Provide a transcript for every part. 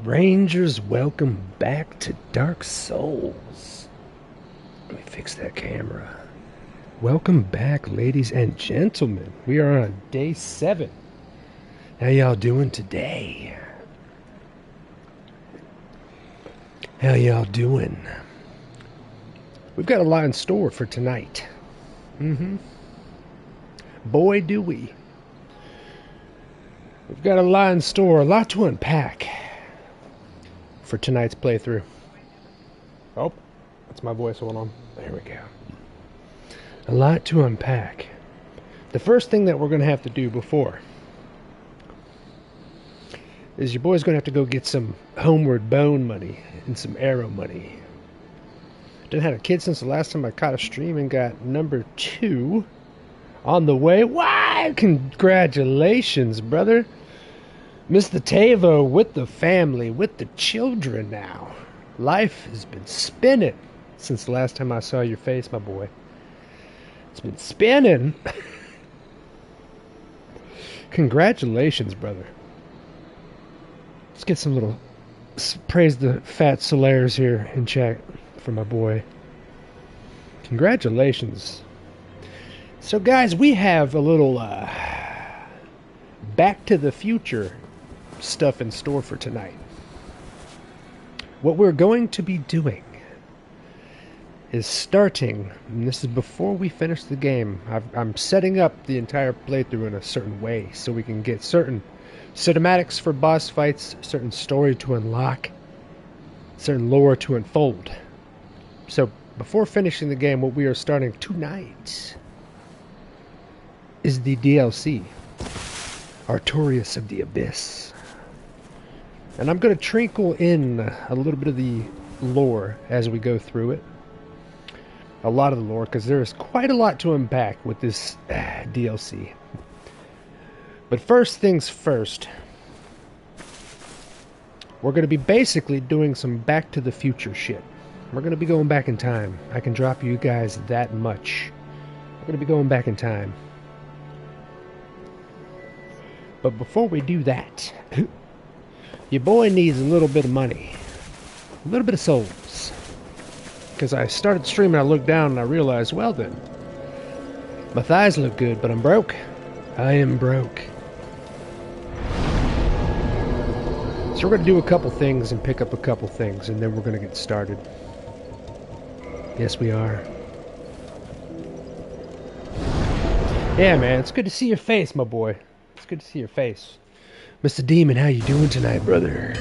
Rangers, welcome back to Dark Souls. Let me fix that camera. Welcome back, ladies and gentlemen. We are on day 7. How y'all doing today? How y'all doing? We've got a lot in store for tonight. Boy, do we. We've got a lot in store, a lot to unpack for tonight's playthrough. Oh, that's my voice going on. There we go. A lot to unpack. The first thing that we're going to have to do before is your boy's going to have to go get some homeward bone money and some arrow money. Didn't have a kid since the last time I caught a stream and got number 2 on the way. Why? Congratulations, brother. Mr. Tavo with the family, with the children now. Life has been spinning since the last time I saw your face, my boy. It's been spinning. Congratulations, brother. Let's get some little praise the fat Solaires here in chat for my boy. Congratulations. So guys, we have a little Back to the Future stuff in store for tonight. What we're going to be doing is starting, and this is before we finish the game. I'm setting up the entire playthrough in a certain way so we can get certain cinematics for boss fights, certain story to unlock, certain lore to unfold. So before finishing the game, what we are starting tonight is the DLC, Artorias of the Abyss. And I'm going to trickle in a little bit of the lore as we go through it. A lot of the lore, because there is quite a lot to unpack with this DLC. But first things first, we're going to be basically doing some Back to the Future shit. We're going to be going back in time. I can drop you guys that much. We're going to be going back in time. But before we do that, your boy needs a little bit of money. A little bit of souls. Because I started streaming, I looked down and I realized, well then, my thighs look good, but I'm broke. I am broke. So we're going to do a couple things and pick up a couple things, and then we're going to get started. Yes, we are. Yeah, man, it's good to see your face, my boy. It's good to see your face. Mr. Demon, how you doing tonight, brother?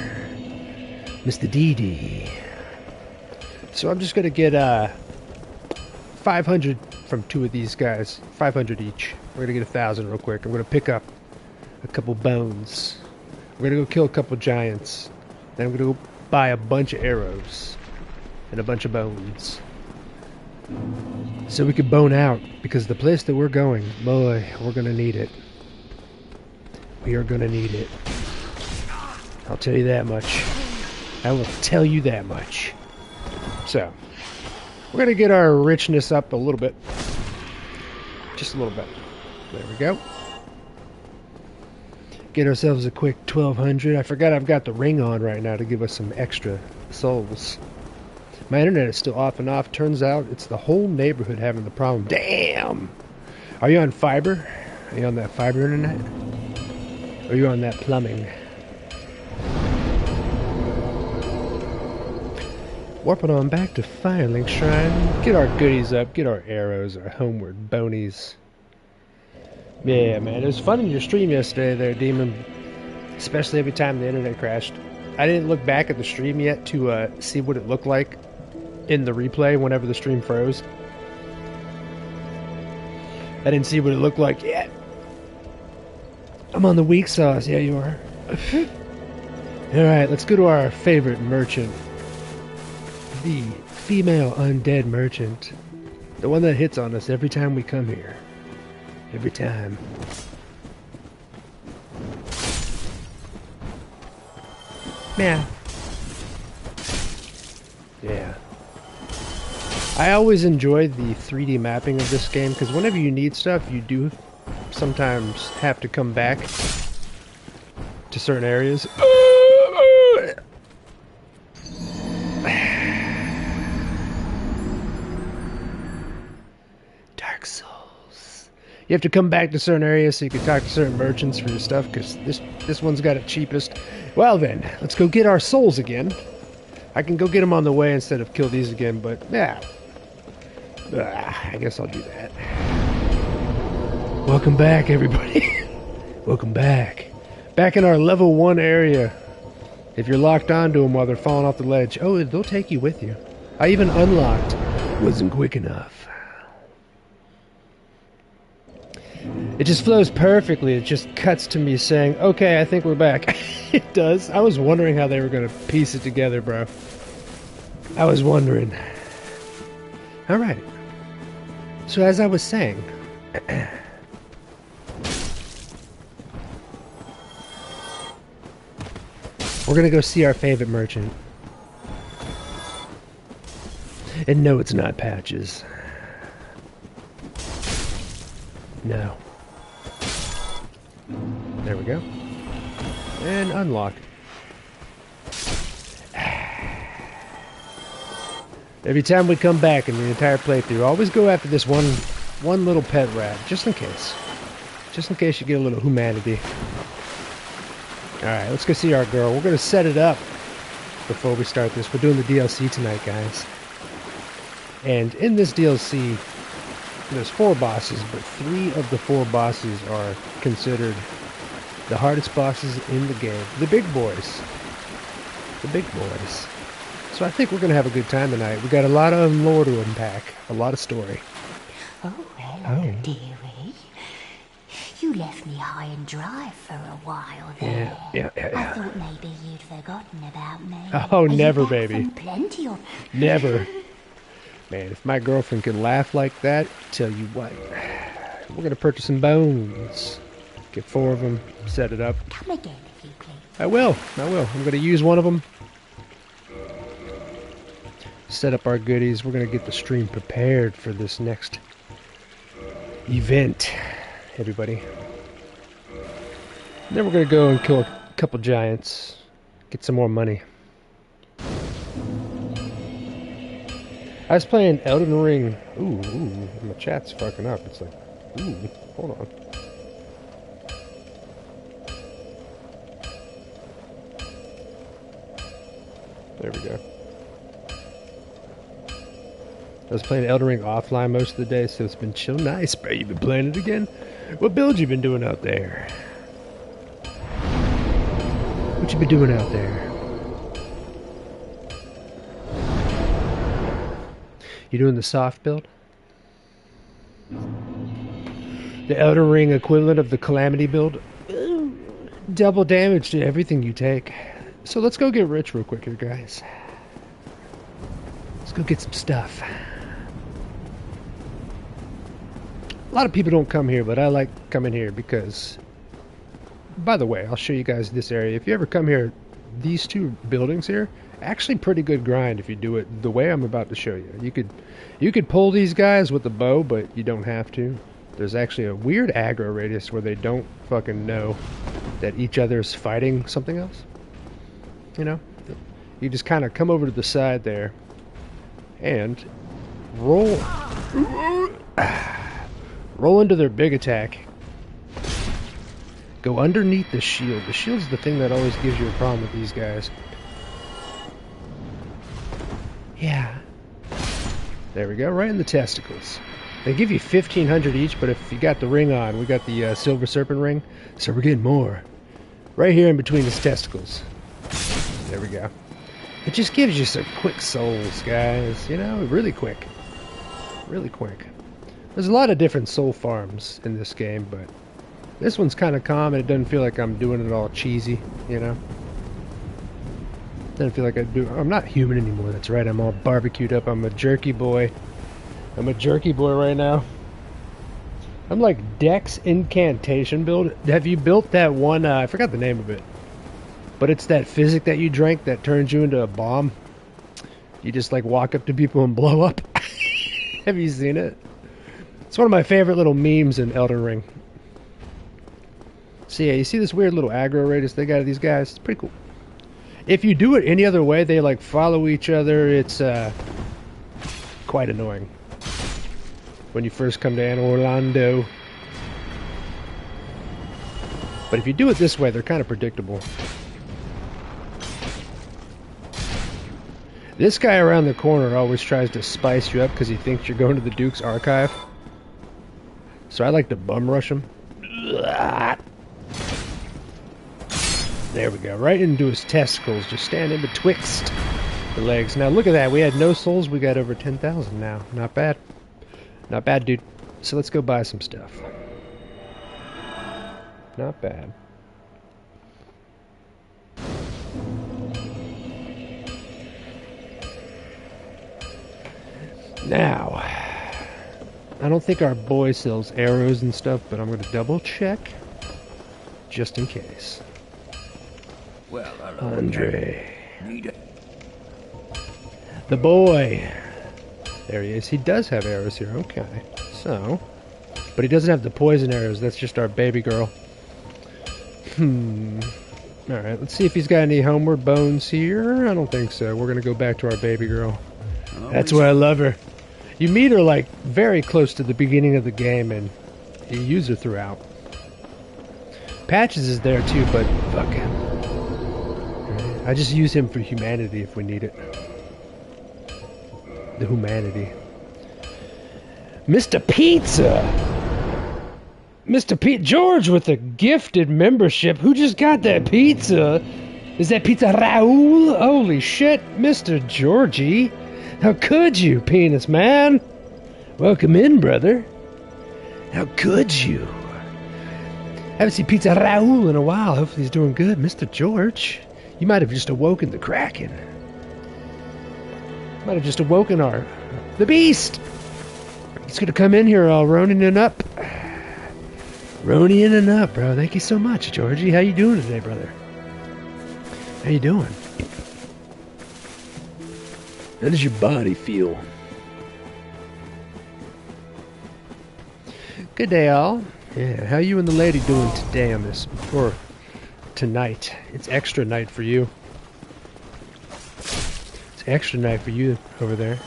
Mr. DD. So I'm just going to get 500 from 2 of these guys. 500 each. We're going to get 1,000 real quick. I'm going to pick up a couple bones. We're going to go kill a couple giants. Then I'm going to go buy a bunch of arrows. And a bunch of bones. So we can bone out. Because the place that we're going, boy, we're going to need it. We are going to need it. I'll tell you that much. I will tell you that much. So, we're going to get our richness up a little bit. Just a little bit. There we go. Get ourselves a quick 1,200. I forgot I've got the ring on right now to give us some extra souls. My internet is still off and off. Turns out it's the whole neighborhood having the problem. Damn! Are you on fiber? Are you on that fiber internet? Or are you on that plumbing? Warping on back to Firelink Shrine. Get our goodies up. Get our arrows, our homeward bonies. Yeah, man. It was fun in your stream yesterday there, Demon. Especially every time the internet crashed. I didn't look back at the stream yet to see what it looked like in the replay whenever the stream froze. I didn't see what it looked like yet. I'm on the weak sauce. Yeah, you are. Alright, let's go to our favorite merchant. The female undead merchant. The one that hits on us every time we come here. Every time. Man. Yeah. I always enjoy the 3D mapping of this game, because whenever you need stuff, you do sometimes have to come back to certain areas. You have to come back to certain areas so you can talk to certain merchants for your stuff, because this one's got it cheapest. Well then, let's go get our souls again. I can go get them on the way instead of kill these again, but yeah. I guess I'll do that. Welcome back, everybody. Welcome back. Back in our level 1 area. If you're locked onto them while they're falling off the ledge, oh, they'll take you with you. I even unlocked. Wasn't quick enough. It just flows perfectly. It just cuts to me saying, okay, I think we're back. It does. I was wondering how they were going to piece it together, bro. I was wondering. Alright. So as I was saying... we're going to go see our favorite merchant. And no, it's not Patches. No. There we go. And unlock. Every time we come back in the entire playthrough, always go after this one little pet rat, just in case. Just in case you get a little humanity. Alright, let's go see our girl. We're going to set it up before we start this. We're doing the DLC tonight, guys. And in this DLC, there's 4 bosses, but 3 of the 4 bosses are considered the hardest bosses in the game. The big boys. The big boys. So I think we're going to have a good time tonight. We got a lot of lore to unpack. A lot of story. Oh, hello, dearie. You left me high and dry for a while there. Yeah. I thought maybe you'd forgotten about me. Oh, never, baby. Plenty of... Never. Man, if my girlfriend could laugh like that, tell you what. We're going to purchase some bones. Get 4 of them, set it up. Come again if you please. I will. I'm going to use one of them. Set up our goodies. We're going to get the stream prepared for this next event, everybody. And then we're going to go and kill a couple giants. Get some more money. I was playing Elden Ring. Ooh, my chat's fucking up. It's like, ooh, hold on. There we go. I was playing Elden Ring offline most of the day, so it's been chill. Nice, bro. You've been playing it again? What build you been doing out there? What you been doing out there? You doing the soft build? The Elden Ring equivalent of the Calamity build? Double damage to everything you take. So let's go get rich real quick here, guys. Let's go get some stuff. A lot of people don't come here, but I like coming here because... By the way, I'll show you guys this area. If you ever come here, these 2 buildings here, actually pretty good grind if you do it the way I'm about to show you. You could pull these guys with the bow, but you don't have to. There's actually a weird aggro radius where they don't fucking know that each other's fighting something else. You know? You just kind of come over to the side there and roll into their big attack. Go underneath the shield. The shield's the thing that always gives you a problem with these guys. Yeah. There we go, right in the testicles. They give you 1,500 each, but if you got the ring on, we got the Silver Serpent ring, so we're getting more. Right here in between his testicles. There we go. It just gives you some quick souls, guys. You know, really quick. Really quick. There's a lot of different soul farms in this game, but this one's kind of calm and it doesn't feel like I'm doing it all cheesy, you know? Doesn't feel like I'm not human anymore, that's right, I'm all barbecued up, I'm a jerky boy. I'm a jerky boy right now. I'm like Dex Incantation build. Have you built that one, I forgot the name of it. But it's that physic that you drank that turns you into a bomb. You just like walk up to people and blow up. Have you seen it? It's one of my favorite little memes in Elden Ring. So yeah, you see this weird little aggro radius they got of these guys? It's pretty cool. If you do it any other way, they like follow each other. It's quite annoying. When you first come to Anne Orlando, But if you do it this way, they're kind of predictable. This guy around the corner always tries to spice you up because he thinks you're going to the Duke's archive. So I like to bum rush him. There we go. Right into his testicles. Just stand in betwixt the legs. Now look at that. We had no souls. We got over 10,000 now. Not bad. Not bad, dude. So let's go buy some stuff. Not bad. Now, I don't think our boy sells arrows and stuff, but I'm going to double check just in case. Well, Andre. The boy. There he is. He does have arrows here. Okay. So, but he doesn't have the poison arrows. That's just our baby girl. Alright, let's see if he's got any homeward bones here. I don't think so. We're going to go back to our baby girl. That's why I love her. You meet her like very close to the beginning of the game and you use her throughout. Patches is there too, but fuck him. I just use him for humanity if we need it. The humanity. Mr. Pizza! Mr. George with a gifted membership. Who just got that pizza? Is that Pizza Raul? Holy shit, Mr. Georgie. How could you, penis man? Welcome in, brother. How could you? Haven't seen Pizza Raul in a while. Hopefully he's doing good. Mr. George, you might have just awoken the Kraken. Might have just awoken the beast. He's gonna come in here all Ronin up. Ronin up, bro. Thank you so much, Georgie. How you doing today, brother? How you doing? How does your body feel? Good day, all. Yeah, how you and the lady doing today on this, or tonight? It's extra night for you. It's extra night for you over there.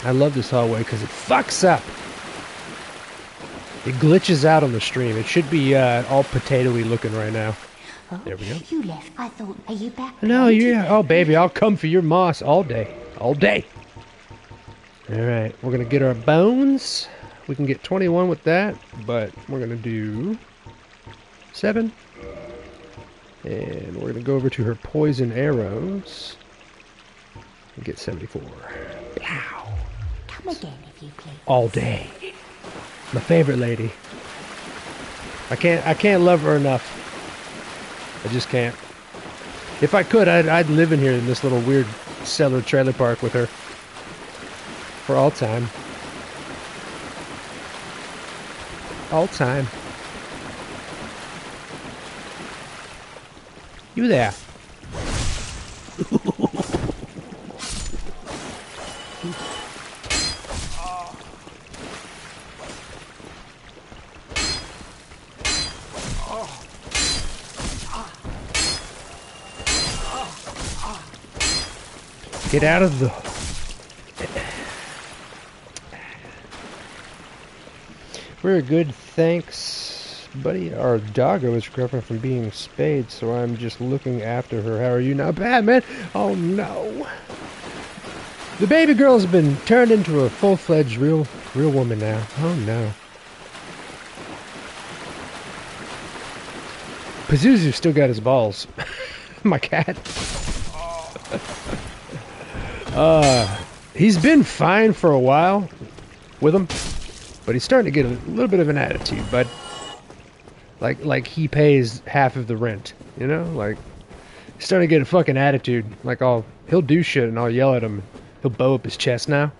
I love this hallway because it fucks up. It glitches out on the stream. It should be all potato-y looking right now. Oh, there we go. You left. I thought, are you back? No, yeah. Oh, baby, I'll come for your moss all day. All day. All right, we're going to get our bones. We can get 21 with that, but we're going to do 7. And we're going to go over to her poison arrows and get 74. Pow. Come again, if you please. All day. My favorite lady. I can't love her enough. I just can't. If I could, I'd live in here in this little weird cellar trailer park with her. For all time. All time. You there. Get out of the... Very good, thanks, buddy. Our doggo is recovering from being spayed, so I'm just looking after her. How are you now? Bad, man? Oh, no. The baby girl's been turned into a full-fledged real woman now. Oh, no. Pazuzu still got his balls. My cat. He's been fine for a while with him, but he's starting to get a little bit of an attitude, but like he pays half of the rent, you know? Like, he's starting to get a fucking attitude. Like, he'll do shit and I'll yell at him. He'll bow up his chest now.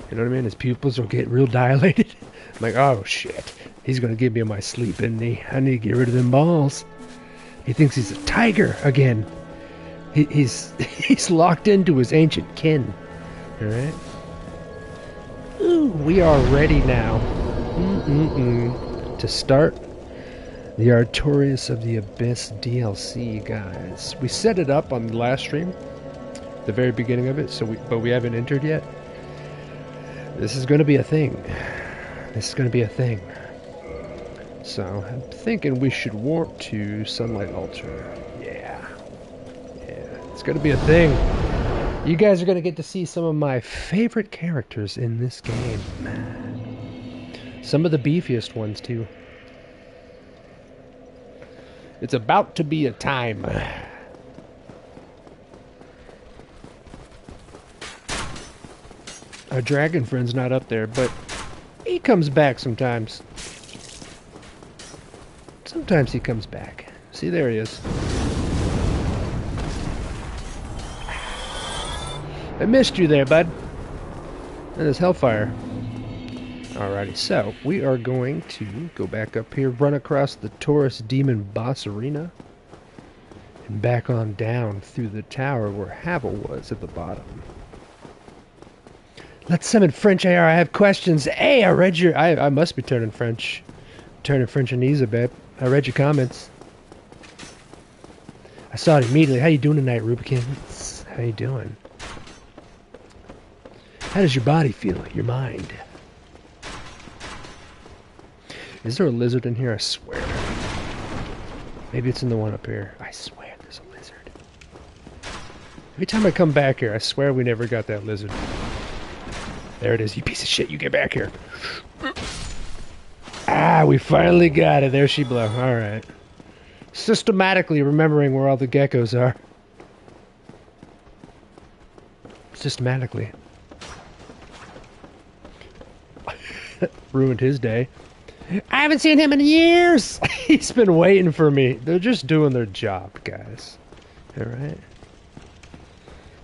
You know what I mean? His pupils will get real dilated. I'm like, oh shit. He's gonna get me in my sleep, isn't he? I need to get rid of them balls. He thinks he's a tiger again. He's locked into his ancient kin. Alright? Ooh, we are ready now to start The Artorias of the Abyss DLC, guys. We set it up on the last stream, the very beginning of it, but we haven't entered yet. This is going to be a thing. This is going to be a thing. So, I'm thinking we should warp to Sunlight Altar. Yeah. It's going to be a thing. You guys are going to get to see some of my favorite characters in this game. Some of the beefiest ones, too. It's about to be a time. Our dragon friend's not up there, but he comes back sometimes. Sometimes he comes back. See, there he is. I missed you there, bud. And there's Hellfire. Alrighty, so we are going to go back up here, run across the Taurus Demon Boss Arena, and back on down through the tower where Havel was at the bottom. Let's summon French AR. I have questions. Hey, I read your... I must be turning French. Turning French-anese a bit. I read your comments. I saw it immediately. How you doing tonight, Rubikins? How you doing? How does your body feel? Your mind? Is there a lizard in here? I swear. Maybe it's in the one up here. I swear there's a lizard. Every time I come back here, I swear we never got that lizard. There it is, you piece of shit. You get back here. Ah, we finally got it. There she blew. Alright. Systematically remembering where all the geckos are. Systematically. Ruined his day. I haven't seen him in years! He's been waiting for me. They're just doing their job, guys. Alright?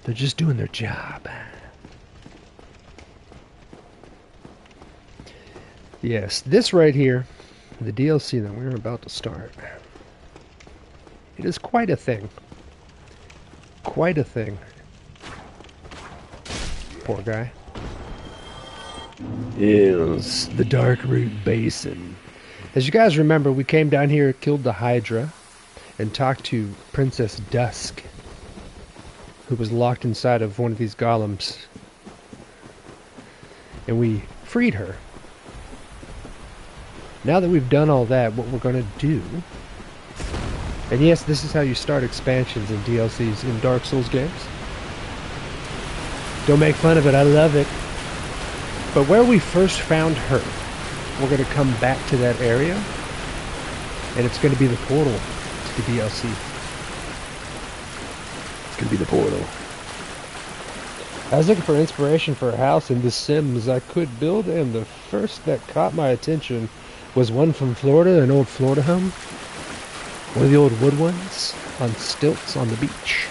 They're just doing their job. Yes, this right here, the DLC that we're about to start, it is quite a thing. Quite a thing. Poor guy. Is the Darkroot Basin. As you guys remember, we came down here, killed the Hydra, and talked to Princess Dusk, who was locked inside of one of these golems. And we freed her. Now that we've done all that, what we're going to do... And yes, this is how you start expansions and DLCs in Dark Souls games. Don't make fun of it, I love it. But where we first found her, we're going to come back to that area, and it's going to be the portal to the DLC. It's going to be the portal. I was looking for inspiration for a house in The Sims I could build, and the first that caught my attention was one from Florida, an old Florida home. One of the old wood ones on stilts on the beach.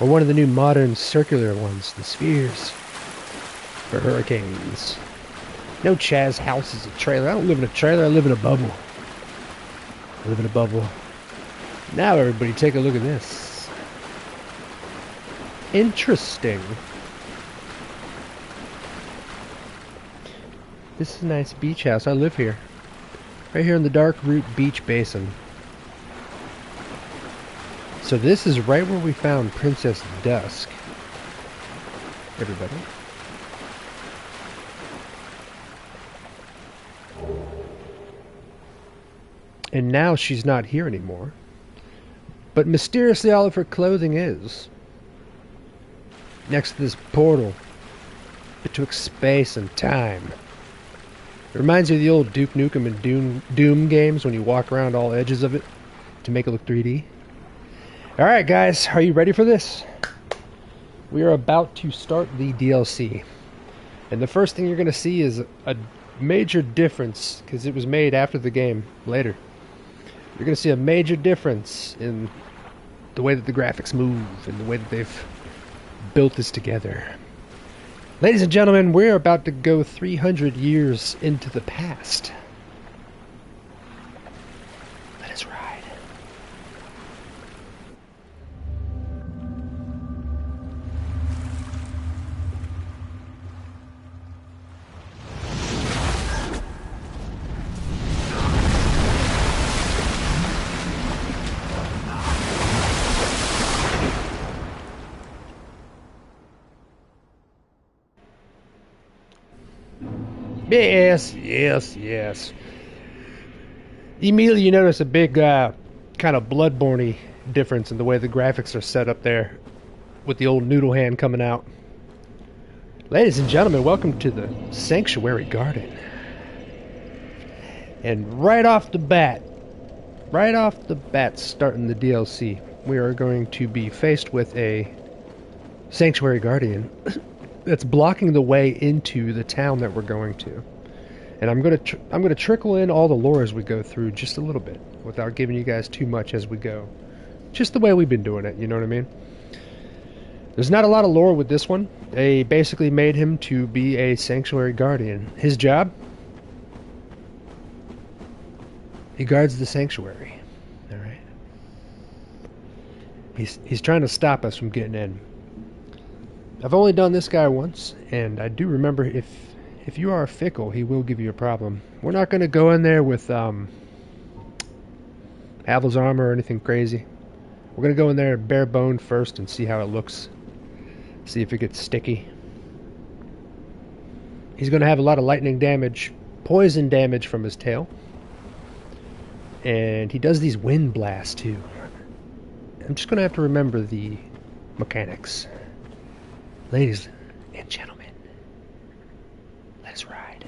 Or one of the new modern circular ones, the spheres. For hurricanes. No, Chaz house is a trailer. I don't live in a trailer, I live in a bubble. I live in a bubble. Now everybody take a look at this. Interesting. This is a nice beach house. I live here. Right here in the Darkroot Beach Basin. So this is right where we found Princess Dusk. Everybody. And now she's not here anymore. But mysteriously all of her clothing is. Next to this portal. Betwixt space and time. It reminds you of the old Duke Nukem and Doom games when you walk around all edges of it to make it look 3D. Alright guys, are you ready for this? We are about to start the DLC. And the first thing you're going to see is a major difference, because it was made after the game, later. You're going to see a major difference in the way that the graphics move and the way that they've built this together. Ladies and gentlemen, we're about to go 300 years into the past. Let us ride. Yes, yes, yes. Immediately you notice a big kind of Bloodborne-y difference in the way the graphics are set up there with the old noodle hand coming out. Ladies and gentlemen, welcome to the Sanctuary Garden. And right off the bat, starting the DLC, we are going to be faced with a Sanctuary Guardian that's blocking the way into the town that we're going to. And I'm gonna trickle in all the lore as we go through just a little bit, without giving you guys too much as we go. Just the way we've been doing it, you know what I mean? There's not a lot of lore with this one. They basically made him to be a Sanctuary Guardian. His job? He guards the Sanctuary. Alright? He's trying to stop us from getting in. I've only done this guy once, and I do remember if you are fickle, he will give you a problem. We're not going to go in there with Havel's armor or anything crazy. We're going to go in there bare bone first and see how it looks. See if it gets sticky. He's going to have a lot of lightning damage, poison damage from his tail. And he does these wind blasts too. I'm just going to have to remember the mechanics. Ladies and gentlemen, let's ride.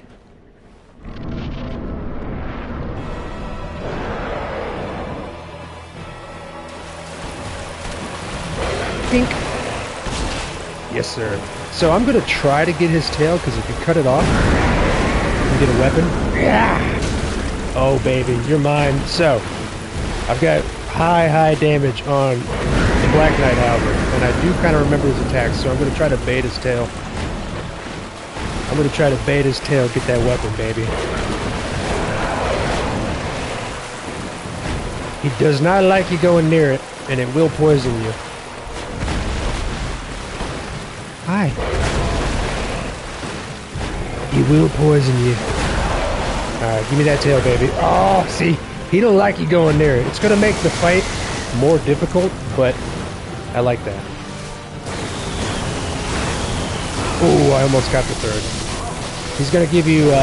Pink. Yes, sir. So I'm going to try to get his tail, because if you cut it off and get a weapon... Yeah! Oh, baby, you're mine. So, I've got high damage on the Black Knight, however, and I do kind of remember his attacks, so I'm going to try to bait his tail. Get that weapon, baby. He does not like you going near it, and it will poison you. Hi. He will poison you. Alright, give me that tail, baby. Oh, see? He don't like you going near it. It's going to make the fight more difficult, but I like that. Oh, I almost got the third. He's going to give you 4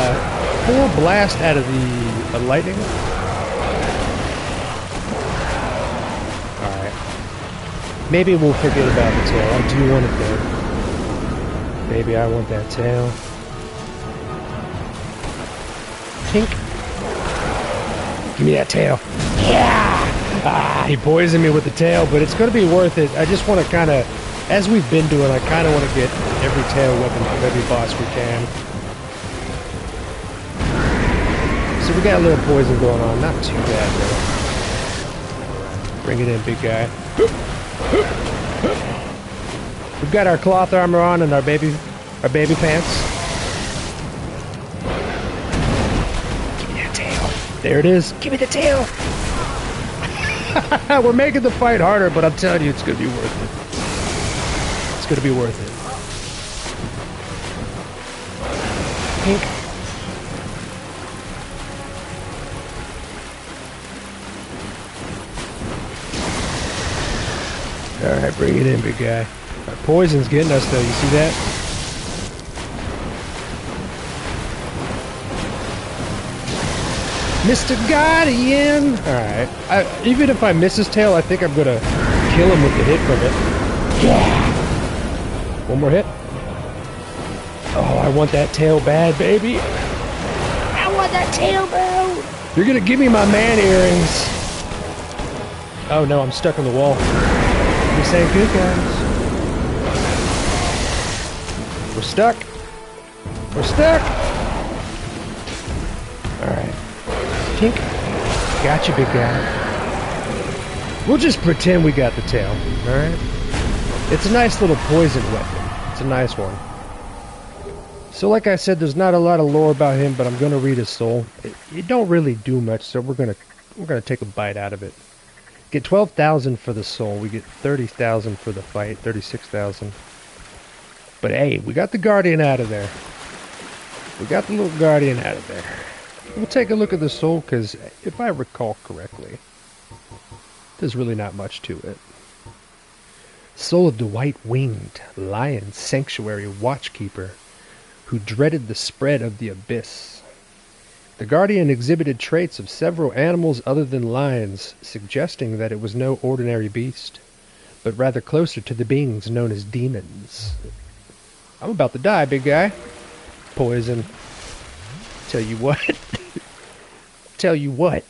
blasts out of the lightning. Alright. Maybe we'll forget about the tail. I do want it there. Baby, I want that tail. Tink. Give me that tail. Yeah! Ah, he poisoned me with the tail, but it's going to be worth it. I just want to kind of, as we've been doing, I kind of want to get every tail weapon from every boss we can. So we got a little poison going on. Not too bad, though. Bring it in, big guy. We've got our cloth armor on and our baby pants. Give me that tail. There it is. Give me the tail. We're making the fight harder, but I'm telling you, it's going to be worth it. It's going to be worth it. Pink. Alright, bring it in, big guy. Our poison's getting us, though. You see that? Mr. Guardian! Alright. Even if I miss his tail, I think I'm gonna kill him with the hit from it. Yeah! One more hit. Oh, I want that tail bad, baby. I want that tail, bro! You're gonna give me my man earrings. Oh no, I'm stuck on the wall. This ain't good, guys. We're stuck. We're stuck. Alright. Tink. Gotcha, big guy. We'll just pretend we got the tail. Alright? It's a nice little poison weapon. It's a nice one. So like I said, there's not a lot of lore about him, but I'm going to read his soul. It don't really do much, so we're gonna take a bite out of it. Get 12,000 for the soul. We get 30,000 for the fight. 36,000. But hey, we got the Guardian out of there. We got the little Guardian out of there. We'll take a look at the soul, because if I recall correctly, there's really not much to it. Soul of the white-winged lion sanctuary watchkeeper, who dreaded the spread of the abyss. The Guardian exhibited traits of several animals other than lions, suggesting that it was no ordinary beast, but rather closer to the beings known as demons. I'm about to die, big guy. Poison. Tell you what. Tell you what.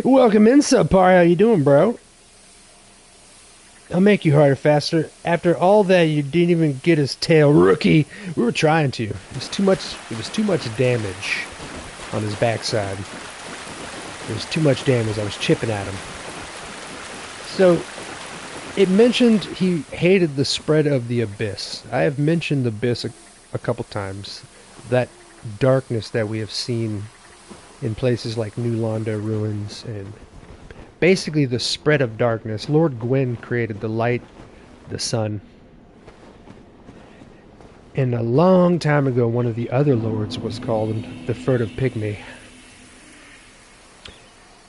Welcome in, Subpar. How you doing, bro? I'll make you harder faster. After all that, you didn't even get his tail, rookie. We were trying to. It was too much damage on his backside. There was too much damage. I was chipping at him. So, it mentioned he hated the spread of the abyss. I have mentioned the abyss a couple times. That darkness that we have seen in places like New Londo ruins and basically the spread of darkness. Lord Gwyn created the light, the sun. And a long time ago, one of the other lords was called the Furtive Pygmy.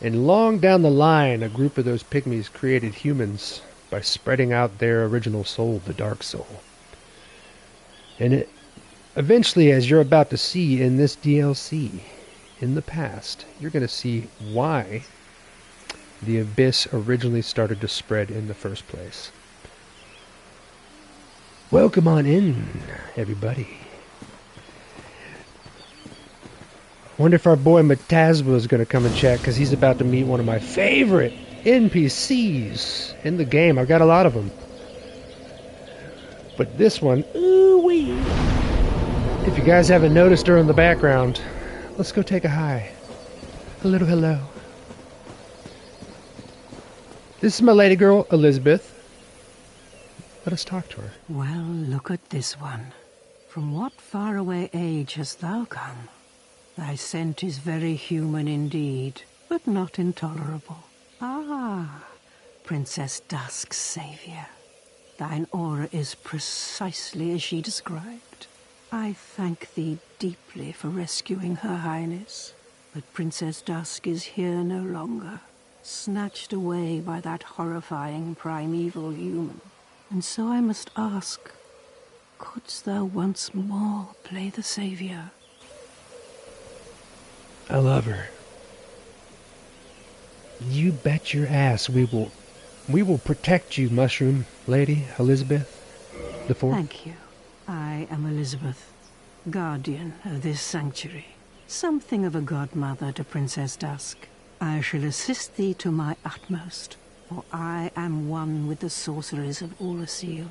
And long down the line, a group of those pygmies created humans by spreading out their original soul, the Dark Soul. And eventually, as you're about to see in this DLC, in the past, you're going to see why the abyss originally started to spread in the first place. Welcome on in, everybody. Wonder if our boy Matasba is going to come and chat, because he's about to meet one of my favorite NPCs in the game. I've got a lot of them. But this one, ooh-wee. If you guys haven't noticed her in the background, let's go take a hi. A little hello. This is my lady girl, Elizabeth. Let us talk to her. Well, look at this one. From what faraway age hast thou come? Thy scent is very human indeed, but not intolerable. Ah, Princess Dusk's savior. Thine aura is precisely as she described. I thank thee deeply for rescuing Her Highness, but Princess Dusk is here no longer, snatched away by that horrifying primeval human. And so I must ask, couldst thou once more play the savior? I love her. You bet your ass we will protect you, Mushroom Lady Elizabeth the Fourth. Thank you. I am Elizabeth, guardian of this sanctuary. Something of a godmother to Princess Dusk. I shall assist thee to my utmost, for I am one with the sorceries of Oolacile.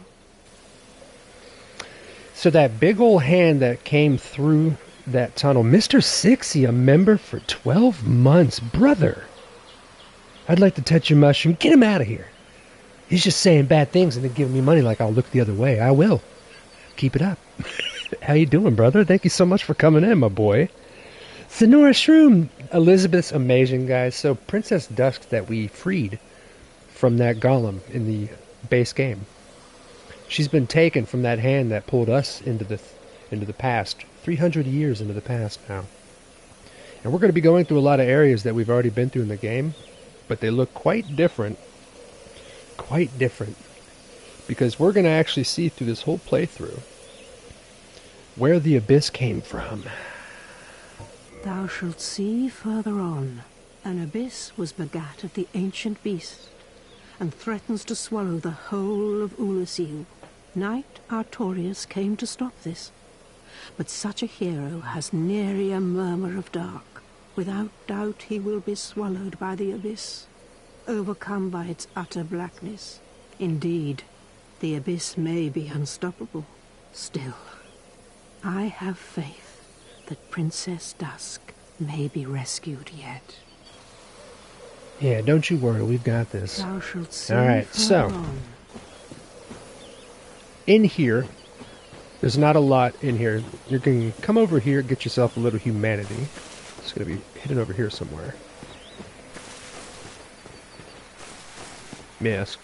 So that big old hand that came through that tunnel, Mr. Sixy, a member for 12 months. Brother, I'd like to touch your mushroom. Get him out of here. He's just saying bad things and then giving me money like I'll look the other way. I will. Keep it up. How you doing, brother? Thank you so much for coming in, my boy. Sonora Shroom. Elizabeth's amazing, guys. So Princess Dusk that we freed from that golem in the base game, she's been taken from that hand that pulled us into the past. 300 years into the past now. And we're going to be going through a lot of areas that we've already been through in the game, but they look quite different. Quite different. Because we're going to actually see through this whole playthrough where the abyss came from. Thou shalt see further on, an abyss was begat of the ancient beast, and threatens to swallow the whole of Oolacile. Knight Artorias came to stop this. But such a hero has nary a murmur of dark. Without doubt he will be swallowed by the abyss, overcome by its utter blackness. Indeed, the abyss may be unstoppable. Still, I have faith that Princess Dusk may be rescued yet. Yeah, don't you worry, we've got this. Thou shalt see. Alright, so in here, there's not a lot in here. You can come over here, get yourself a little humanity. It's going to be hidden over here somewhere. Yes.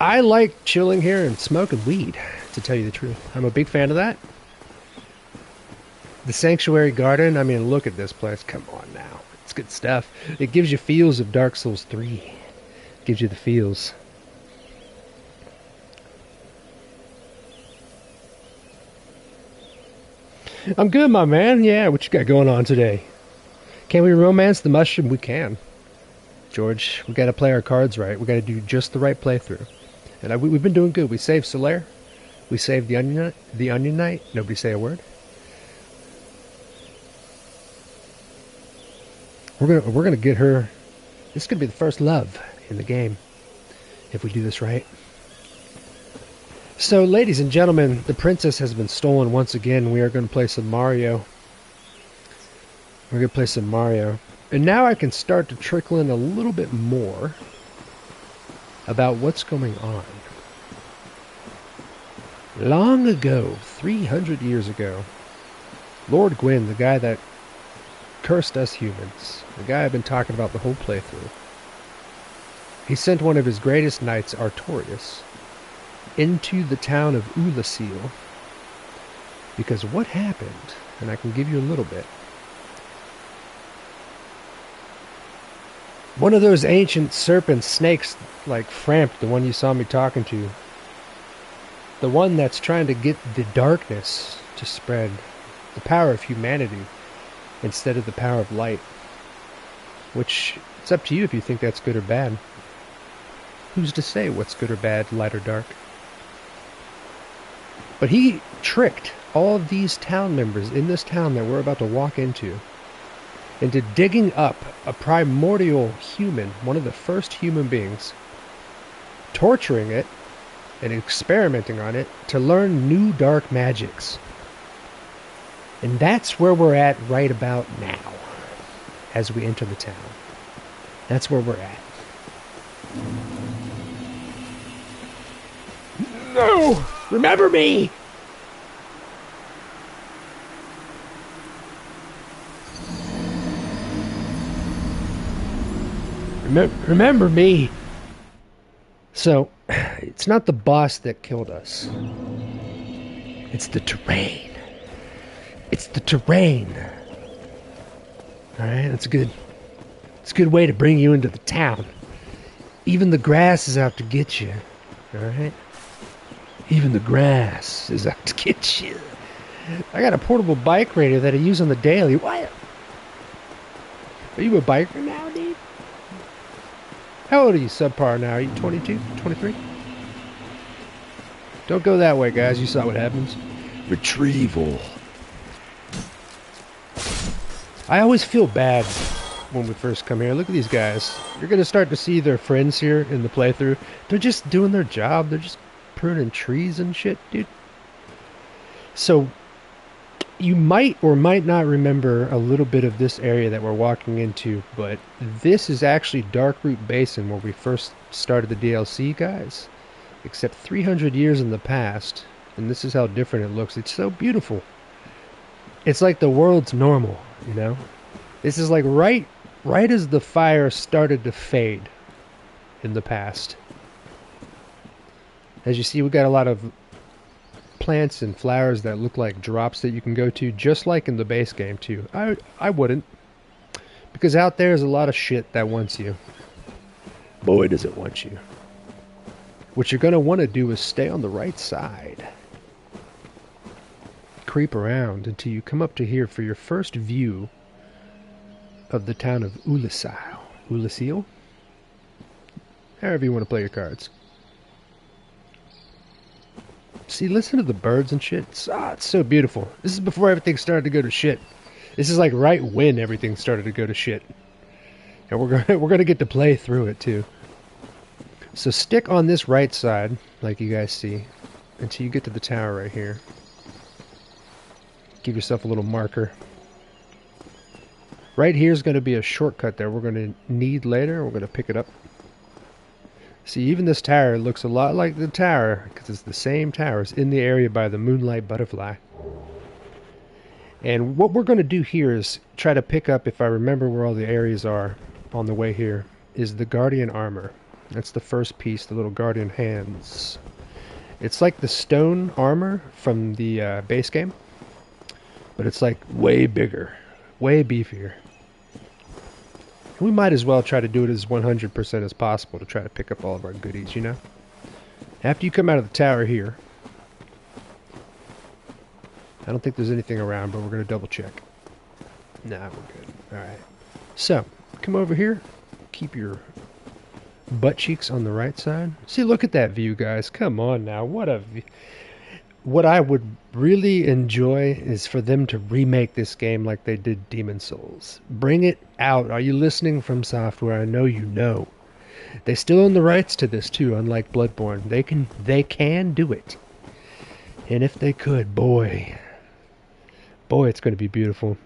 I like chilling here and smoking weed, to tell you the truth. I'm a big fan of that. The Sanctuary Garden, I mean, look at this place. Come on now. It's good stuff. It gives you feels of Dark Souls 3. It gives you the feels. I'm good, my man. Yeah, what you got going on today? Can we romance the mushroom? We can. George, we gotta play our cards right. We gotta do just the right playthrough. And we've been doing good. We saved Solaire. We saved the Onion Knight. Nobody say a word. We're gonna get her. This could be the first love in the game if we do this right. So, ladies and gentlemen, the princess has been stolen once again. We are going to play some Mario. We're going to play some Mario. And now I can start to trickle in a little bit more about what's going on. Long ago, 300 years ago, Lord Gwyn, the guy that cursed us humans, the guy I've been talking about the whole playthrough, he sent one of his greatest knights, Artorias, into the town of Oolacile. Because what happened, and I can give you a little bit. One of those ancient serpent snakes, like Framp, the one you saw me talking to, the one that's trying to get the darkness to spread, the power of humanity instead of the power of light. Which, it's up to you if you think that's good or bad. Who's to say what's good or bad, light or dark? But he tricked all of these town members in this town that we're about to walk into digging up a primordial human, one of the first human beings, torturing it and experimenting on it to learn new dark magics. And that's where we're at right about now as we enter the town. That's where we're at. No! Remember me! Remember me! So, it's not the boss that killed us. It's the terrain. It's the terrain. Alright, that's a good way to bring you into the town. Even the grass is out to get you. Alright? Even the grass is out to get you. I got a portable bike radio that I use on the daily. Why? Are you a biker now, dude? How old are you, subpar, now? Are you 22? 23? Don't go that way, guys. You saw what happens. Retrieval. I always feel bad when we first come here. Look at these guys. You're going to start to see their friends here in the playthrough. They're just doing their job. They're just pruning trees and shit, dude. So, you might or might not remember a little bit of this area that we're walking into, but this is actually Darkroot Basin where we first started the DLC, guys. Except 300 years in the past, and this is how different it looks. It's so beautiful. It's like the world's normal, you know? This is like right as the fire started to fade in the past. As you see, we got a lot of plants and flowers that look like drops that you can go to, just like in the base game too. I wouldn't, because out there is a lot of shit that wants you. Boy, does it want you. What you're going to want to do is stay on the right side. Creep around until you come up to here for your first view of the town of Oolacile. Oolacile? However you want to play your cards. See, listen to the birds and shit. It's so beautiful. This is before everything started to go to shit. This is like right when everything started to go to shit. And we're gonna get to play through it too. So stick on this right side, like you guys see, until you get to the tower right here. Give yourself a little marker. Right here is going to be a shortcut there we're going to need later. We're going to pick it up. See, even this tower looks a lot like the tower, because it's the same tower. It's in the area by the Moonlight Butterfly. And what we're going to do here is try to pick up, if I remember where all the areas are on the way here, is the Guardian Armor. That's the first piece, the little Guardian Hands. It's like the stone armor from the base game, but it's like way bigger, way beefier. We might as well try to do it as 100% as possible to try to pick up all of our goodies, you know? After you come out of the tower here, I don't think there's anything around, but we're going to double check. Nah, we're good. Alright. So, come over here. Keep your butt cheeks on the right side. See, look at that view, guys. Come on now. What a view. What I would really enjoy is for them to remake this game like they did Demon Souls. Bring it out. Are you listening from Software? I know you know. They still own the rights to this too, unlike Bloodborne. They can do it. And if they could, boy, it's going to be beautiful.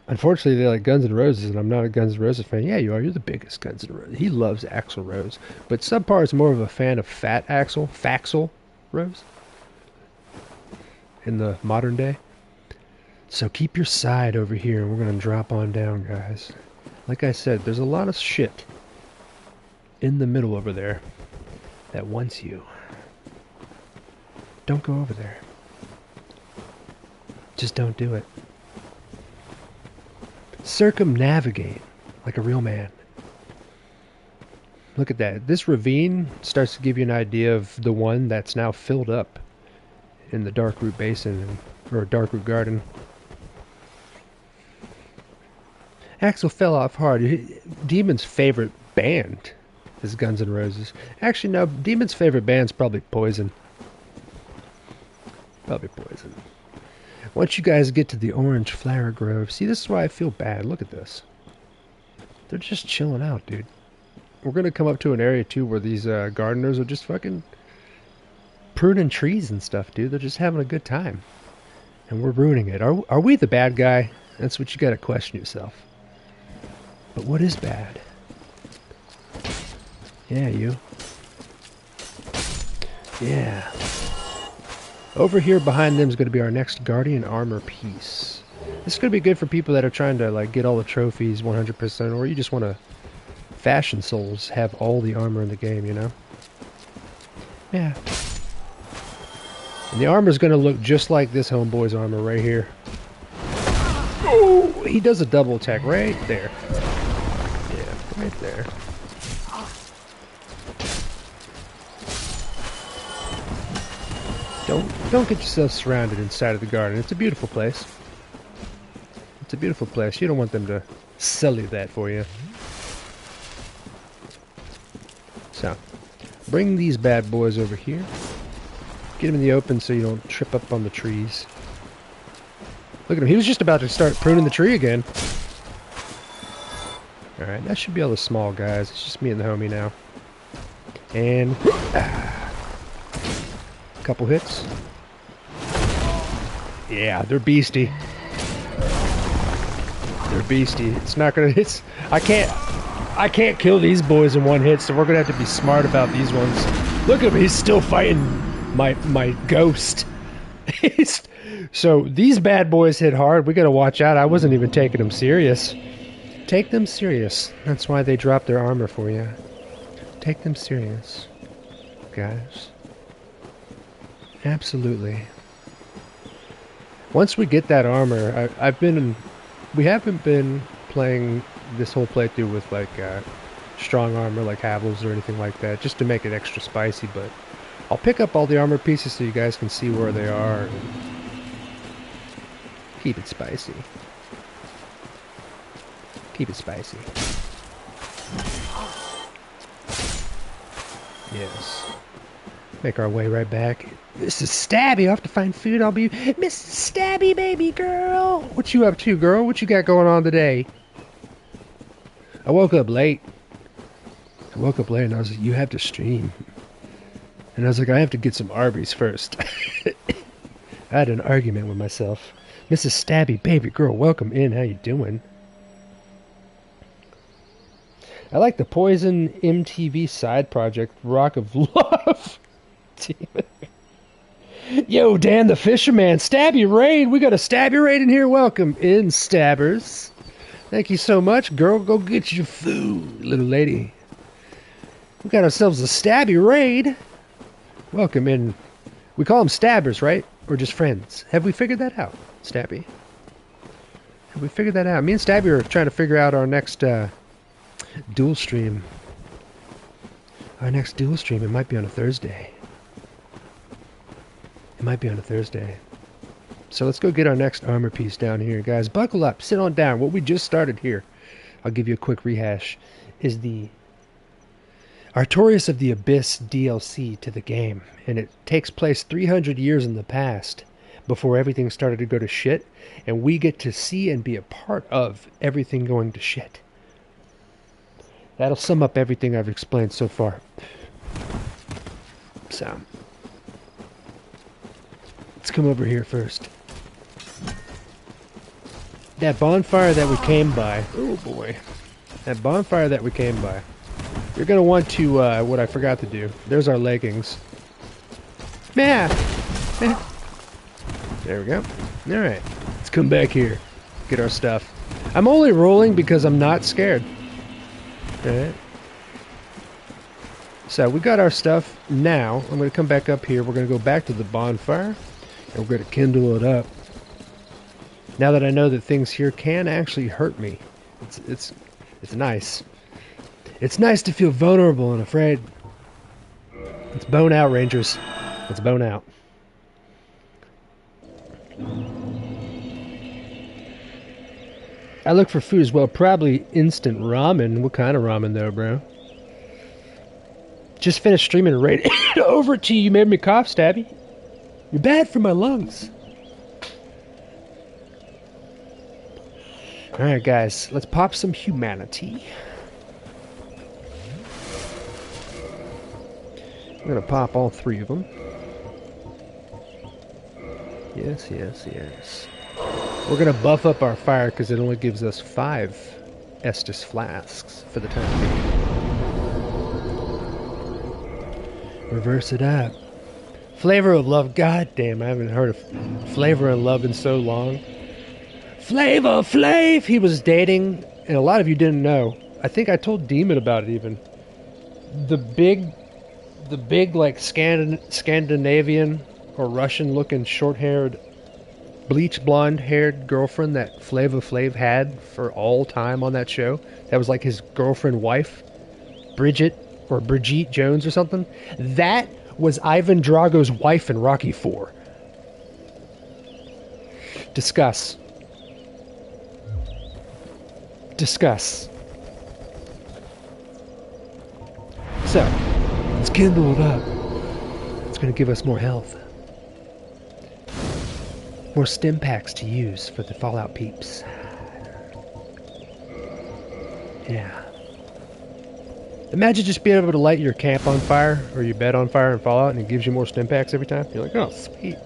Unfortunately, they like Guns N' Roses, and I'm not a Guns N' Roses fan. Yeah, you are. You're the biggest Guns N' Roses. He loves Axl Rose. But Subpar is more of a fan of Fat Axl, Faxl Rose, in the modern day. So keep your side over here, and we're going to drop on down, guys. Like I said, there's a lot of shit in the middle over there that wants you. Don't go over there. Just don't do it. Circumnavigate like a real man. Look at that. This ravine starts to give you an idea of the one that's now filled up in the Darkroot Basin, or Darkroot Garden. Axl fell off hard. Demon's favorite band is Guns N' Roses. Actually, no, Demon's favorite band's probably Poison. Probably Poison. Once you guys get to the orange flower grove, see, this is why I feel bad. Look at this. They're just chilling out, dude. We're going to come up to an area, too, where these gardeners are just fucking pruning trees and stuff, dude. They're just having a good time. And we're ruining it. Are we the bad guy? That's what you got to question yourself. But what is bad? Yeah, you. Yeah. Over here behind them is going to be our next Guardian Armor piece. This is going to be good for people that are trying to like get all the trophies 100%, or you just want to fashion souls, have all the armor in the game, you know? Yeah. And the armor is going to look just like this homeboy's armor right here. Oh, he does a double attack right there. Yeah, right there. Don't get yourself surrounded inside of the garden. It's a beautiful place. It's a beautiful place. You don't want them to sully that for you. So, bring these bad boys over here. Get them in the open so you don't trip up on the trees. Look at him. He was just about to start pruning the tree again. Alright, that should be all the small guys. It's just me and the homie now. And... couple hits. Yeah, they're beastie. They're beastie. It's not gonna... I can't kill these boys in one hit, so we're gonna have to be smart about these ones. Look at him. He's still fighting my ghost. So these bad boys hit hard. We gotta watch out. I wasn't even taking them serious. Take them serious. That's why they dropped their armor for you. Take them serious, guys. Absolutely. Once we get that armor, we haven't been playing this whole playthrough with like strong armor like Havels or anything like that, just to make it extra spicy, but I'll pick up all the armor pieces so you guys can see where they are and keep it spicy. Keep it spicy. Yes. Make our way right back. Mrs. Stabby, off to find food. I'll be Mrs. Stabby, baby girl. What you up to, girl? What you got going on today? I woke up late. And I was like, you have to stream. And I was like, I have to get some Arby's first. I had an argument with myself. Mrs. Stabby, baby girl, welcome in. How you doing? I like the Poison MTV side project, Rock of Love. Yo, Dan the Fisherman, Stabby Raid. We got a Stabby Raid in here. Welcome in, Stabbers. Thank you so much, girl. Go get your food, little lady. We got ourselves a Stabby Raid. Welcome in. We call them Stabbers, right? Or just friends? Have we figured that out, Stabby? Have we figured that out? Me and Stabby are trying to figure out our next dual stream. Our next dual stream, it might be on a Thursday. It might be on a Thursday. So let's go get our next armor piece down here, guys. Buckle up, sit on down. What we just started here, I'll give you a quick rehash, is the Artorias of the Abyss DLC to the game. And it takes place 300 years in the past, before everything started to go to shit. And we get to see and be a part of everything going to shit. That'll sum up everything I've explained so far. So, let's come over here first. That bonfire that we came by, oh boy, that bonfire that we came by, you're going to want to, what I forgot to do, there's our leggings. Yeah. There we go. Alright, let's come back here, get our stuff. I'm only rolling because I'm not scared. Alright. So we got our stuff. Now I'm going to come back up here. We're going to go back to the bonfire and we're going to kindle it up. Now that I know that things here can actually hurt me, it's nice. It's nice to feel vulnerable and afraid. Let's bone out, Rangers. Let's bone out. I look for food as well. Probably instant ramen. What kind of ramen though, bro? Just finished streaming right over to you. You made me cough, Stabby. You're bad for my lungs. Alright, guys. Let's pop some humanity. I'm gonna pop all 3 of them. Yes, yes, yes. We're gonna buff up our fire because it only gives us 5 Estus flasks for the time being. Reverse it up. Flavor of Love. God damn, I haven't heard of Flavor of Love in so long. Flavor Flav! He was dating, and a lot of you didn't know. I think I told Demon about it even. The big like Scandinavian or Russian looking short-haired, bleach blonde-haired girlfriend that Flavor Flav had for all time on that show. That was like his girlfriend wife, Brigitte Jones or something. That was Ivan Drago's wife in Rocky IV. Discuss. Discuss. So, let's kindle it up. It's going to give us more health. More stim packs to use for the Fallout peeps. Yeah. Imagine just being able to light your camp on fire or your bed on fire in Fallout and it gives you more stim packs every time. You're like, oh, sweet.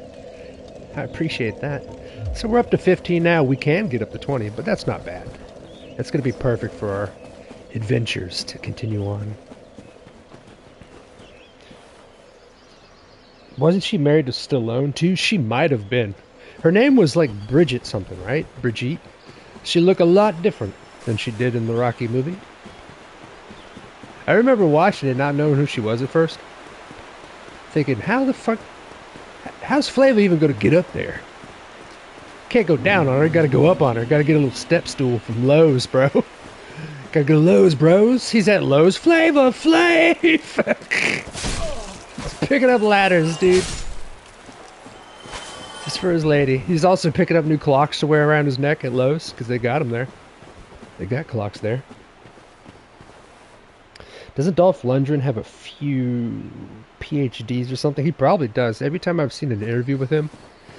I appreciate that. So we're up to 15 now. We can get up to 20, but that's not bad. That's going to be perfect for our adventures to continue on. Wasn't she married to Stallone too? She might have been. Her name was like Bridget something, right? Brigitte. She looked a lot different than she did in the Rocky movie. I remember watching it not knowing who she was at first. Thinking, how the fuck... how's Flavor even going to get up there? Can't go down on her, gotta go up on her. Gotta get a little step stool from Lowe's, bro. Gotta go to Lowe's, bros. He's at Lowe's. Flavor Flav! He's picking up ladders, dude. Just for his lady. He's also picking up new clocks to wear around his neck at Lowe's, because they got them there. They got clocks there. Doesn't Dolph Lundgren have a few PhDs or something? He probably does. Every time I've seen an interview with him,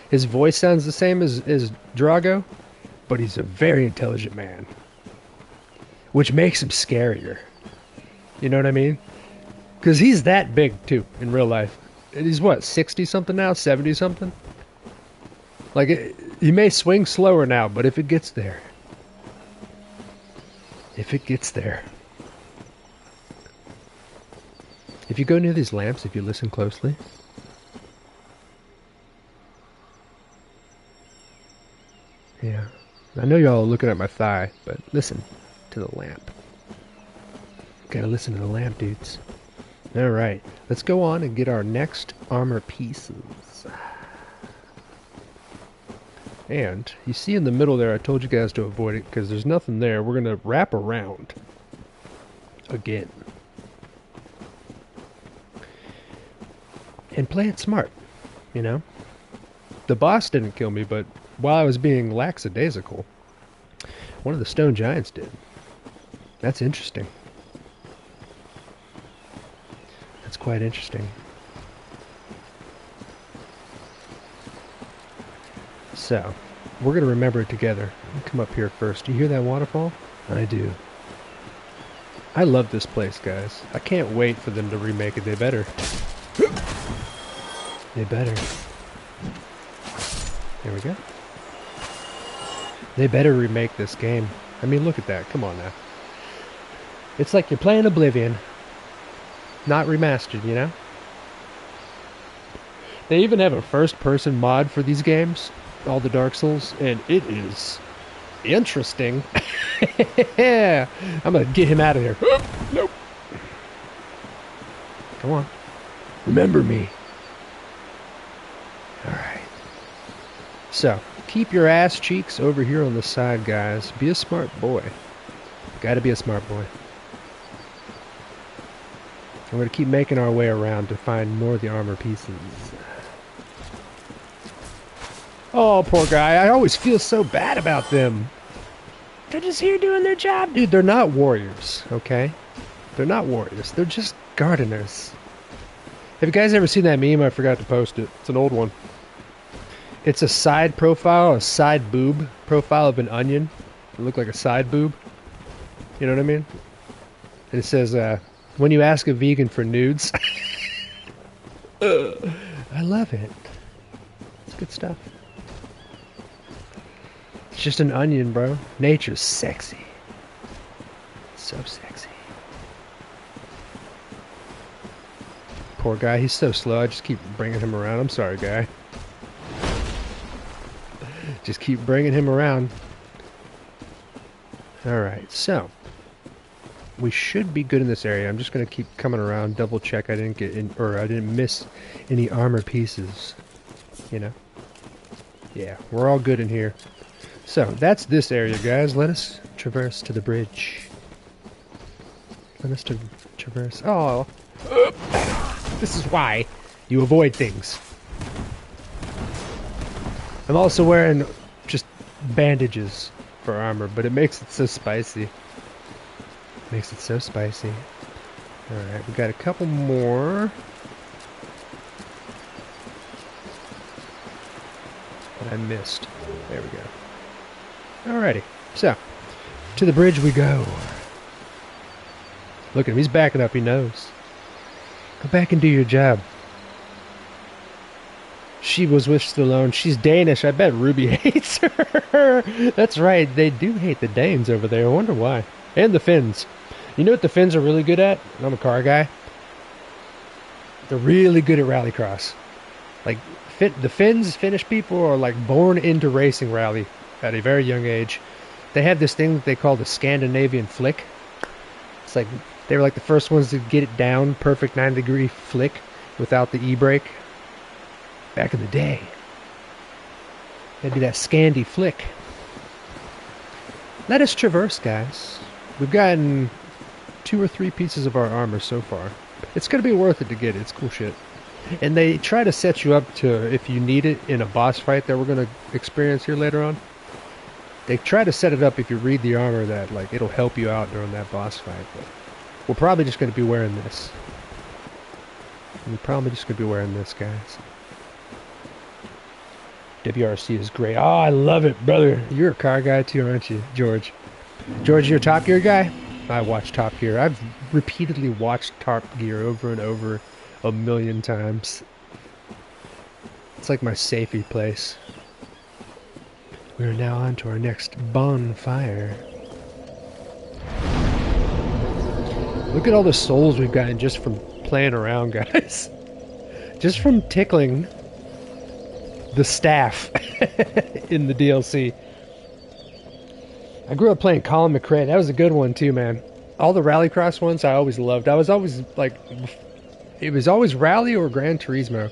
his voice sounds the same as Drago, but he's a very intelligent man. Which makes him scarier. You know what I mean? Because he's that big, too, in real life. And he's what, 60-something now? 70-something? Like, he may swing slower now, but if it gets there... if it gets there... If you go near these lamps, if you listen closely... Yeah. I know y'all are looking at my thigh, but listen to the lamp. Gotta listen to the lamp, dudes. Alright, let's go on and get our next armor pieces. And, you see in the middle there, I told you guys to avoid it because there's nothing there. We're gonna wrap around. Again. and play it smart, you know? The boss didn't kill me, but while I was being lackadaisical, one of the stone giants did. That's interesting. That's quite interesting. So, we're going to remember it together. Let me come up here first. Do you hear that waterfall? I do. I love this place, guys. I can't wait for them to remake it. They better. They better. There we go. They better remake this game. I mean, look at that. Come on now. It's like you're playing Oblivion. Not remastered, you know? They even have a first-person mod for these games. All the Dark Souls. And it is interesting. Yeah. I'm going to get him out of here. Nope. Come on. Remember me. Alright. So, keep your ass cheeks over here on the side, guys. Be a smart boy. Gotta be a smart boy. We're going to keep making our way around to find more of the armor pieces. Oh, poor guy. I always feel so bad about them. They're just here doing their job. Dude, they're not warriors, okay? They're not warriors. They're just gardeners. Have you guys ever seen that meme? I forgot to post it. It's an old one. It's a side profile, a side boob profile of an onion. It looked like a side boob. You know what I mean? And it says, when you ask a vegan for nudes. I love it. It's good stuff. It's just an onion, bro. Nature's sexy. So sexy. Poor guy, he's so slow. I just keep bringing him around. I'm sorry, guy. Just keep bringing him around. Alright, so. We should be good in this area. I'm just going to keep coming around, double check I didn't get in, or I didn't miss any armor pieces. You know? Yeah, we're all good in here. So, that's this area, guys. Let us traverse to the bridge. Let us traverse. Oh. This is why you avoid things. I'm also wearing just bandages for armor, but it makes it so spicy. Makes it so spicy. Alright, we got a couple more. That I missed. There we go. Alrighty, so, to the bridge we go. Look at him, he's backing up, he knows. Go back and do your job. She was with Stallone. She's Danish. I bet Ruby hates her. That's right, they do hate the Danes over there. I wonder why. And the Finns. You know what the Finns are really good at? I'm a car guy. They're really good at rallycross. Like, the Finnish people are like born into racing rally at a very young age. They have this thing that they call the Scandinavian flick. It's like, they were like the first ones to get it down, perfect 9-degree flick without the e-brake. Back in the day. They'd do that Scandi flick. Let us traverse, guys. We've gotten 2 or 3 pieces of our armor so far. It's going to be worth it to get it. It's cool shit. And they try to set you up to, if you need it in a boss fight that we're going to experience here later on. They try to set it up if you read the armor that like it'll help you out during that boss fight. But we're probably just going to be wearing this. We're probably just going to be wearing this, guys. WRC is great. Oh, I love it, brother. You're a car guy too, aren't you, George? George, you're a Top Gear guy? I watch Top Gear. I've repeatedly watched Top Gear over and over a million times. It's like my safety place. We are now on to our next bonfire. Look at all the souls we've gotten just from playing around, guys. Just from tickling the staff in the DLC. I grew up playing Colin McRae. That was a good one too, man. All the Rallycross ones I always loved. I was always like, it was always Rally or Gran Turismo.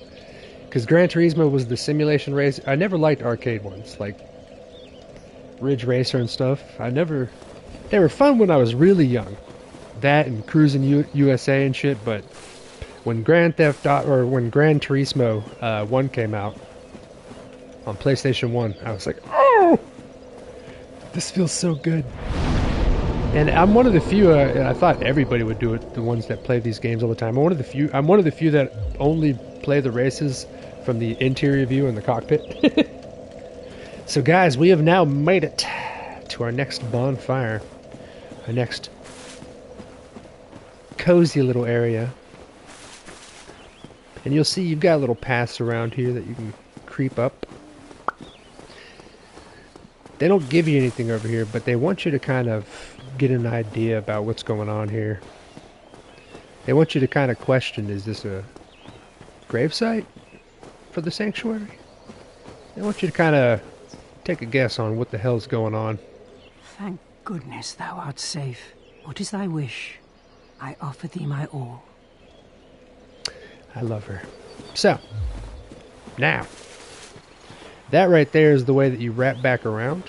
Because Gran Turismo was the simulation race. I never liked arcade ones, like Ridge Racer and stuff. They were fun when I was really young. That and Cruising USA and shit, but When Grand Theft Auto, or when Gran Turismo 1 came out on PlayStation 1, I was like, oh, this feels so good. And I'm one of the few, and I thought everybody would do it, the ones that play these games all the time. I'm one of the few that only play the races from the interior view in the cockpit. So guys, we have now made it to our next bonfire. Our next cozy little area. And you'll see you've got little paths around here that you can creep up. They don't give you anything over here, but they want you to kind of get an idea about what's going on here. They want you to kind of question, is this a gravesite for the sanctuary? They want you to kind of take a guess on what the hell's going on. Thank goodness thou art safe. What is thy wish? I offer thee my all. I love her. So, now, that right there is the way that you wrap back around.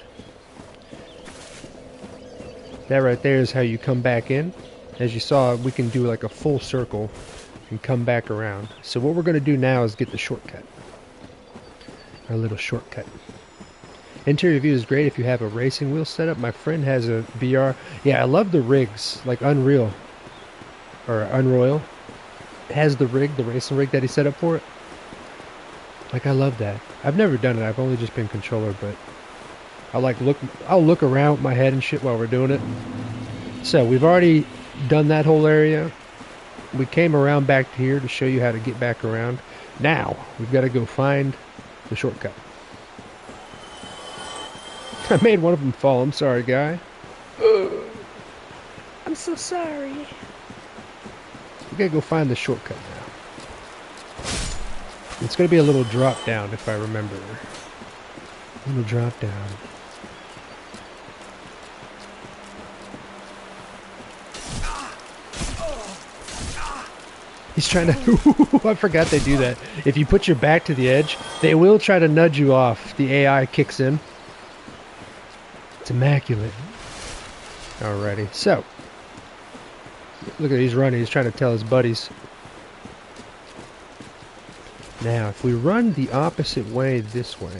That right there is how you come back in. As you saw, we can do like a full circle and come back around. So what we're going to do now is get the shortcut. Our little shortcut. Interior view is great if you have a racing wheel set up. My friend has a VR. Yeah, I love the rigs, like Unreal or Unroyal. It has the rig, the racing rig that he set up for it. Like, I love that. I've never done it. I've only just been controller, but I'll look around with my head and shit while we're doing it. So we've already done that whole area. We came around back to here to show you how to get back around. Now we've got to go find the shortcut. I made one of them fall. I'm sorry, guy. I'm so sorry. We gotta go find the shortcut now. It's gonna be a little drop down if I remember. A little drop down. He's trying to... I forgot they do that. If you put your back to the edge, they will try to nudge you off. The AI kicks in. It's immaculate. Alrighty, so. Look at he's running. He's trying to tell his buddies. Now, if we run the opposite way this way...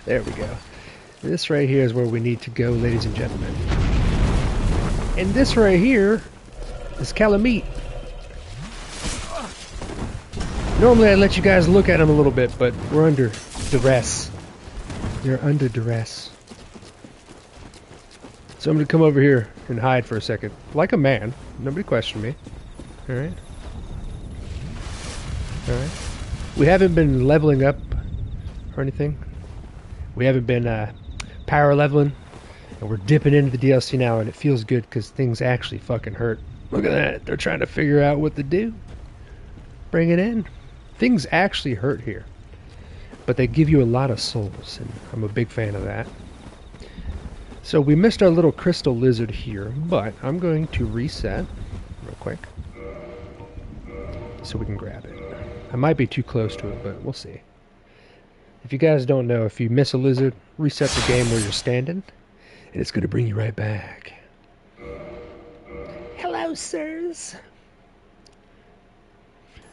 There we go. This right here is where we need to go, ladies and gentlemen. And this right here is Calamite. Normally I let you guys look at him a little bit, but we're under duress. You're under duress. So I'm going to come over here and hide for a second. Like a man. Nobody question me. Alright. Alright. We haven't been leveling up or anything. We haven't been power leveling. And we're dipping into the DLC now, and it feels good because things actually fucking hurt. Look at that. They're trying to figure out what to do. Bring it in. Things actually hurt here. But they give you a lot of souls, and I'm a big fan of that. So we missed our little crystal lizard here, but I'm going to reset real quick so we can grab it. I might be too close to it, but we'll see. If you guys don't know, if you miss a lizard, reset the game where you're standing, and it's going to bring you right back. Hello, sirs.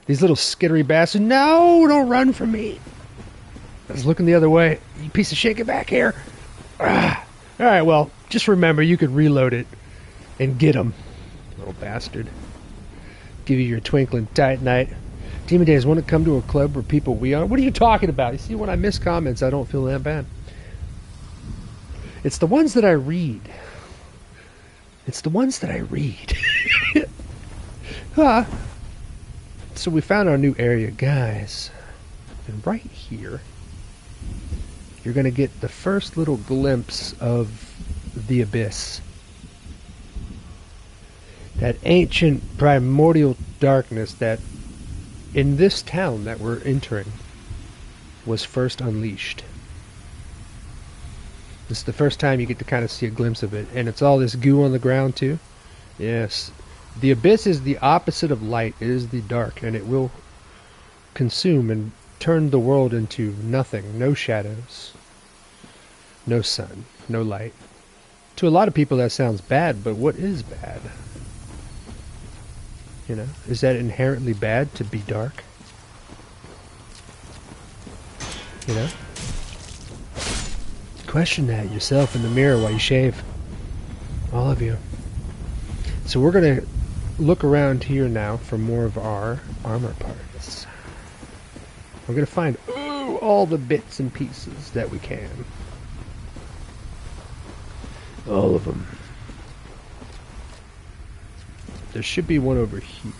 These little skittery bastards. No, don't run from me. I was looking the other way. You piece of shit, get back here. Ah. Alright, well, just remember you could reload it and get him. Little bastard. Give you your twinkling titanite. Demon Days want to come to a club where people we are. What are you talking about? You see, when I miss comments, I don't feel that bad. It's the ones that I read. It's the ones that I read. So we found our new area, guys. And right here, you're going to get the first little glimpse of the Abyss. That ancient primordial darkness that in this town that we're entering was first unleashed. This is the first time you get to kind of see a glimpse of it. And it's all this goo on the ground too. Yes. The Abyss is the opposite of light. It is the dark, and it will consume and turn the world into nothing. No shadows. No sun. No light. To a lot of people that sounds bad, but what is bad? You know, is that inherently bad to be dark? You know? Question that yourself in the mirror while you shave. All of you. So we're going to look around here now for more of our armor parts. We're going to find all the bits and pieces that we can. All of them. There should be one over here.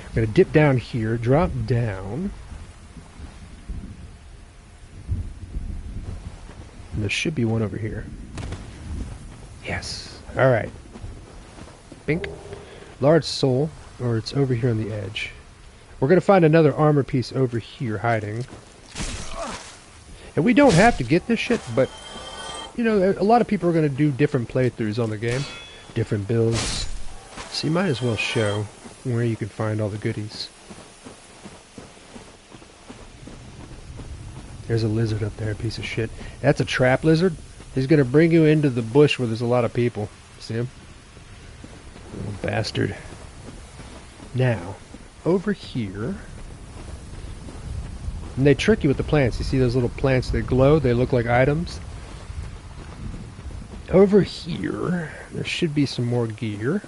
I'm going to dip down here, drop down. And there should be one over here. Yes. Alright. Bink. Large soul, or it's over here on the edge. We're going to find another armor piece over here hiding. And we don't have to get this shit, but, you know, a lot of people are going to do different playthroughs on the game. Different builds. So you might as well show where you can find all the goodies. There's a lizard up there, piece of shit. That's a trap lizard. He's going to bring you into the bush where there's a lot of people. See him? Little bastard. Now, over here... And they trick you with the plants. You see those little plants that glow? They look like items. Over here, there should be some more gear.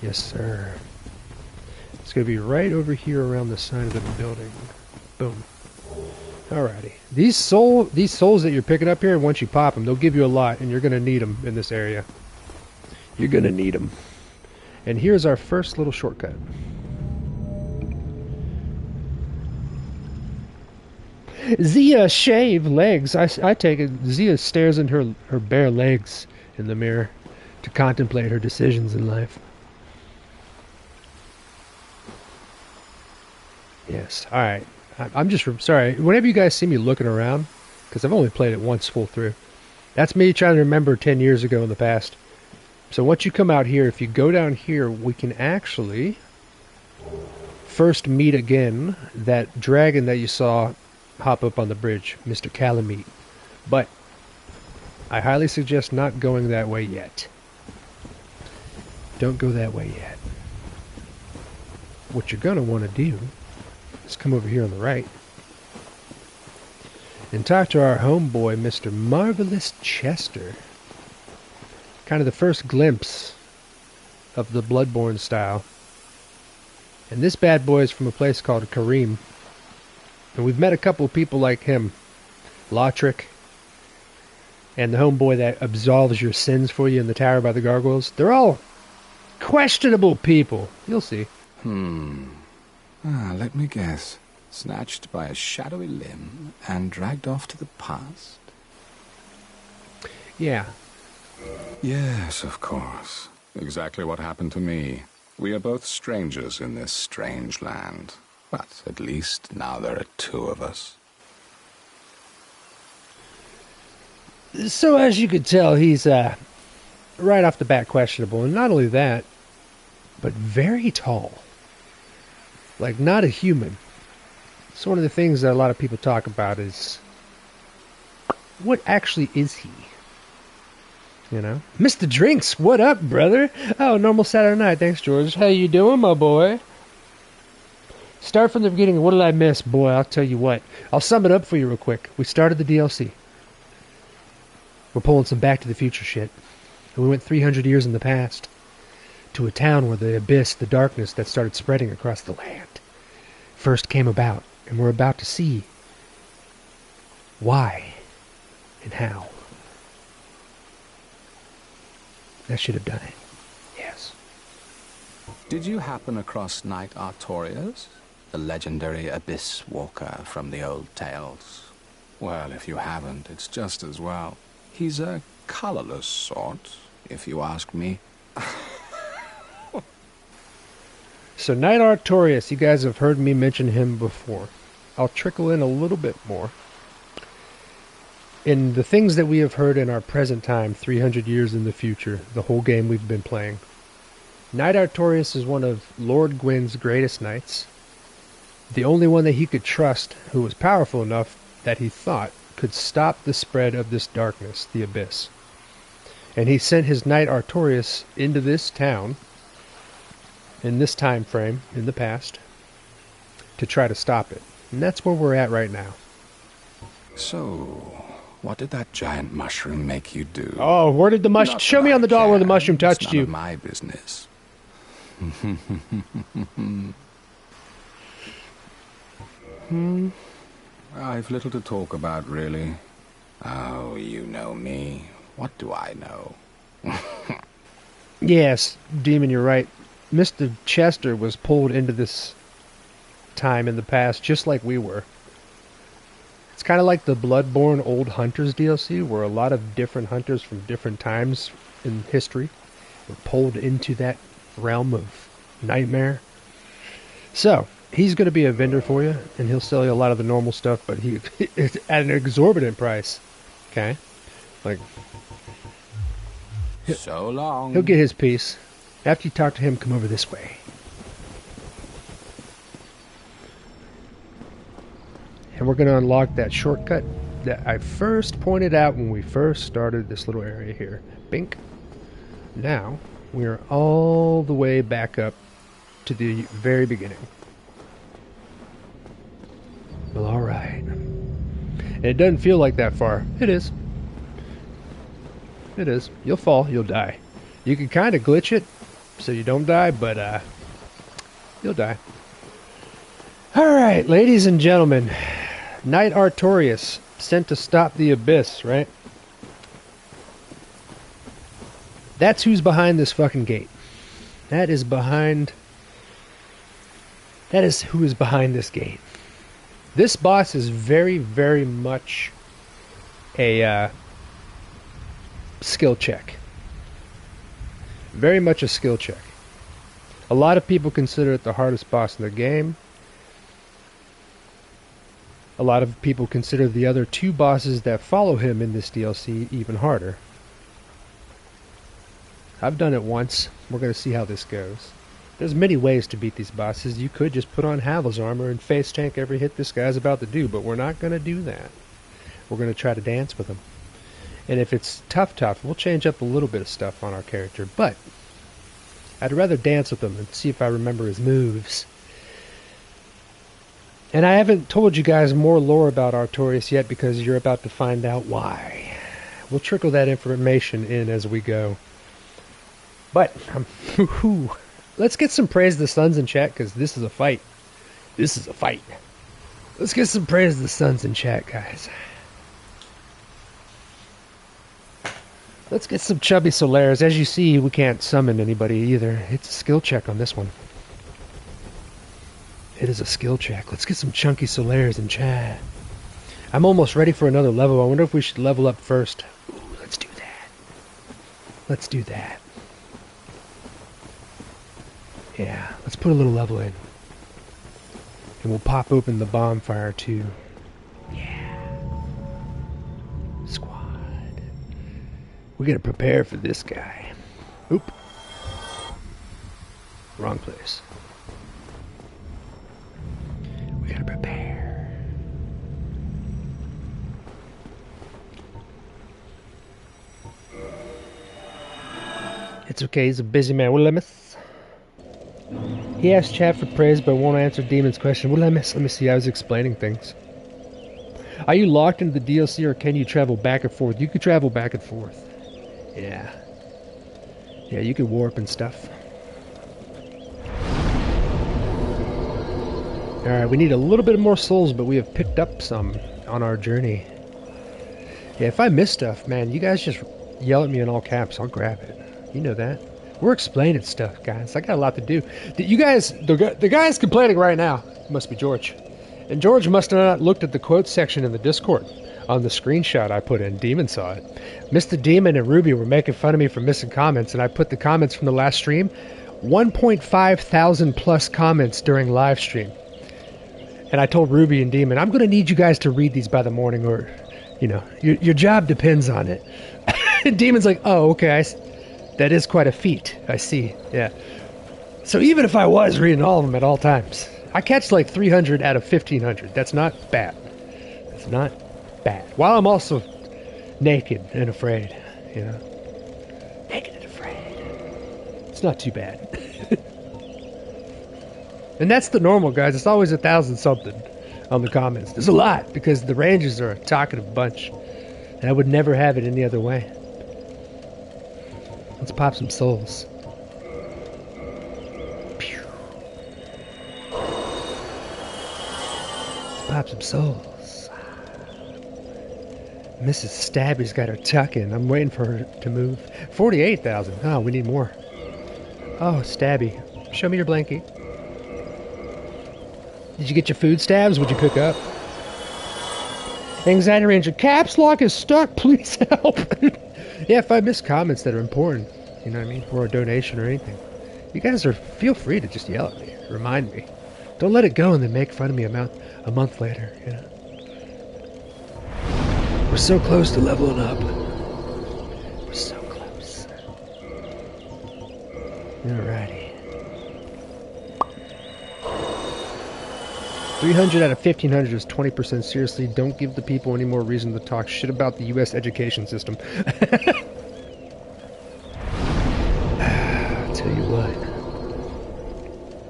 Yes, sir. It's going to be right over here around the side of the building. Boom. Alrighty. These souls that you're picking up here, once you pop them, they'll give you a lot, and you're going to need them in this area. You're going to need them. And here's our first little shortcut. Zia shave legs. I take it. Zia stares into her bare legs in the mirror to contemplate her decisions in life. Yes. All right. I'm just sorry. Whenever you guys see me looking around, because I've only played it once full through, that's me trying to remember 10 years ago in the past. So once you come out here, if you go down here, we can actually first meet again that dragon that you saw hop up on the bridge, Mr. Calamite. But I highly suggest not going that way yet. Don't go that way yet. What you're going to want to do is come over here on the right and talk to our homeboy, Mr. Marvelous Chester. Kind of the first glimpse of the Bloodborne style. And this bad boy is from a place called Karim. And we've met a couple of people like him. Lautric. And the homeboy that absolves your sins for you in the tower by the gargoyles. They're all questionable people. You'll see. Let me guess. Snatched by a shadowy limb and dragged off to the past? Yeah. Yes, of course. Exactly what happened to me. We are both strangers in this strange land. But at least now there are two of us. So as you could tell, he's right off the bat questionable. And not only that, but very tall. Like, not a human. So one of the things that a lot of people talk about is, what actually is he? You know? Mr. Drinks, what up, brother? Oh, normal Saturday night. Thanks, George. How you doing, my boy? Start from the beginning. What did I miss? Boy, I'll tell you what. I'll sum it up for you real quick. We started the DLC. We're pulling some Back to the Future shit. And we went 300 years in the past to a town where the abyss, the darkness that started spreading across the land, first came about. And we're about to see why and how. That should have done it. Yes. Did you happen across Knight Artorias? The legendary Abysswalker from the old tales? Well, if you haven't, it's just as well. He's a colorless sort, if you ask me. So Knight Artorias, you guys have heard me mention him before. I'll trickle in a little bit more. In the things that we have heard in our present time, 300 years in the future, the whole game we've been playing. Knight Artorias is one of Lord Gwyn's greatest knights. The only one that he could trust, who was powerful enough that he thought could stop the spread of this darkness, the abyss. And he sent his knight Artorias into this town, in this time frame, in the past, to try to stop it. And that's where we're at right now. So, what did that giant mushroom make you do? Oh, where did the mushroom... Not Show that me I on the doll where the care. mushroom touched It's you. none of my business. I've little to talk about, really. Oh, you know me. What do I know? Yes, Demon, you're right. Mr. Chester was pulled into this time in the past, just like we were. It's kind of like the Bloodborne Old Hunters DLC, where a lot of different hunters from different times in history were pulled into that realm of nightmare. So, he's going to be a vendor for you, and he'll sell you a lot of the normal stuff, but it's at an exorbitant price. Okay? Like, So long. he'll get his piece. After you talk to him, come over this way. And we're going to unlock that shortcut that I first pointed out when we first started this little area here. Bink. Now, we are all the way back up to the very beginning. Well, alright. And it doesn't feel like that far. It is. It is. You'll fall, you'll die. You can kind of glitch it so you don't die, but you'll die. Alright, ladies and gentlemen. Knight Artorias, sent to stop the Abyss, right? That's who's behind this fucking gate. That is who is behind this gate. This boss is very, very much a skill check. Very much a skill check. A lot of people consider it the hardest boss in the game. A lot of people consider the other two bosses that follow him in this DLC even harder. I've done it once. We're going to see how this goes. There's many ways to beat these bosses. You could just put on Havel's armor and face tank every hit this guy's about to do, but we're not going to do that. We're going to try to dance with him. And if it's tough, we'll change up a little bit of stuff on our character, but I'd rather dance with him and see if I remember his moves. And I haven't told you guys more lore about Artorias yet because you're about to find out why. We'll trickle that information in as we go. But, let's get some praise to the Suns in chat because this is a fight. This is a fight. Let's get some praise to the Suns in chat, guys. Let's get some chubby Solares. As you see, we can't summon anybody either. It's a skill check on this one. It is a skill check. Let's get some chunky Solares in chat. I'm almost ready for another level. I wonder if we should level up first. Ooh, let's do that. Let's do that. Yeah, let's put a little level in. And we'll pop open the bonfire too. Yeah. Squad. We gotta prepare for this guy. Oop. Wrong place. We gotta prepare. It's okay, he's a busy man. Will I miss? He asked chat for praise but won't answer Demon's question. Will I miss? Let me see, I was explaining things. Are you locked into the DLC or can you travel back and forth? You can travel back and forth. Yeah. Yeah, you can warp and stuff. Alright, we need a little bit more souls, but we have picked up some on our journey. Yeah, if I miss stuff, man, you guys just yell at me in all caps. I'll grab it. You know that. We're explaining stuff, guys. I got a lot to do. You guys, the guy's complaining right now. It must be George. And George must have not looked at the quotes section in the Discord. On the screenshot I put in, Demon saw it. Mr. Demon and Ruby were making fun of me for missing comments, and I put the comments from the last stream. 1.5 thousand plus comments during live stream. And I told Ruby and Demon, I'm going to need you guys to read these by the morning, or, you know, your job depends on it. And Demon's like, oh, okay, that is quite a feat. I see, yeah. So even if I was reading all of them at all times, I catch like 300 out of 1,500. That's not bad. That's not bad. While I'm also naked and afraid, you know. It's not too bad. And that's the normal, guys. It's always 1,000 something on the comments. There's a lot because the Rangers are a talkative bunch. And I would never have it any other way. Let's pop some souls. Pew. Let's pop some souls. Mrs. Stabby's got her tuck in. I'm waiting for her to move. 48,000. Oh, we need more. Oh, Stabby. Show me your blankie. Did you get your food, Stabs? What'd you pick up? Anxiety Ranger. Caps lock is stuck. Please help. Yeah, if I miss comments that are important, you know what I mean? Or a donation or anything. You guys feel free to just yell at me. Remind me. Don't let it go and then make fun of me a month later, you know? We're so close to leveling up. We're so close. Alrighty. 300 out of 1,500 is 20%. Seriously, don't give the people any more reason to talk shit about the U.S. education system. I'll tell you what.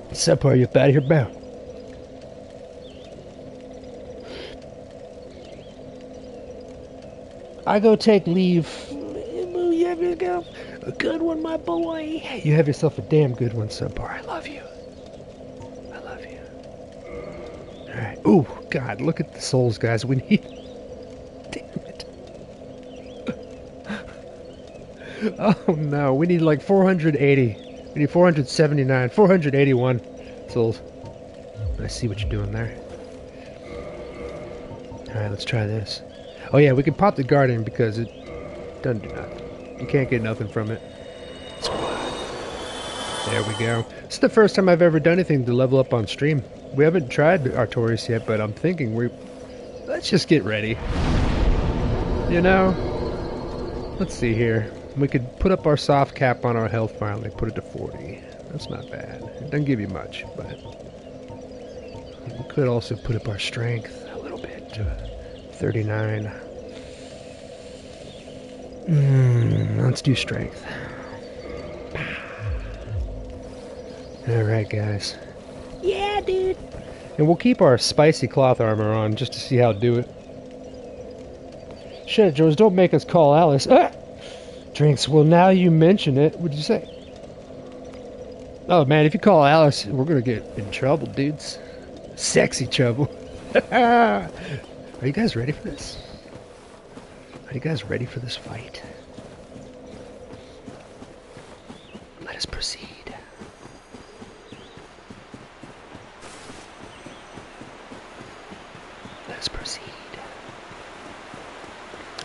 What's up, are you out of here, bound? I go take leave. You have yourself a good one, my boy. You have yourself a damn good one, Subbar. I love you. I love you. Alright. Ooh, God, look at the souls, guys. We need... Damn it. Oh, no. We need like 480. We need 479. 481 souls. I see what you're doing there. Alright, let's try this. Oh yeah, we can pop the Guardian because it doesn't do nothing. You can't get nothing from it. There we go. This is the first time I've ever done anything to level up on stream. We haven't tried Artorias yet, but I'm thinking let's just get ready. You know? Let's see here. We could put up our soft cap on our health finally. Put it to 40. That's not bad. It doesn't give you much, but... We could also put up our strength a little bit to 39. Let's do strength. Alright, guys. Yeah, dude. And we'll keep our spicy cloth armor on just to see how to do it. Shit, George, don't make us call Alice. Ah! Drinks, well, now you mention it. What'd you say? Oh, man, if you call Alice, we're gonna get in trouble, dudes. Sexy trouble. Are you guys ready for this? Are you guys ready for this fight? Let us proceed. Let us proceed.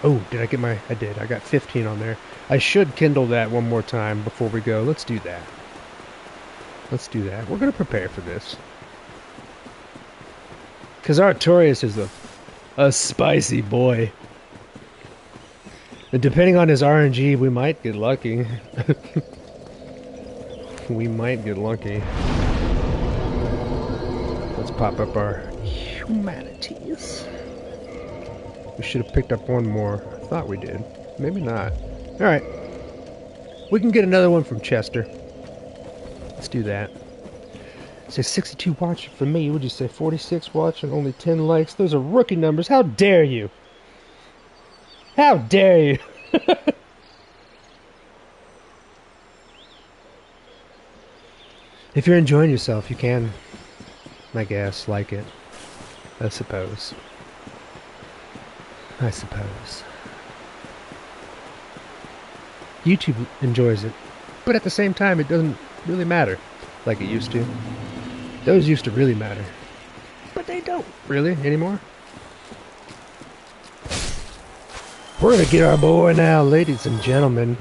Oh, did I get my... I did. I got 15 on there. I should kindle that one more time before we go. Let's do that. Let's do that. We're going to prepare for this. Because Artorias is a spicy boy. And depending on his RNG, we might get lucky. We might get lucky. Let's pop up our humanities. We should have picked up one more. I thought we did. Maybe not. Alright. We can get another one from Chester. Let's do that. It says 62 watching for me. Would you say 46 watching? Only 10 likes. Those are rookie numbers. How dare you? How dare you? If you're enjoying yourself, you can, I guess, like it. I suppose. I suppose. YouTube enjoys it. But at the same time, it doesn't really matter like it used to. Those used to really matter. But they don't really anymore. We're going to get our boy now, ladies and gentlemen.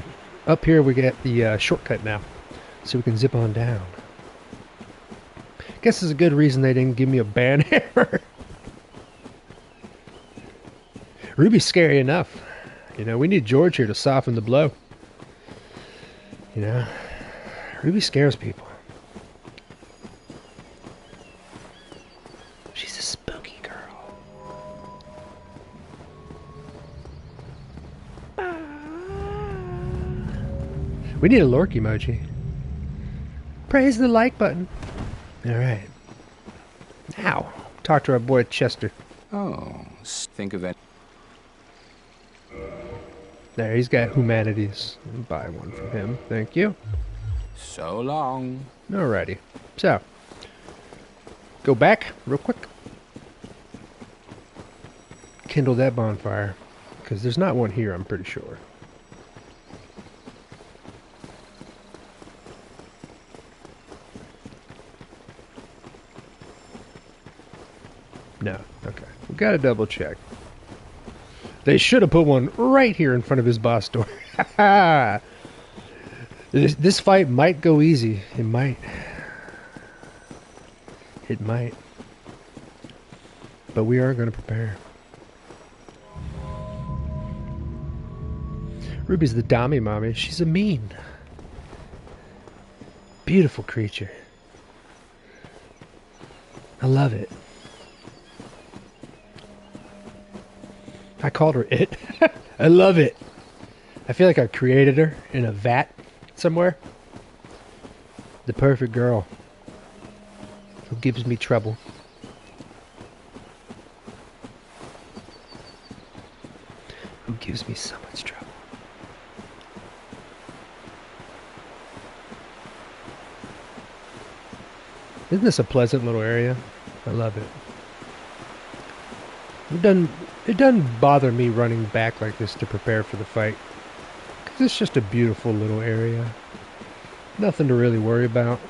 Up here we get the shortcut now. So we can zip on down. Guess there's a good reason they didn't give me a ban hammer. Ruby's scary enough. You know, we need George here to soften the blow. You know, Ruby scares people. She's a spooky girl. We need a lurk emoji. Praise the like button. Alright. Now, talk to our boy Chester. Oh, think of it. There, he's got humanities. I'll buy one from him. Thank you. So long. Alrighty. So, go back real quick. Kindle that bonfire. Because there's not one here, I'm pretty sure. No. Okay. We gotta double check. They should have put one right here in front of his boss door. This fight might go easy. It might. It might. But we are going to prepare. Ruby's the Dami mommy. She's a mean, beautiful creature. I love it. I called her it. I love it. I feel like I created her in a vat somewhere. The perfect girl who gives me trouble. Who gives me so much trouble. Isn't this a pleasant little area? I love it. It doesn't bother me running back like this to prepare for the fight. Because it's just a beautiful little area. Nothing to really worry about.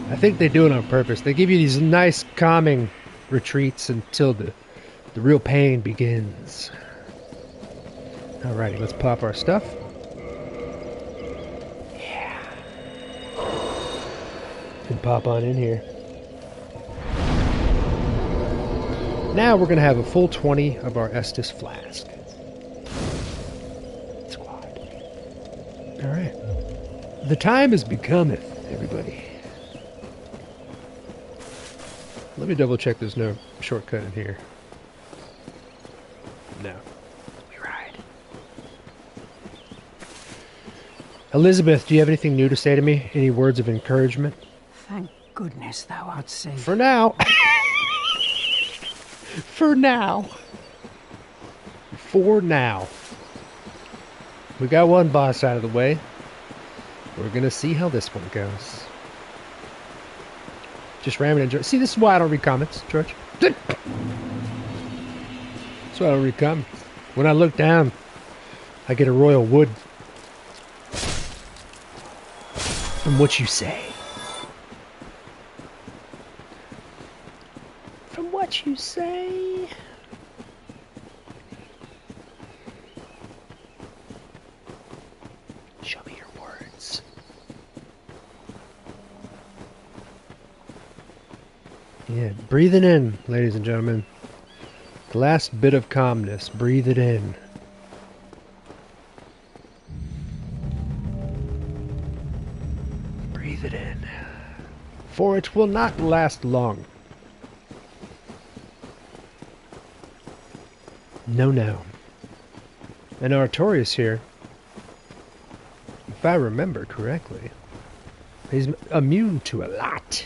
I think they do it on purpose. They give you these nice calming retreats until the real pain begins. Alrighty, let's pop our stuff. Yeah. And pop on in here. Now we're going to have a full 20 of our Estus flask. Squad. Alright. The time is becometh, everybody. Let me double check there's no shortcut in here. No. We ride. Elizabeth, do you have anything new to say to me? Any words of encouragement? Thank goodness thou art safe. For now. For now. For now. We got one boss out of the way. We're gonna see how this one goes. Just ramming and enjoy. See, this is why I don't read comments, George. That's why I don't read comments. When I look down, I get a royal wood. From what you say. From what you say. Show me your words. Yeah, breathe it in, ladies and gentlemen. The last bit of calmness. Breathe it in. Breathe it in. For it will not last long. No, no. And Artorias here, if I remember correctly, he's immune to a lot.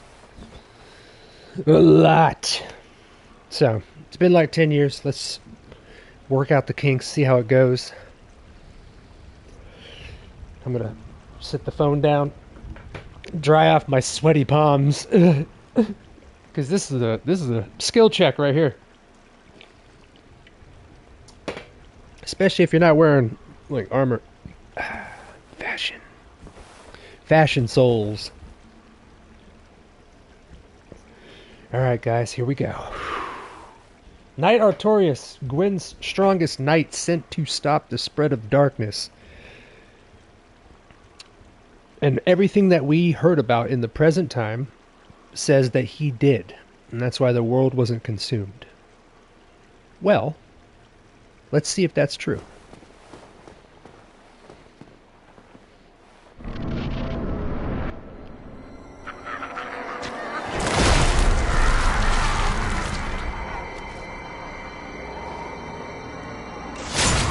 A lot. So, it's been like 10 years. Let's work out the kinks, see how it goes. I'm gonna sit the phone down, dry off my sweaty palms, because this is a skill check right here. Especially if you're not wearing like armor. Fashion souls. Alright guys, here we go. Knight Artorias, Gwyn's strongest knight, sent to stop the spread of darkness. And everything that we heard about in the present time says that he did. And that's why the world wasn't consumed. Well, let's see if that's true.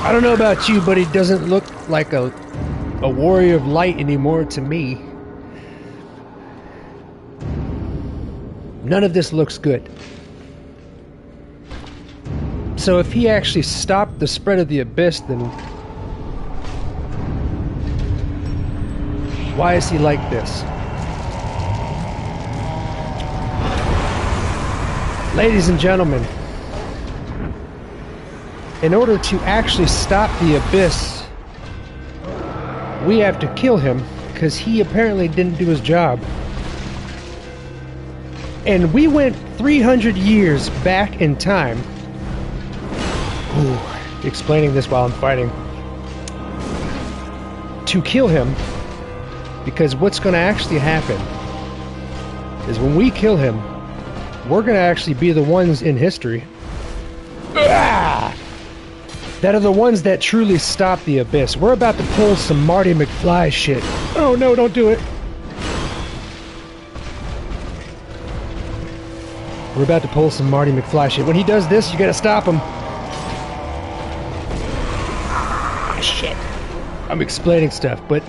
I don't know about you, but he doesn't look like a warrior of light anymore to me. None of this looks good. So if he actually stopped the spread of the abyss, then why is he like this? Ladies and gentlemen, in order to actually stop the abyss, we have to kill him because he apparently didn't do his job. And we went 300 years back in time. Ooh, explaining this while I'm fighting. To kill him, because what's going to actually happen is when we kill him, we're going to actually be the ones in history that are the ones that truly stop the abyss. We're about to pull some Marty McFly shit. Oh no, don't do it. We're about to pull some Marty McFly shit. When he does this, you gotta stop him. Shit. I'm explaining stuff, but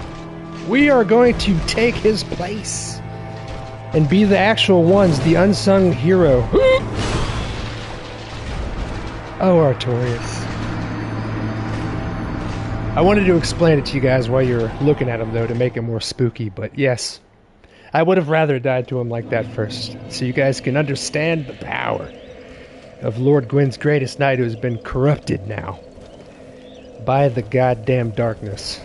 we are going to take his place and be the actual ones, the unsung hero. Oh, Artorias. I wanted to explain it to you guys while you're looking at him, though, to make it more spooky, but yes. I would have rather died to him like that first, so you guys can understand the power of Lord Gwyn's greatest knight who has been corrupted now by the goddamn darkness.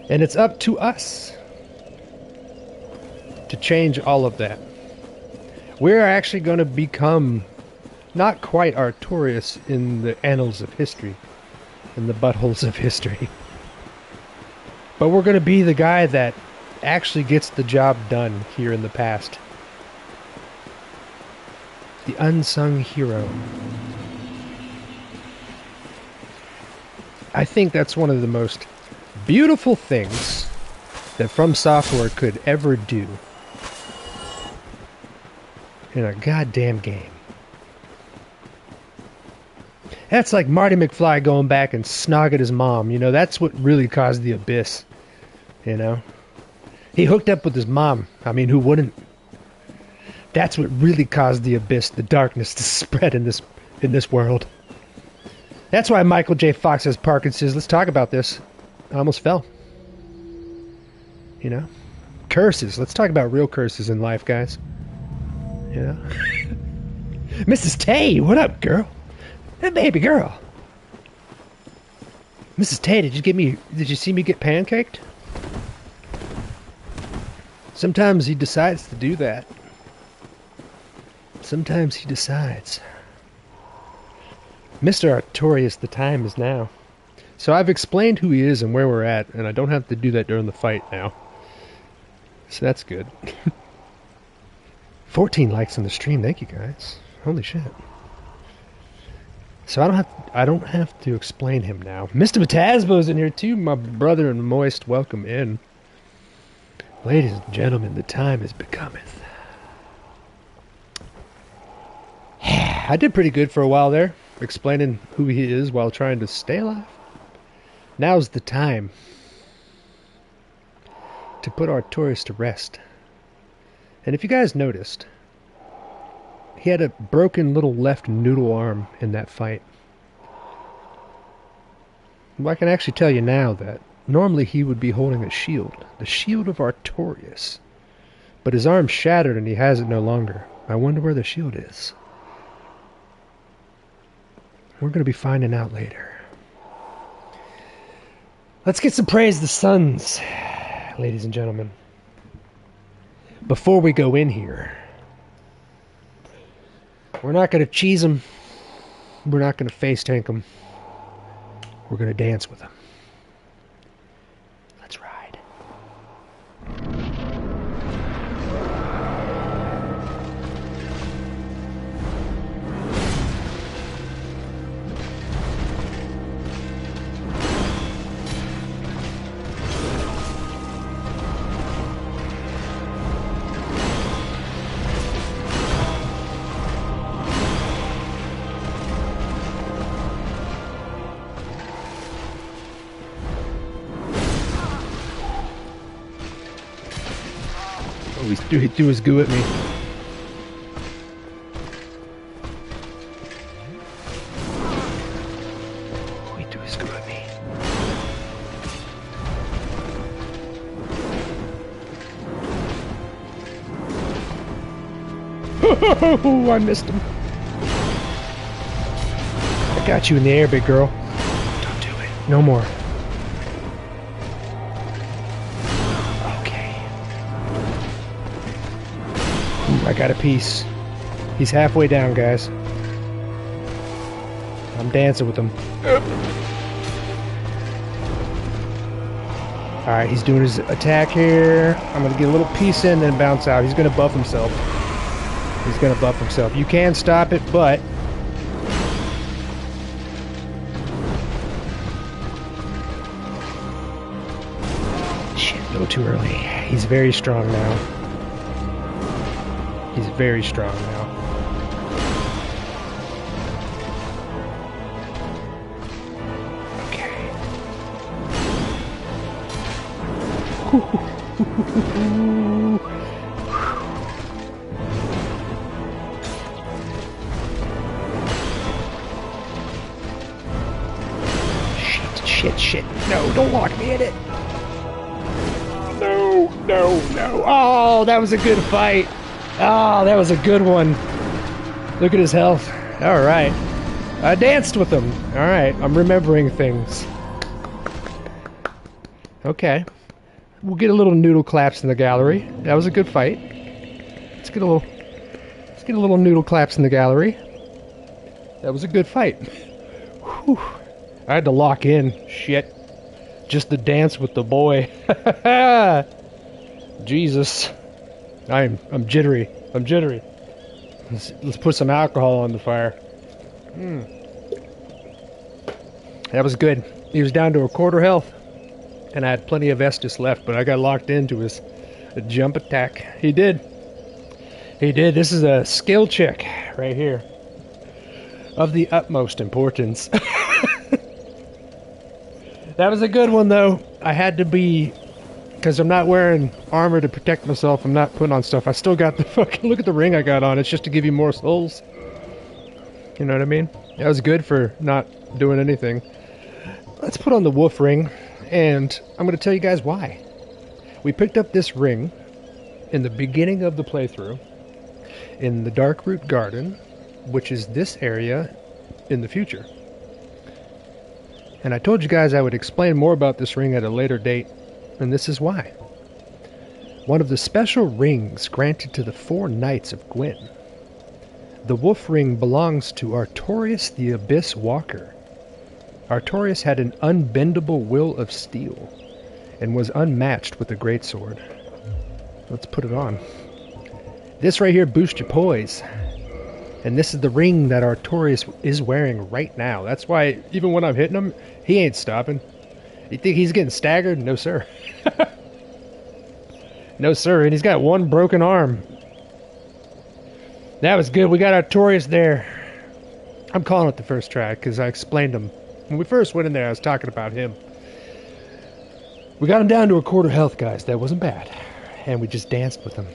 And it's up to us to change all of that. We're actually going to become not quite Artorias in the annals of history, in the buttholes of history. But we're going to be the guy that actually gets the job done here in the past. The unsung hero. I think that's one of the most beautiful things that From Software could ever do in a goddamn game. That's like Marty McFly going back and snogging his mom. You know, that's what really caused the abyss. You know? He hooked up with his mom. I mean, who wouldn't? That's what really caused the abyss, the darkness to spread in this world. That's why Michael J. Fox has Parkinson's. Let's talk about this. I almost fell. You know? Curses. Let's talk about real curses in life, guys. You know? Mrs. Tay, what up, girl? Hey, baby girl. Mrs. Tay, did you see me get pancaked? Sometimes he decides to do that. Sometimes he decides. Mr. Artorias, the time is now. So I've explained who he is and where we're at, and I don't have to do that during the fight now. So that's good. 14 likes on the stream, thank you guys. Holy shit. So I don't have to explain him now. Mr. Metasbo's in here too, my brother and Moist, welcome in. Ladies and gentlemen, the time is becometh. I did pretty good for a while there, explaining who he is while trying to stay alive. Now's the time to put Artorias to rest. And if you guys noticed, he had a broken little left noodle arm in that fight. Well, I can actually tell you now that normally he would be holding a shield. The shield of Artorias. But his arm's shattered and he has it no longer. I wonder where the shield is. We're going to be finding out later. Let's get some praise the suns, ladies and gentlemen. Before we go in here, we're not going to cheese them. We're not going to face tank them. We're going to dance with them. Let's ride. Oh, he threw his goo at me. Oh, he threw his goo at me. Oh, I missed him. I got you in the air, big girl. Don't do it. No more. Okay. Ooh, I got a piece. He's halfway down, guys. I'm dancing with him. Alright, he's doing his attack here. I'm gonna get a little piece in, then bounce out. He's gonna buff himself. He's gonna buff himself. You can stop it, but... shit, a little too early. He's very strong now. He's very strong now. Okay. Shit. No, don't lock me in it. No. Oh, that was a good fight. Oh, that was a good one. Look at his health. All right. I danced with him. All right. I'm remembering things. Okay. We'll get a little noodle claps in the gallery. That was a good fight. Let's get a little noodle claps in the gallery. That was a good fight. Whew. I had to lock in. Shit. Just to dance with the boy. Jesus. I'm jittery. Let's put some alcohol on the fire. That was good. He was down to a quarter health. And I had plenty of Estus left, but I got locked into his jump attack. He did. This is a skill check right here. Of the utmost importance. That was a good one, though. I had to be... because I'm not wearing armor to protect myself. I'm not putting on stuff. I still got the fucking... look at the ring I got on. It's just to give you more souls. You know what I mean? That was good for not doing anything. Let's put on the wolf ring. And I'm going to tell you guys why. We picked up this ring in the beginning of the playthrough. In the Darkroot Garden. Which is this area in the future. And I told you guys I would explain more about this ring at a later date, and this is why. One of the special rings granted to the 4 Knights of Gwyn. The wolf ring belongs to Artorias the Abysswalker. Artorias had an unbendable will of steel, and was unmatched with a greatsword. Let's put it on. This right here boosts your poise. And this is the ring that Artorias is wearing right now. That's why, even when I'm hitting him, he ain't stopping. You think he's getting staggered? No, sir. No, sir. And he's got one broken arm. That was good. We got Artorias there. I'm calling it the first try, because I explained him. When we first went in there, I was talking about him. We got him down to a quarter health, guys. That wasn't bad. And we just danced with him.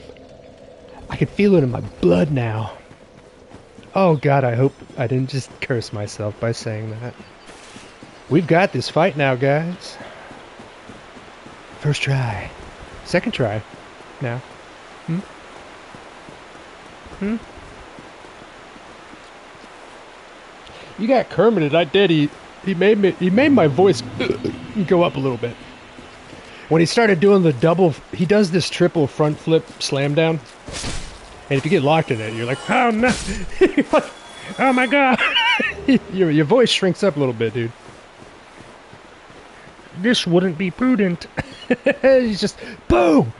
I can feel it in my blood now. Oh god, I hope I didn't just curse myself by saying that. We've got this fight now, guys. First try. Second try. Now. You got Kermited. I did. He made my voice go up a little bit. When he started doing the double, he does this triple front flip slam down. And if you get locked in it, you're like, oh no! You're like, oh my god! your voice shrinks up a little bit, dude. This wouldn't be prudent. He's just, boom!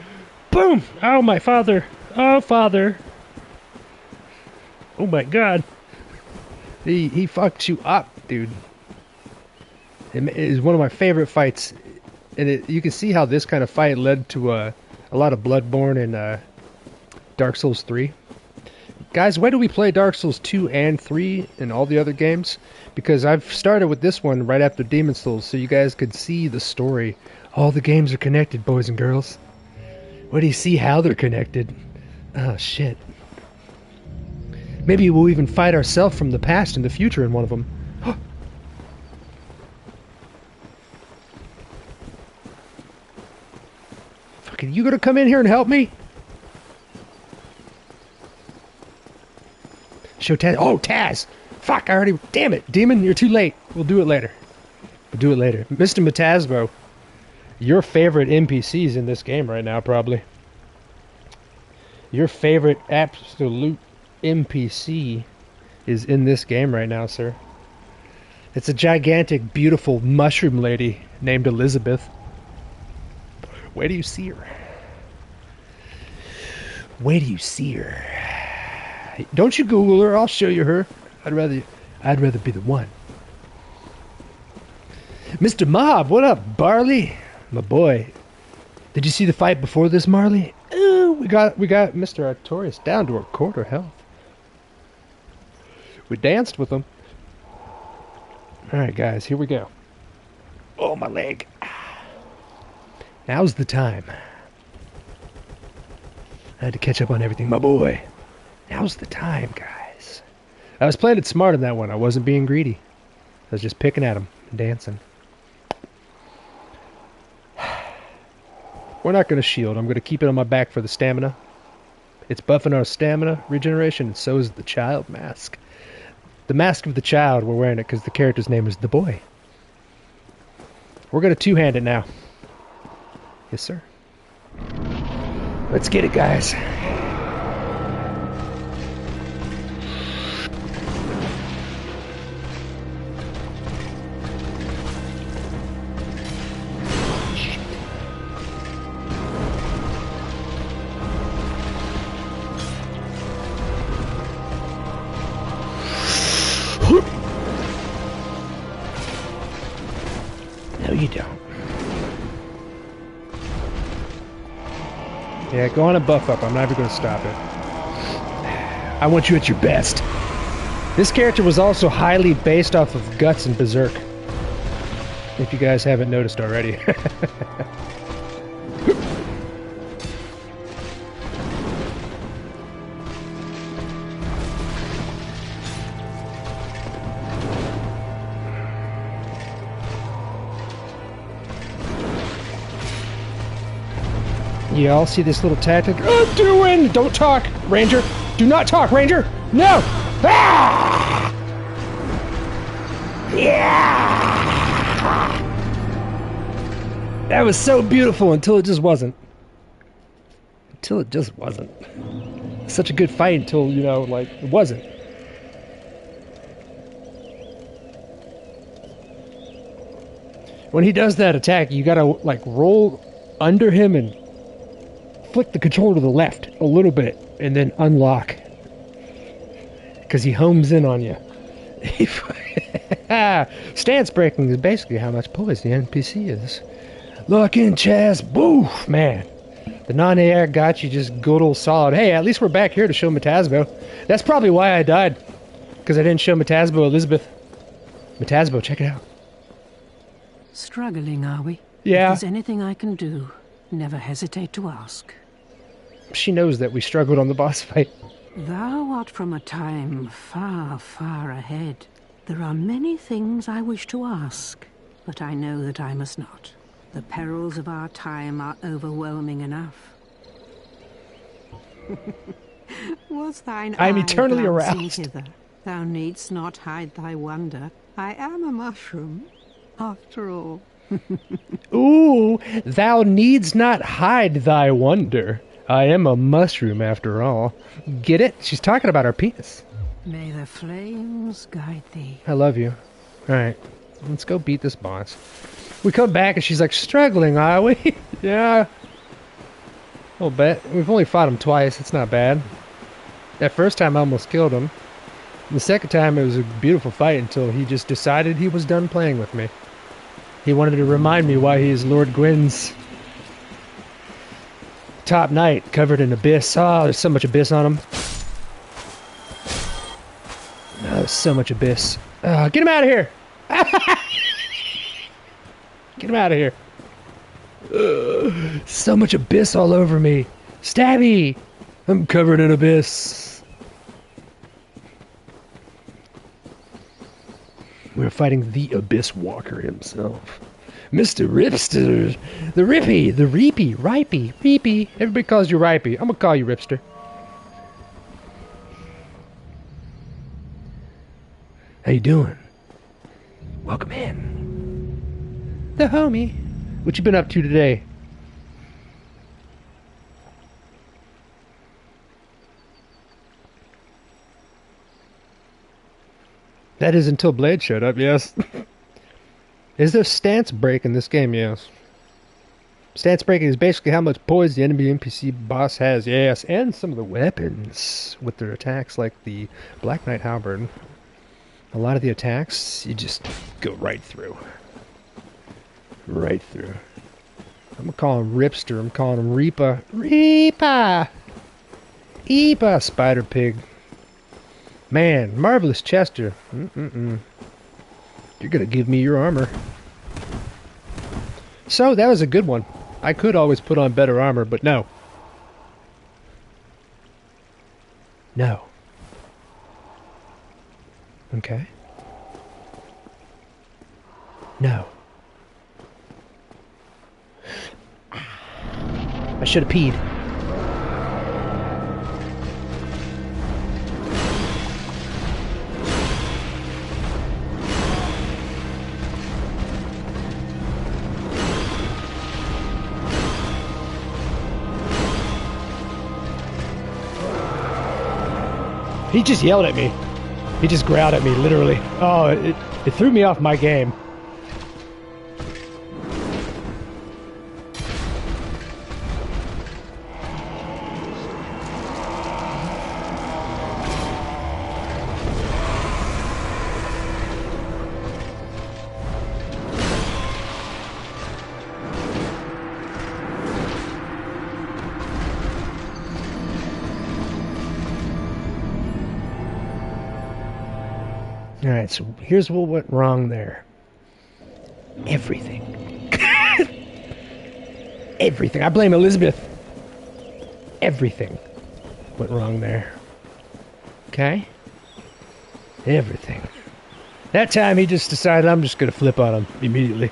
Boom! Oh my father! Oh father! Oh my god! He fucks you up, dude. It is one of my favorite fights. And you can see how this kind of fight led to a lot of Bloodborne and Dark Souls 3. Guys, why do we play Dark Souls 2 and 3 and all the other games? Because I've started with this one right after Demon Souls, so you guys could see the story. All the games are connected, boys and girls. Where do you see how they're connected? Oh, shit. Maybe we'll even fight ourselves from the past and the future in one of them. Fucking, you gonna come in here and help me? Show Taz. Oh, Taz! Fuck, I already... Damn it, Demon, you're too late. We'll do it later. We'll do it later. Mr. Metasbo, your favorite NPC's in this game right now, probably. Your favorite absolute NPC is in this game right now, sir. It's a gigantic, beautiful mushroom lady named Elizabeth. Where do you see her? Where do you see her? Don't you Google her? I'll show you her. I'd rather be the one. Mr. Mob, what up, Barley? My boy. Did you see the fight before this, Marley? We got Mr. Artorias down to a quarter health. We danced with him. Alright, guys, here we go. Oh, my leg. Now's the time. I had to catch up on everything, my boy. Now's the time, guys. I was playing it smart in that one. I wasn't being greedy. I was just picking at him and dancing. We're not going to shield. I'm going to keep it on my back for the stamina. It's buffing our stamina regeneration, and so is the child mask. The mask of the child, we're wearing it because the character's name is the boy. We're going to two-hand it now. Yes, sir. Let's get it, guys. No, you don't. Yeah, go on and buff up. I'm never going to stop it. I want you at your best. This character was also highly based off of Guts and Berserk. If you guys haven't noticed already. You all see this little tactic? Doing! Don't talk, Ranger! Do not talk, Ranger! No! Ah! Yeah! That was so beautiful until it just wasn't. Until it just wasn't. Such a good fight until, you know, like, it wasn't. When he does that attack, you gotta, like, roll under him and flick the controller to the left a little bit and then unlock, because he homes in on you. Stance breaking is basically how much poison the NPC is. Lock in, Chaz. Boof, man. The non-AR got you just good old solid. Hey, at least we're back here to show Metasbo. That's probably why I died, because I didn't show Metasbo Elizabeth. Metasbo, check it out. Struggling, are we? Yeah. If there's anything I can do, never hesitate to ask. She knows that we struggled on the boss fight. Thou art from a time far, far ahead. There are many things I wish to ask, but I know that I must not. The perils of our time are overwhelming enough. Was thine I am eye eternally glancing aroused. hither? Thou needst not hide thy wonder. I am a mushroom, after all. Ooh, thou needs not hide thy wonder. I am a mushroom after all. Get it? She's talking about our penis. May the flames guide thee. I love you. Alright, let's go beat this boss. We come back and she's like, struggling, are we? Yeah. A little bit. We've only fought him twice. It's not bad. That first time I almost killed him. The second time it was a beautiful fight until he just decided he was done playing with me. He wanted to remind me why he is Lord Gwyn's top knight, covered in abyss. Oh, there's so much abyss on him. Oh, there's so much abyss. Get him out of here! Get him out of here. So much abyss all over me. Stabby! I'm covered in abyss. We're fighting the Abysswalker himself. Mr. Ripster. The Rippy. The Reapy. Ripey. Reapy. Everybody calls you Ripey. I'm gonna call you Ripster. How you doing? Welcome in. The homie. What you been up to today? That is until Blade showed up, yes. Is there stance break in this game? Yes. Stance breaking is basically how much poise the enemy NPC boss has, yes. And some of the weapons with their attacks, like the Black Knight Halberd. A lot of the attacks, you just go right through. Right through. I'm gonna call him Ripster. I'm calling him Reaper. Reaper! Eepa, Spider Pig. Man, Marvelous Chester. You're gonna give me your armor. So, that was a good one. I could always put on better armor, but no. No. Okay. No. I should have peed. He just yelled at me. He just growled at me, literally. Oh, it threw me off my game. Alright, so here's what went wrong there. Everything. Everything. I blame Elizabeth. Everything went wrong there. Okay? Everything. That time he just decided I'm just going to flip on him immediately.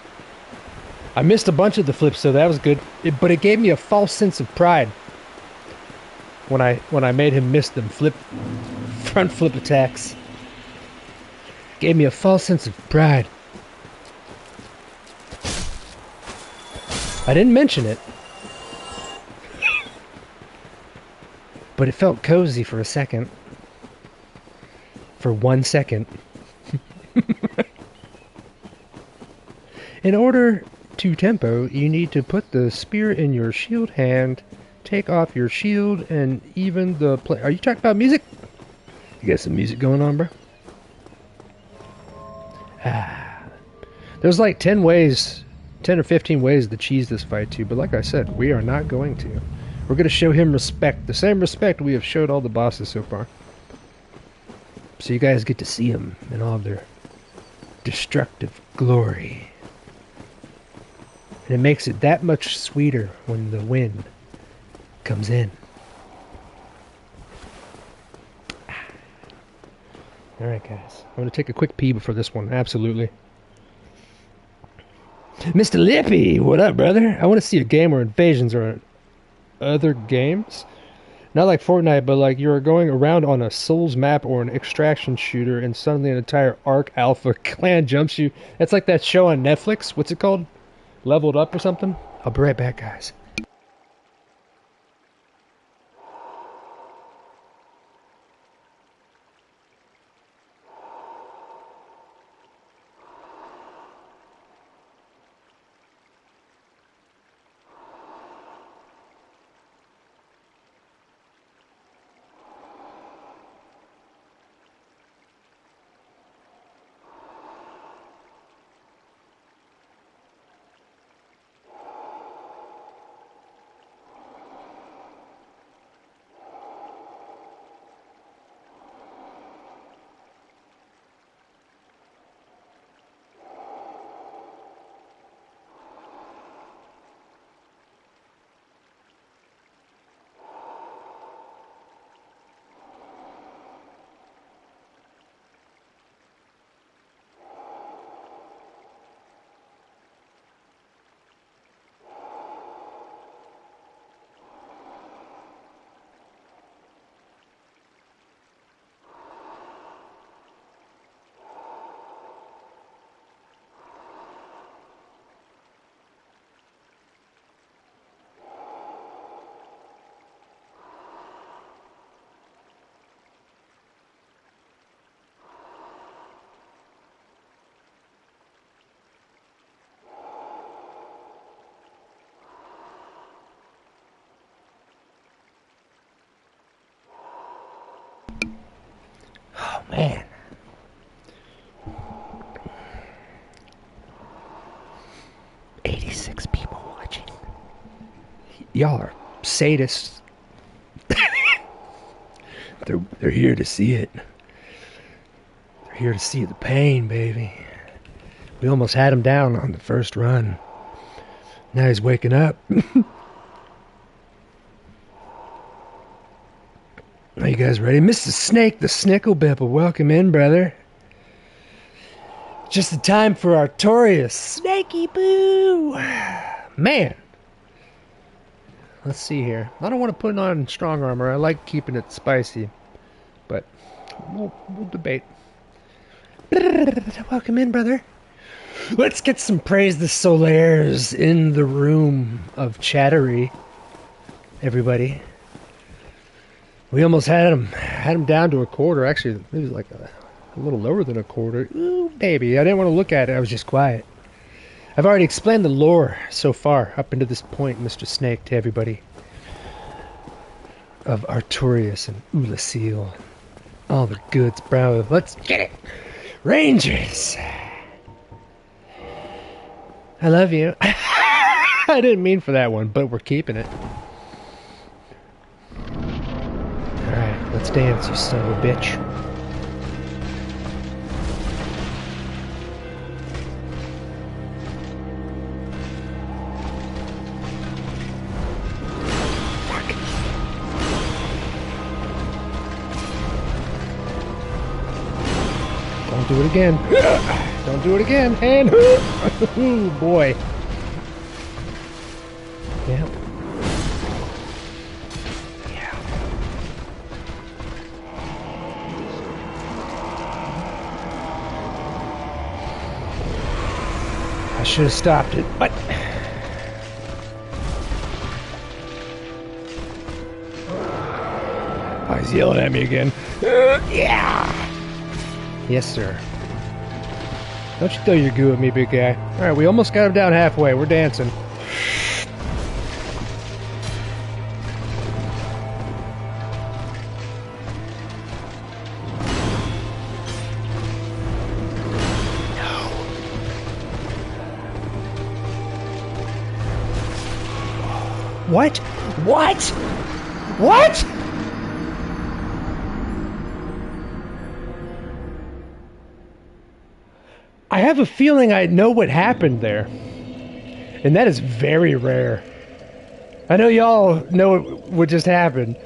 I missed a bunch of the flips, so that was good. But it gave me a false sense of pride when I made him miss them front flip attacks. Gave me a false sense of pride. I didn't mention it, but it felt cozy for a second. For 1 second. In order to tempo, you need to put the spear in your shield hand, take off your shield, and even the play. Are you talking about music? You got some music going on, bro? There's like 10 or 15 ways to cheese this fight too, but like I said, we are not going to. We're going to show him respect, the same respect we have showed all the bosses so far. So you guys get to see them in all of their destructive glory. And it makes it that much sweeter when the wind comes in. Alright guys, I'm going to take a quick pee before this one, absolutely. Mr. Lippy, what up, brother? I want to see a game where invasions are other games. Not like Fortnite, but like you're going around on a Souls map or an extraction shooter and suddenly an entire Arc Alpha clan jumps you. That's like that show on Netflix. What's it called? Leveled Up or something? I'll be right back, guys. Man. "86 people watching. Y'all are sadists." They're here to see it. They're here to see the pain, baby. We almost had him down on the first run. Now he's waking up. Are you guys ready? Mr. Snake, the Snicklebibble, welcome in, brother. Just the time for Artorias. Snakey boo! Man. Let's see here. I don't want to put on strong armor. I like keeping it spicy. But we'll debate. Welcome in, brother. Let's get some praise the Solaires in the room of chattery. Everybody. We almost had him down to a quarter. Actually, it was like a little lower than a quarter. Ooh, baby. I didn't want to look at it. I was just quiet. I've already explained the lore so far, up into this point, Mr. Snake, to everybody. Of Artorias and Oolacile. All the goods, bro. Let's get it. Rangers. I love you. I didn't mean for that one, but we're keeping it. Alright, let's dance, you son of a bitch. Fuck. Don't do it again. Don't do it again. And ooh, boy. Yeah. Yeah. I should have stopped it, but oh, he's yelling at me again. Yeah. Yes, sir. Don't you throw your goo at me, big guy. Alright, we almost got him down halfway. We're dancing. No. What? What? What? I have a feeling I know what happened there. And that is very rare. I know y'all know what just happened.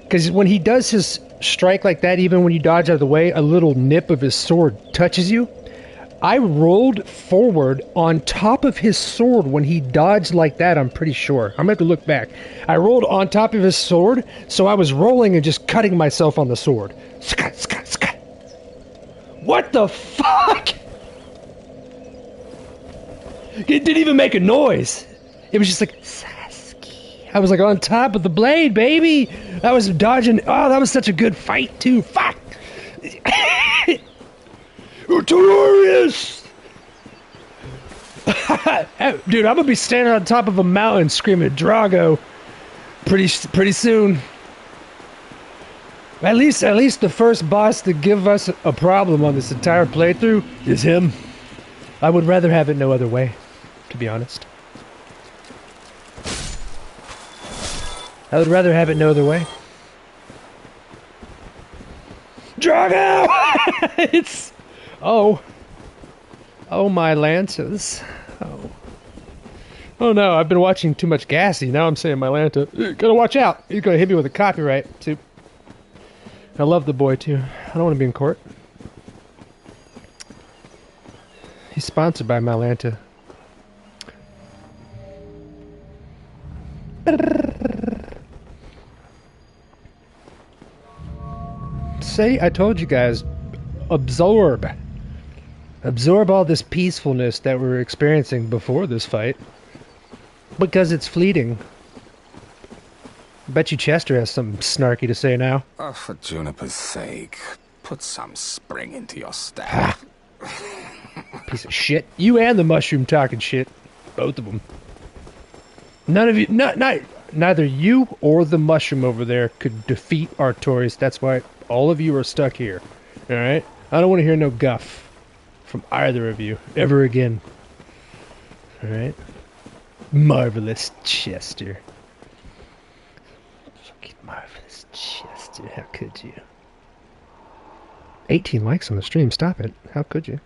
Because when he does his strike like that, even when you dodge out of the way, a little nip of his sword touches you. I rolled forward on top of his sword when he dodged like that, I'm pretty sure. I'm going to have to look back. I rolled on top of his sword, so I was rolling and just cutting myself on the sword. Scut, scut, scut. What the fuck? It didn't even make a noise. It was just like, Sasuke. I was like on top of the blade, baby. I was dodging. Oh, that was such a good fight, too. Fuck. Artorias! Dude, I'm gonna be standing on top of a mountain screaming Drago pretty soon. At least the first boss to give us a problem on this entire playthrough is him. I would rather have it no other way, to be honest. I would rather have it no other way. Drago! It's... Oh. Oh, my Lantas. Oh. Oh, no, I've been watching too much Gassy. Now I'm saying my Lanta. Gotta watch out. He's gonna hit me with a copyright, too. I love the boy, too. I don't want to be in court. He's sponsored by Malanta. See, I told you guys, absorb all this peacefulness that we're experiencing before this fight, because it's fleeting. Bet you Chester has something snarky to say now. Oh, for Juniper's sake, put some spring into your step. Piece of shit. You and the mushroom talking shit. Both of them. None of you, neither you or the mushroom over there could defeat Artorias. That's why all of you are stuck here. Alright? I don't want to hear no guff from either of you ever again. Alright? Marvelous Chester. Fucking marvelous Chester. How could you? 18 likes on the stream. Stop it. How could you?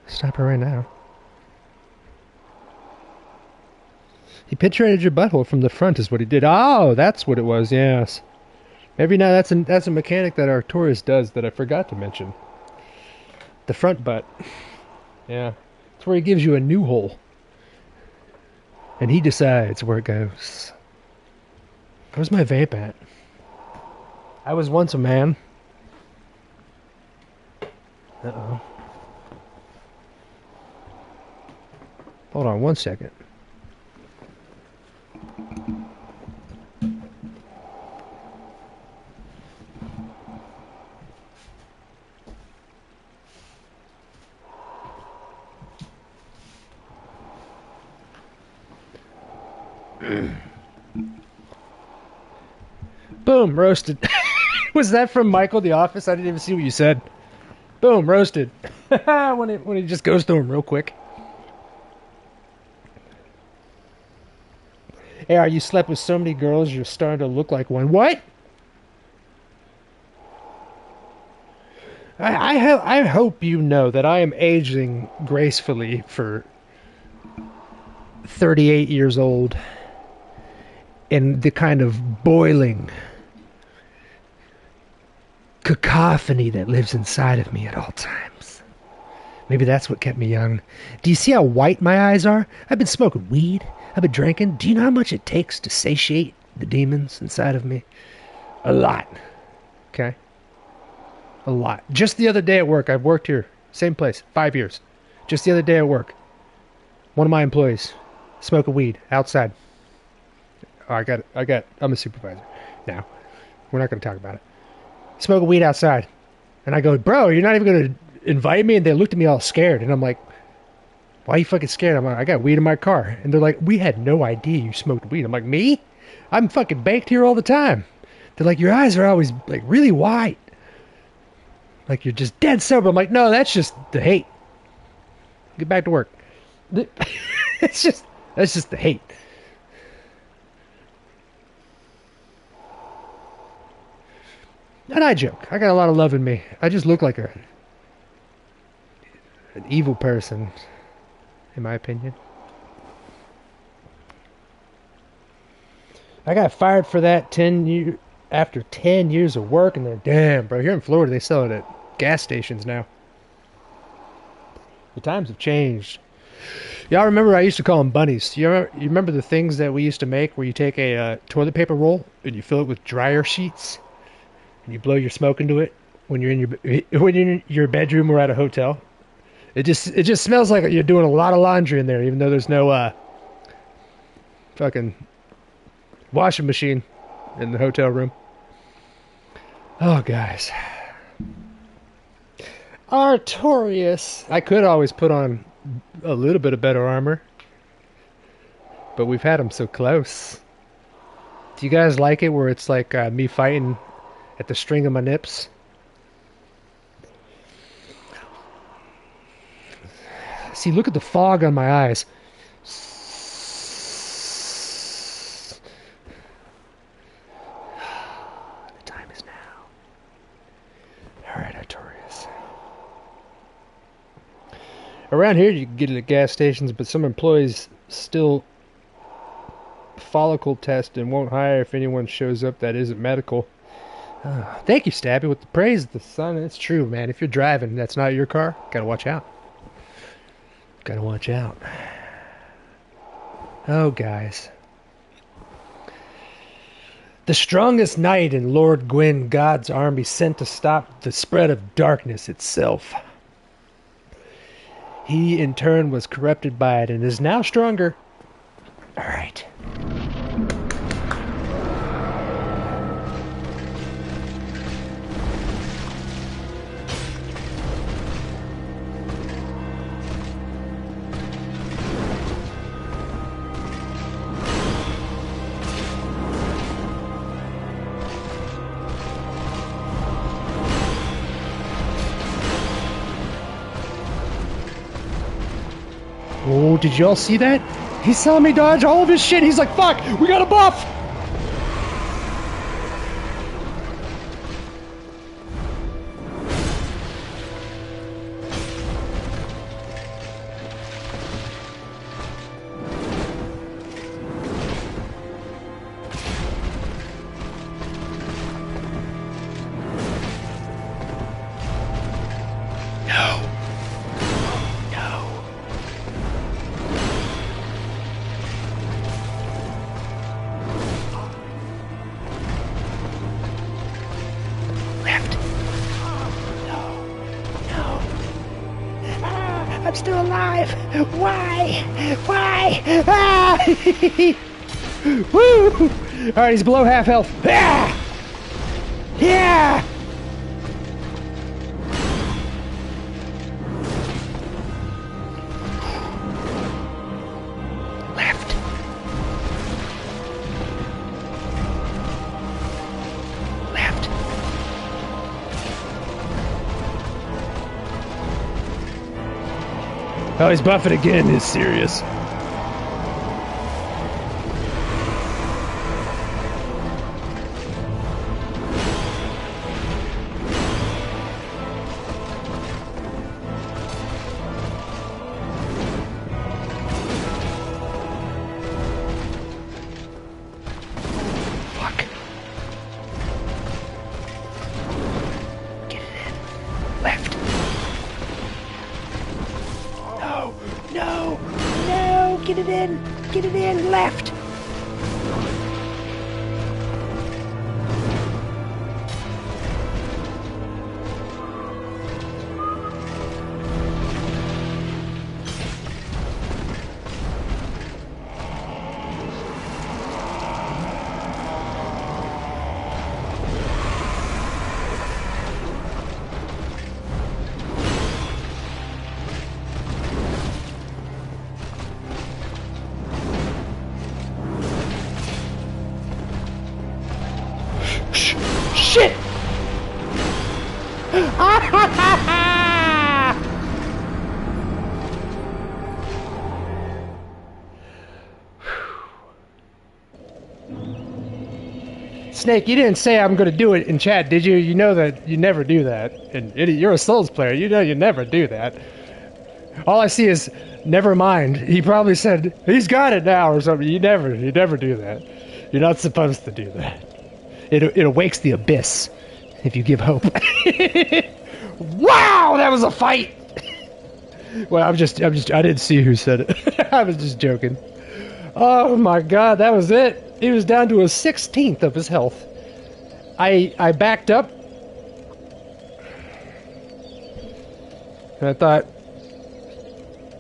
Stop it right now. He penetrated your butthole from the front is what he did. Oh, that's what it was, yes. Every now that's a mechanic that Artorias does that I forgot to mention. The front butt. Yeah. It's where he gives you a new hole. And he decides where it goes. Where's my vape at? I was once a man. Uh-oh. Hold on one second. Boom, roasted. Was that from Michael the Office? I didn't even see what you said. Boom, roasted. when it just goes through him real quick. Hey, you slept with so many girls you're starting to look like one. What? I hope you know that I am aging gracefully for 38 years old in the kind of boiling cacophony that lives inside of me at all times. Maybe that's what kept me young. Do you see how white my eyes are? I've been smoking weed. I've been drinking. Do you know how much it takes to satiate the demons inside of me? A lot. Okay? A lot. Just the other day at work, I've worked here, same place, 5 years. Just the other day at work, one of my employees smoking weed outside. Oh, I'm a supervisor now. We're not going to talk about it. Smoking weed outside. And I go, bro, you're not even going to invite me? And they looked at me all scared. And I'm like, why are you fucking scared? I'm like, I got weed in my car. And they're like, we had no idea you smoked weed. I'm like, me? I'm fucking baked here all the time. They're like, your eyes are always like really white. Like you're just dead sober. I'm like, no, that's just the hate. Get back to work. That's just the hate. And I joke. I got a lot of love in me. I just look like an evil person, in my opinion. I got fired for that after 10 years of work, and they're damn, bro. Here in Florida, they sell it at gas stations now. The times have changed. Y'all remember I used to call them bunnies. You remember the things that we used to make where you take a toilet paper roll and you fill it with dryer sheets and you blow your smoke into it when you're in your bedroom or at a hotel? It just smells like you're doing a lot of laundry in there, even though there's no fucking washing machine in the hotel room. Oh, guys. Artorias. I could always put on a little bit of better armor, but we've had them so close. Do you guys like it where it's like me fighting at the string of my nips? See, look at the fog on my eyes. The time is now. Alright, Artorias. Around here you can get it at gas stations, but some employees still follicle test and won't hire if anyone shows up that isn't medical. Thank you, Stabby, with the praise of the sun. It's true, man. If you're driving, that's not your car. Gotta watch out. Gotta watch out. Oh, guys. The strongest knight in Lord Gwyn, God's army sent to stop the spread of darkness itself. He, in turn, was corrupted by it and is now stronger. All right. Oh, did y'all see that? He saw me dodge all of his shit. He's like, fuck, we got a buff. I'm still alive. Why? Why? Ah! Woo! All right, he's below half health. Ah! Yeah! Left. Left. Oh, he's buffing again. He's serious. Fuck. Get it in. Left. No, no, no, get it in, left. Shit! Snake, you didn't say I'm gonna do it in chat, did you? You know that you never do that. And you're a Souls player, you know you never do that. All I see is, never mind. He probably said, he's got it now or something. You never do that. You're not supposed to do that. It awakes the abyss if you give hope. Wow, that was a fight. Well, I didn't see who said it. I was just joking. Oh my god, that was it. He was down to a 16th of his health. I backed up. And I thought,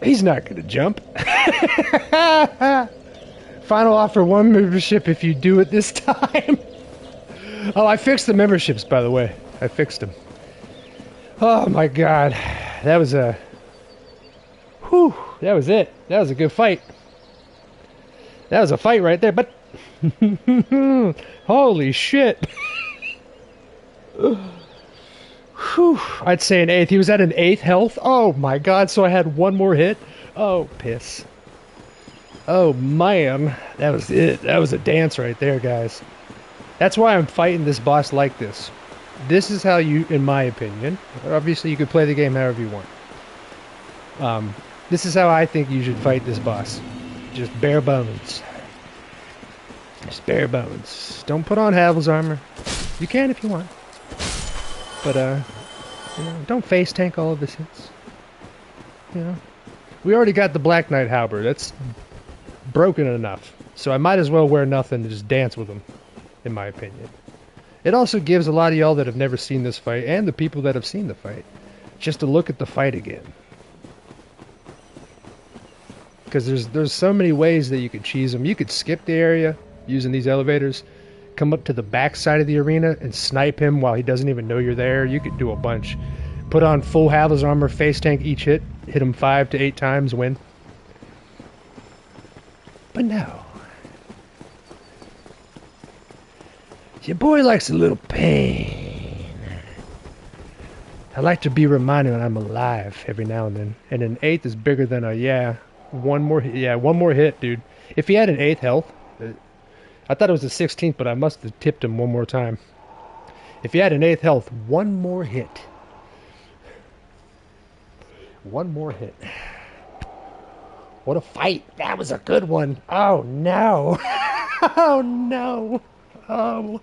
he's not gonna jump. Final offer 1 membership if you do it this time. Oh, I fixed the memberships, by the way. I fixed them. Oh my god. That was a... Whew. That was it. That was a good fight. That was a fight right there, but... Holy shit. Whew. I'd say an 8th. He was at an 8th health. Oh my god, so I had 1 more hit? Oh, piss. Oh man. That was it. That was a dance right there, guys. That's why I'm fighting this boss like this. This is how you, in my opinion, obviously you could play the game however you want. This is how I think you should fight this boss. Just bare bones. Just bare bones. Don't put on Havel's armor. You can if you want. But, you know, don't face tank all of his hits. You know, we already got the Black Knight halberd. That's broken enough. So I might as well wear nothing and just dance with him, in my opinion. It also gives a lot of y'all that have never seen this fight, and the people that have seen the fight, just to look at the fight again. Because there's so many ways that you could cheese him. You could skip the area using these elevators, come up to the back side of the arena and snipe him while he doesn't even know you're there. You could do a bunch. Put on full Havel's armor, face tank each hit, hit him 5 to 8 times, win. But no. Your boy likes a little pain. I like to be reminded when I'm alive every now and then. And an 8th is bigger than a, yeah, One more, yeah, one more hit, dude. If he had an 8th health, I thought it was the 16th, but I must have tipped him one more time. If he had an 8th health, one more hit. One more hit. What a fight. That was a good one. Oh, no. Oh, no. Oh.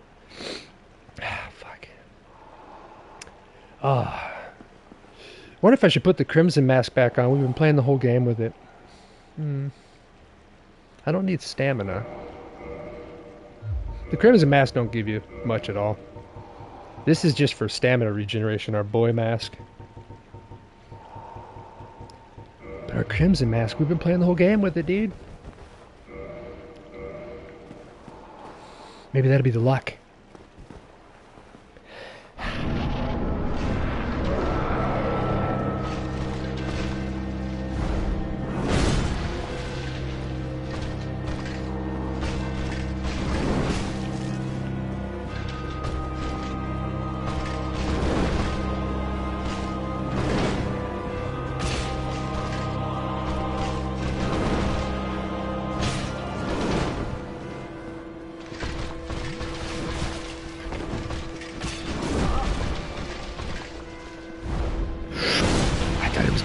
Fuck. Oh. Wonder if I should put the Crimson Mask back on. We've been playing the whole game with it. I don't need stamina. The Crimson Mask don't give you much at all. This is just for stamina regeneration, our boy mask. But our Crimson Mask, we've been playing the whole game with it, dude. Maybe that'll be the luck.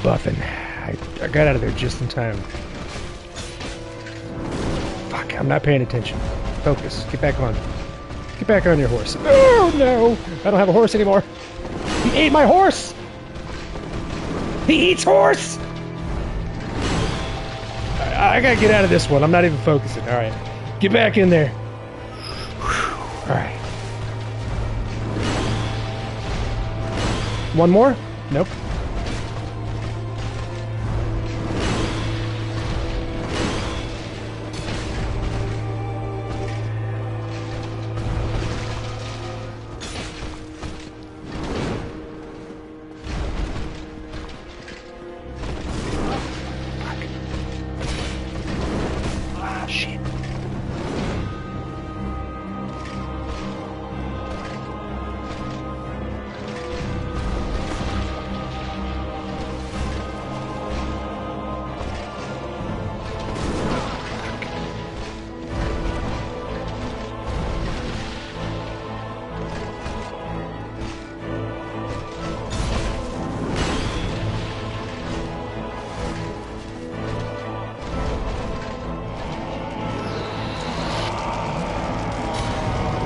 Buffing. I got out of there just in time. Fuck, I'm not paying attention. Focus. Get back on. Get back on your horse. Oh, no! I don't have a horse anymore. He ate my horse! He eats horse! I gotta get out of this one. I'm not even focusing. Alright. Get back in there. Alright. One more? Nope.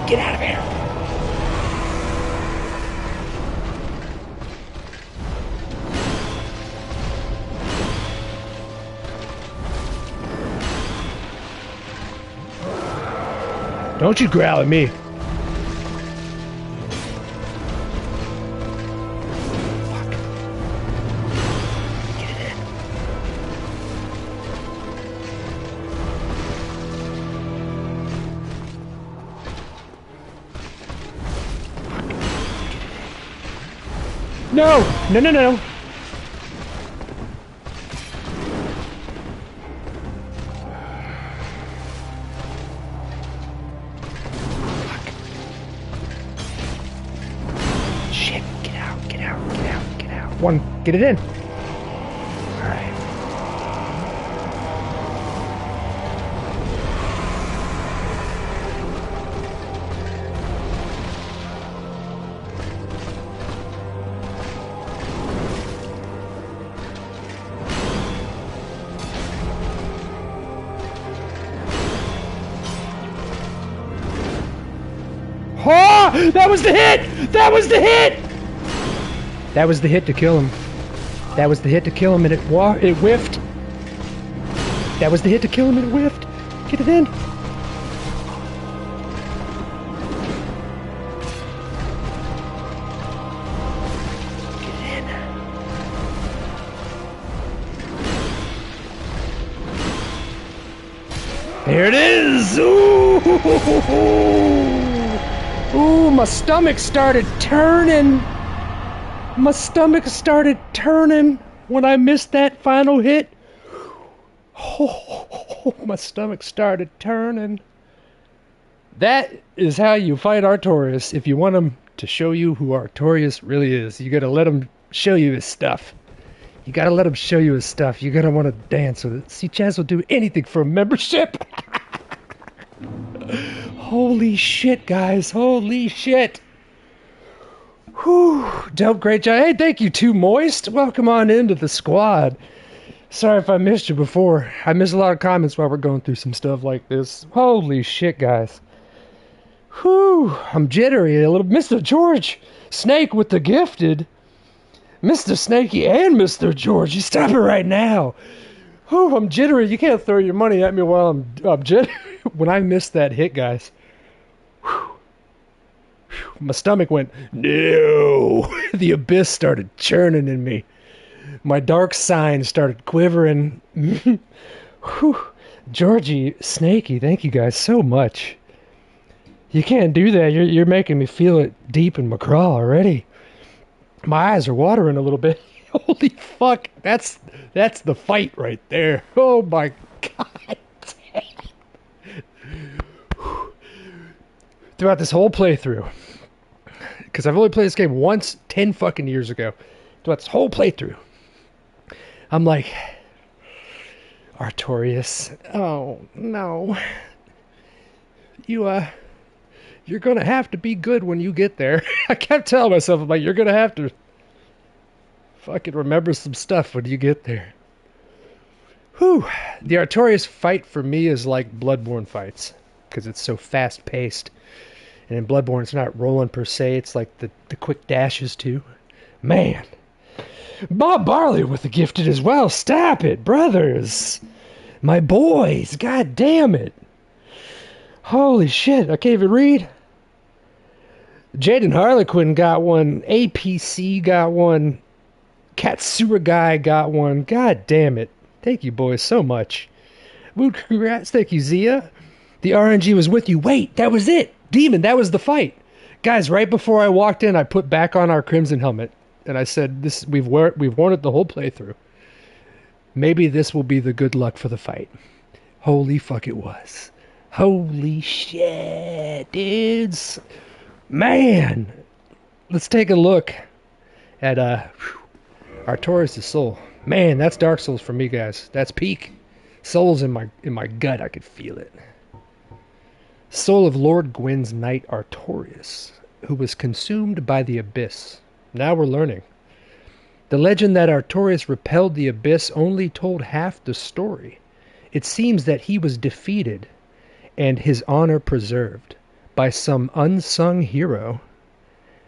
Get out of here! Don't you growl at me. Fuck. Get it in. No! No, no, no! Shit, get out, get out, get out, get out. One, get it in. Alright. Oh, that was the hit! That was the hit! That was the hit to kill him. That was the hit to kill him, and it whiffed. That was the hit to kill him, and it whiffed. Get it in. Get it in. There it is! Ooh! Ooh, my stomach started turning. My stomach started turning when I missed that final hit. Oh, my stomach started turning. That is how you fight Artorias. If you want him to show you who Artorias really is, you gotta let him show you his stuff. You gotta let him show you his stuff. You gotta want to dance with it. See, Chaz will do anything for a membership. Holy shit, guys. Holy shit. Whew. Dope, great job. Hey, thank you, Too Moist. Welcome on into the squad. Sorry if I missed you before. I missed a lot of comments while we're going through some stuff like this. Holy shit, guys. Whew. I'm jittery a little. Mr. George Snake with the gifted. Mr. Snakey and Mr. George, you stop it right now. Whew, I'm jittery. You can't throw your money at me while I'm jittery. When I missed that hit, guys, whew, my stomach went, no. The abyss started churning in me. My dark sign started quivering. Whew. Georgie, Snakey, thank you guys so much. You can't do that. You're making me feel it deep in my craw already. My eyes are watering a little bit. Holy fuck. That's the fight right there. Oh my god. Throughout this whole playthrough, because I've only played this game once 10 fucking years ago. Throughout this whole playthrough, I'm like, Artorias, oh no. You're gonna have to be good when you get there. I kept telling myself, I'm like, you're gonna have to fucking remember some stuff when you get there. Whew. The Artorias fight for me is like Bloodborne fights, because it's so fast paced. And in Bloodborne, it's not rolling per se, it's like the quick dashes too. Man. Bob Barley with the gifted as well. Stop it, brothers. My boys, god damn it. Holy shit, I can't even read. Jaden Harlequin got one. APC got one. Katsura Guy got one. God damn it. Thank you, boys, so much. Woot, congrats. Thank you, Zia. The RNG was with you. Wait, that was it. Demon, that was the fight. Guys, right before I walked in, I put back on our Crimson helmet. And I said, we've worn it the whole playthrough. Maybe this will be the good luck for the fight. Holy fuck, it was. Holy shit, dudes. Man. Let's take a look at Artorias' soul. Man, that's Dark Souls for me, guys. That's peak. Soul's in my gut. I could feel it. Soul of Lord Gwyn's knight Artorias, who was consumed by the abyss. Now we're learning. The legend that Artorias repelled the abyss only told half the story. It seems that he was defeated and his honor preserved by some unsung hero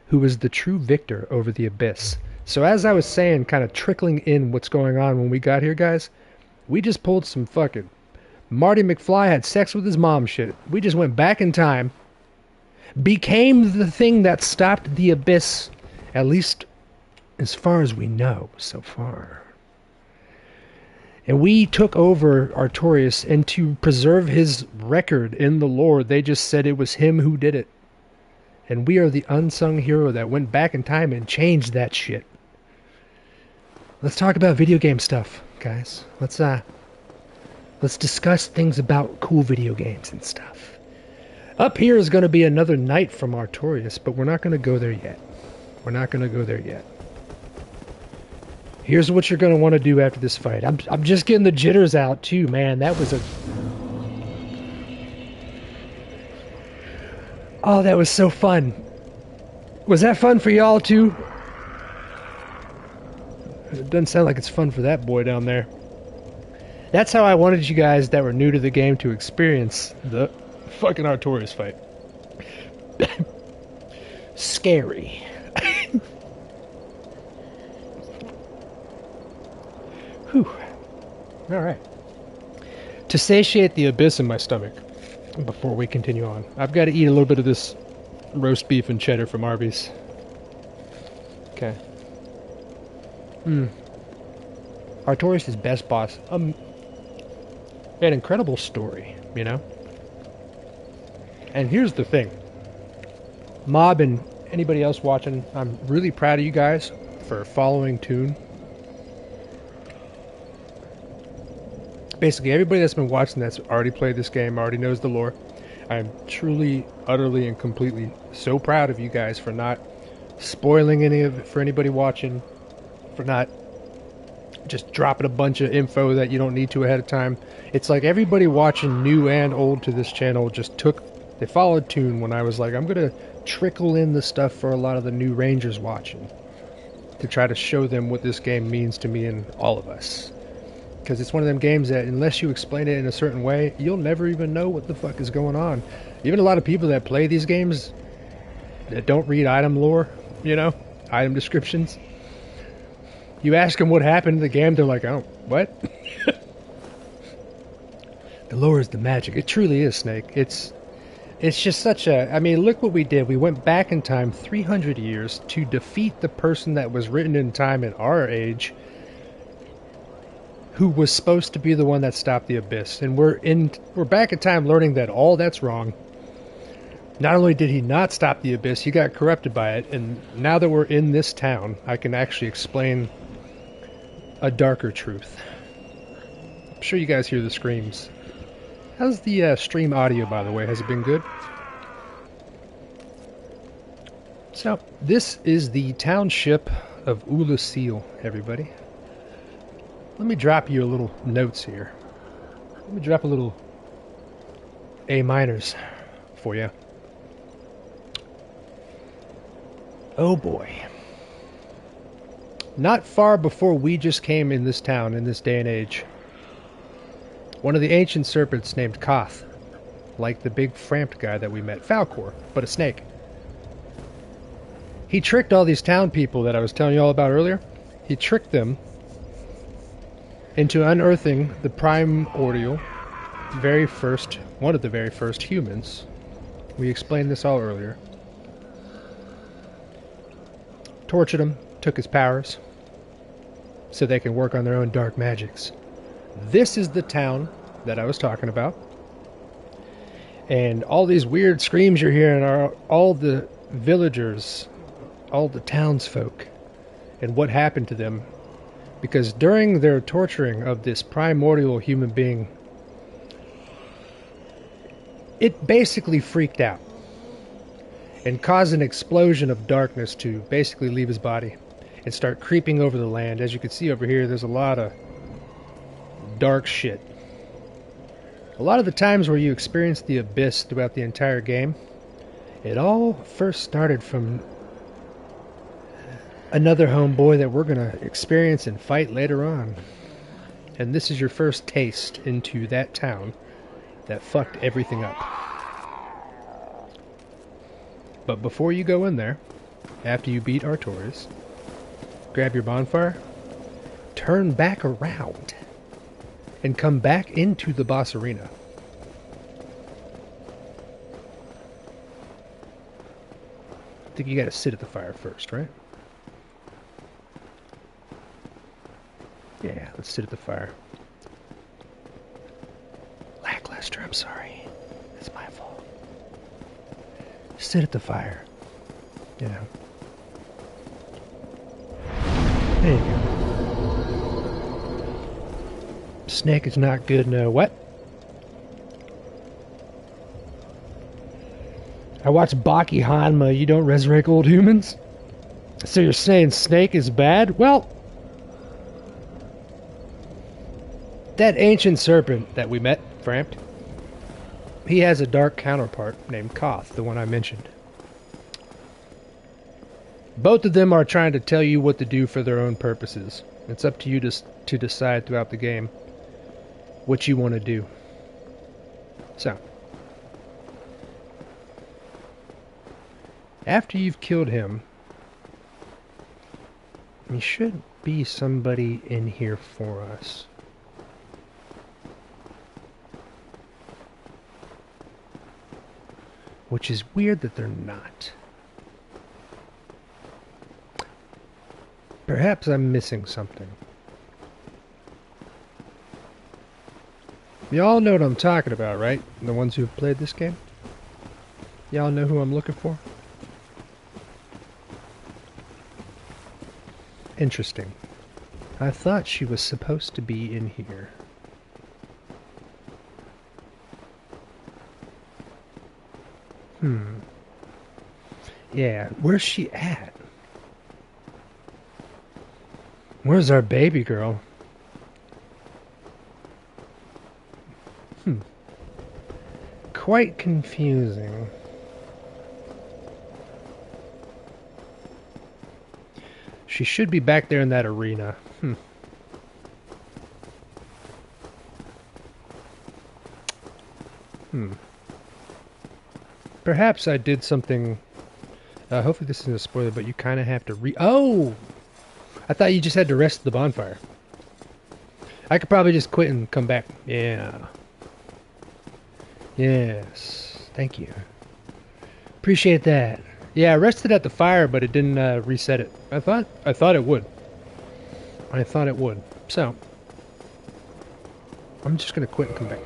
who was the true victor over the abyss. So as I was saying, kind of trickling in what's going on when we got here, guys, we just pulled some fucking Marty McFly had sex with his mom shit. We just went back in time, became the thing that stopped the abyss, at least as far as we know so far. And we took over Artorias, and to preserve his record in the lore, they just said it was him who did it. And we are the unsung hero that went back in time and changed that shit. Let's talk about video game stuff, guys. Let's discuss things about cool video games and stuff. Up here is going to be another night from Artorias, but we're not going to go there yet. We're not going to go there yet. Here's what you're going to want to do after this fight. I'm just getting the jitters out too, man. That was a... Oh, that was so fun. Was that fun for y'all too? It doesn't sound like it's fun for that boy down there. That's how I wanted you guys that were new to the game to experience the fucking Artorias fight. Scary. Whew. Alright. To satiate the abyss in my stomach, before we continue on, I've got to eat a little bit of this roast beef and cheddar from Arby's. Okay. Artorias' best boss. An incredible story, you know? And here's the thing. Mob and anybody else watching, I'm really proud of you guys for following Toon. Basically, everybody that's been watching that's already played this game, already knows the lore. I'm truly, utterly, and completely so proud of you guys for not spoiling any of it for anybody watching, for not just dropping a bunch of info that you don't need to ahead of time. It's like everybody watching new and old to this channel just they followed tune when I was like, I'm going to trickle in the stuff for a lot of the new Rangers watching to try to show them what this game means to me and all of us. Because it's one of them games that unless you explain it in a certain way, you'll never even know what the fuck is going on. Even a lot of people that play these games that don't read item lore, you know, item descriptions, you ask them what happened in the game, they're like, oh, what? The lore is the magic. It truly is, Snake. It's just such a... I mean, look what we did. We went back in time 300 years to defeat the person that was written in time in our age, who was supposed to be the one that stopped the Abyss. And we're back in time learning that all that's wrong. Not only did he not stop the Abyss, he got corrupted by it. And now that we're in this town, I can actually explain a darker truth. I'm sure you guys hear the screams. How's the stream audio, by the way? Has it been good? So, this is the township of Oolacile, everybody. Let me drop you a little notes here. Let me drop a little A minors for you. Oh boy. Not far before we just came in this town, in this day and age, one of the ancient serpents named Koth, like the big framped guy that we met, Falcor, but a snake. He tricked all these town people that I was telling you all about earlier. He tricked them into unearthing the primordial, one of the very first humans. We explained this all earlier. Tortured him, took his powers, so they can work on their own dark magics. This is the town that I was talking about. And all these weird screams you're hearing are all the villagers, all the townsfolk, and what happened to them. Because during their torturing of this primordial human being, it basically freaked out and caused an explosion of darkness to basically leave his body and start creeping over the land. As you can see over here, there's a lot of dark shit. A lot of the times where you experience the Abyss throughout the entire game, it all first started from another homeboy that we're going to experience and fight later on. And this is your first taste into that town that fucked everything up. But before you go in there, after you beat Artorias, grab your bonfire, turn back around, and come back into the boss arena. I think you gotta sit at the fire first, right? Yeah, let's sit at the fire. Lackluster, I'm sorry. It's my fault. Sit at the fire. You know. There you go. Snake is not good, no. What? I watched Baki Hanma, you don't resurrect old humans? So you're saying Snake is bad? Well, that ancient serpent that we met, Frampt, he has a dark counterpart named Koth, the one I mentioned. Both of them are trying to tell you what to do for their own purposes. It's up to you to decide throughout the game what you want to do. So, after you've killed him, there should be somebody in here for us. Which is weird that they're not. Perhaps I'm missing something. Y'all know what I'm talking about, right? The ones who've played this game? Y'all know who I'm looking for? Interesting. I thought she was supposed to be in here. Yeah, where's she at? Where's our baby girl? Quite confusing. She should be back there in that arena. Perhaps I did something... hopefully this isn't a spoiler, but you kind of have to Oh! I thought you just had to rest at the bonfire. I could probably just quit and come back. Yeah. Yes. Thank you. Appreciate that. Yeah, I rested at the fire, but it didn't reset it. I thought it would. I thought it would. So, I'm just gonna quit and come back.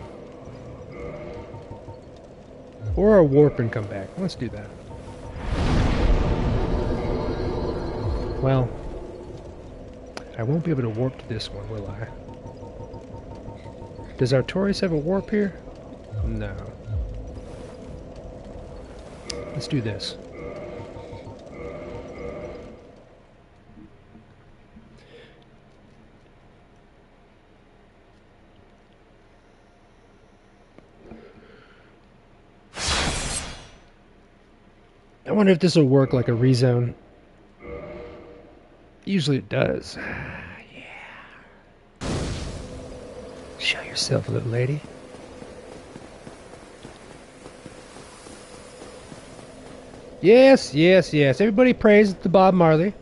Or a warp and come back. Let's do that. Well, I won't be able to warp to this one, will I? Does Artorias have a warp here? No. Let's do this. I wonder if this will work like a rezone. Usually it does. Yeah. Show yourself, little lady. Yes, yes, yes. Everybody prays to Bob Marley.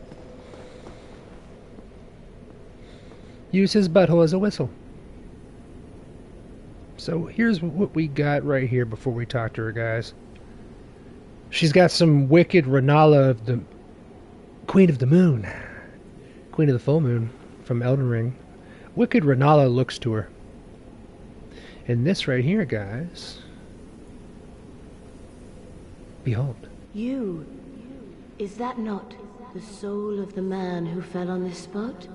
Use his butthole as a whistle. So here's what we got right here before we talk to her, guys. She's got some wicked Renala of the Queen of the Moon. Queen of the Full Moon from Elden Ring. Wicked Renala looks to her. And this right here, guys. Behold. You. Is that not the soul of the man who fell on this spot?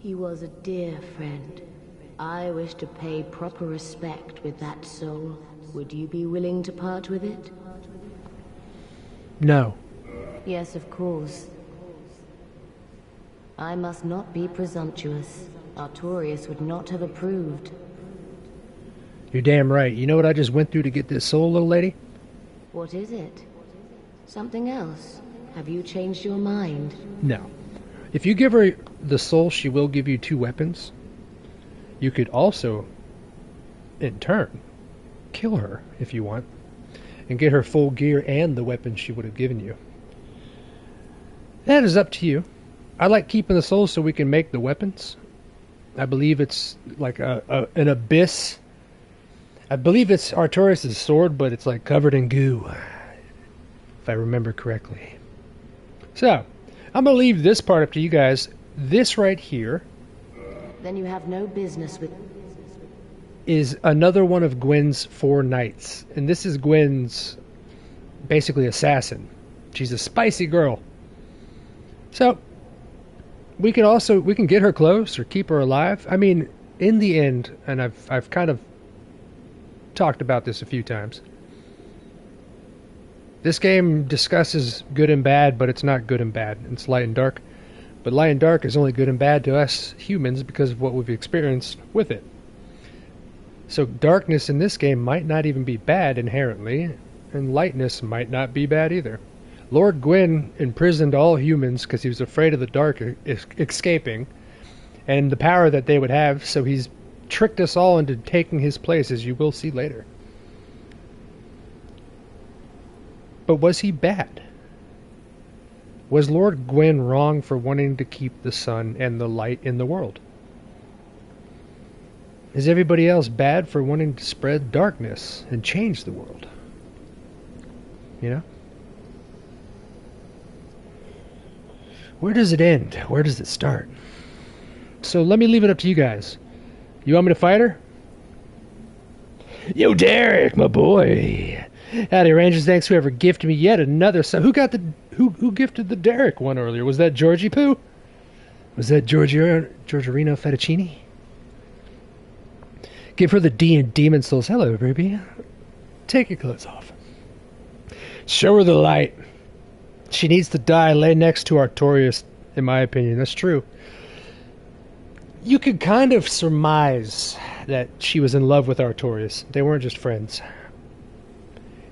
He was a dear friend. I wish to pay proper respect with that soul. Would you be willing to part with it? No. Yes, of course. I must not be presumptuous. Artorias would not have approved. You're damn right. You know what I just went through to get this soul, little lady? What is it? Something else? Have you changed your mind? No. If you give her the soul, she will give you 2 weapons. You could also, in turn, kill her if you want, and get her full gear and the weapons she would have given you. That is up to you. I like keeping the soul so we can make the weapons. I believe it's like an abyss. I believe it's Artorias' sword, but it's like covered in goo, if I remember correctly. So, I'm going to leave this part up to you guys. This right here... Then you have no business with... is another one of Gwyn's 4 knights. And this is Gwyn's, basically, assassin. She's a spicy girl. So, we can get her close or keep her alive. I mean, in the end, and I've kind of talked about this a few times. This game discusses good and bad, but it's not good and bad. It's light and dark. But light and dark is only good and bad to us humans because of what we've experienced with it. So darkness in this game might not even be bad inherently, and lightness might not be bad either. Lord Gwyn imprisoned all humans because he was afraid of the dark escaping, and the power that they would have, so he's tricked us all into taking his place, as you will see later. But was he bad? Was Lord Gwyn wrong for wanting to keep the sun and the light in the world? Is everybody else bad for wanting to spread darkness and change the world? You know? Where does it end? Where does it start? So let me leave it up to you guys. You want me to fight her? Yo, Derek, my boy. Howdy, Rangers. Thanks whoever gifted me yet another sub. Who gifted the Derek one earlier? Was that Georgie Poo? Was that Giorgino Fettuccini? Give her the D and Demon Souls. Hello, baby. Take your clothes off. Show her the light. She needs to die. Lay next to Artorias, in my opinion. That's true. You could kind of surmise that she was in love with Artorias. They weren't just friends.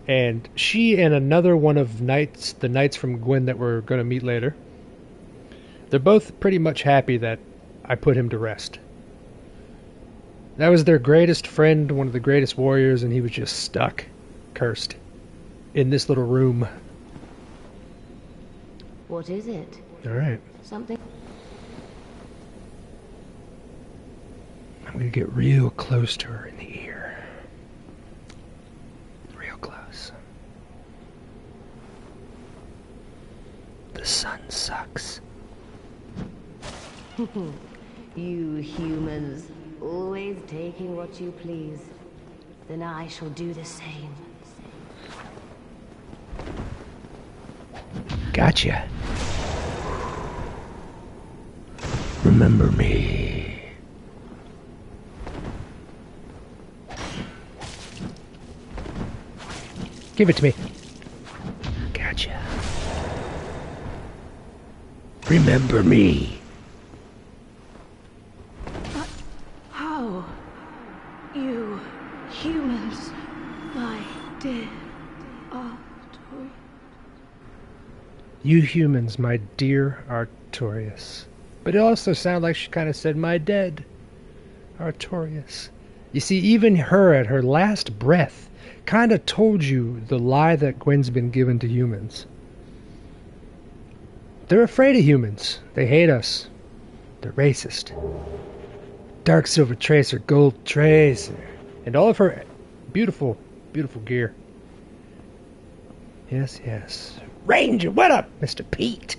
And she and another one of the knights from Gwyn that we're going to meet later, they're both pretty much happy that I put him to rest. That was their greatest friend, one of the greatest warriors, and he was just stuck, cursed, in this little room. What is it? All right. Something? I'm going to get real close to her in the ear. Real close. The sun sucks. You humans, always taking what you please. Then I shall do the same. Gotcha. Remember me. Give it to me. Gotcha. Remember me. How? You humans, my dear Artorias. You humans, my dear Artorias. But it also sounded like she kind of said, my dead Artorias. You see, even her at her last breath kind of told you the lie that Gwyn's been given to humans. They're afraid of humans. They hate us. They're racist. Dark Silver Tracer, Gold Tracer, and all of her beautiful, beautiful gear. Yes, yes. Ranger, what up, Mr. Pete?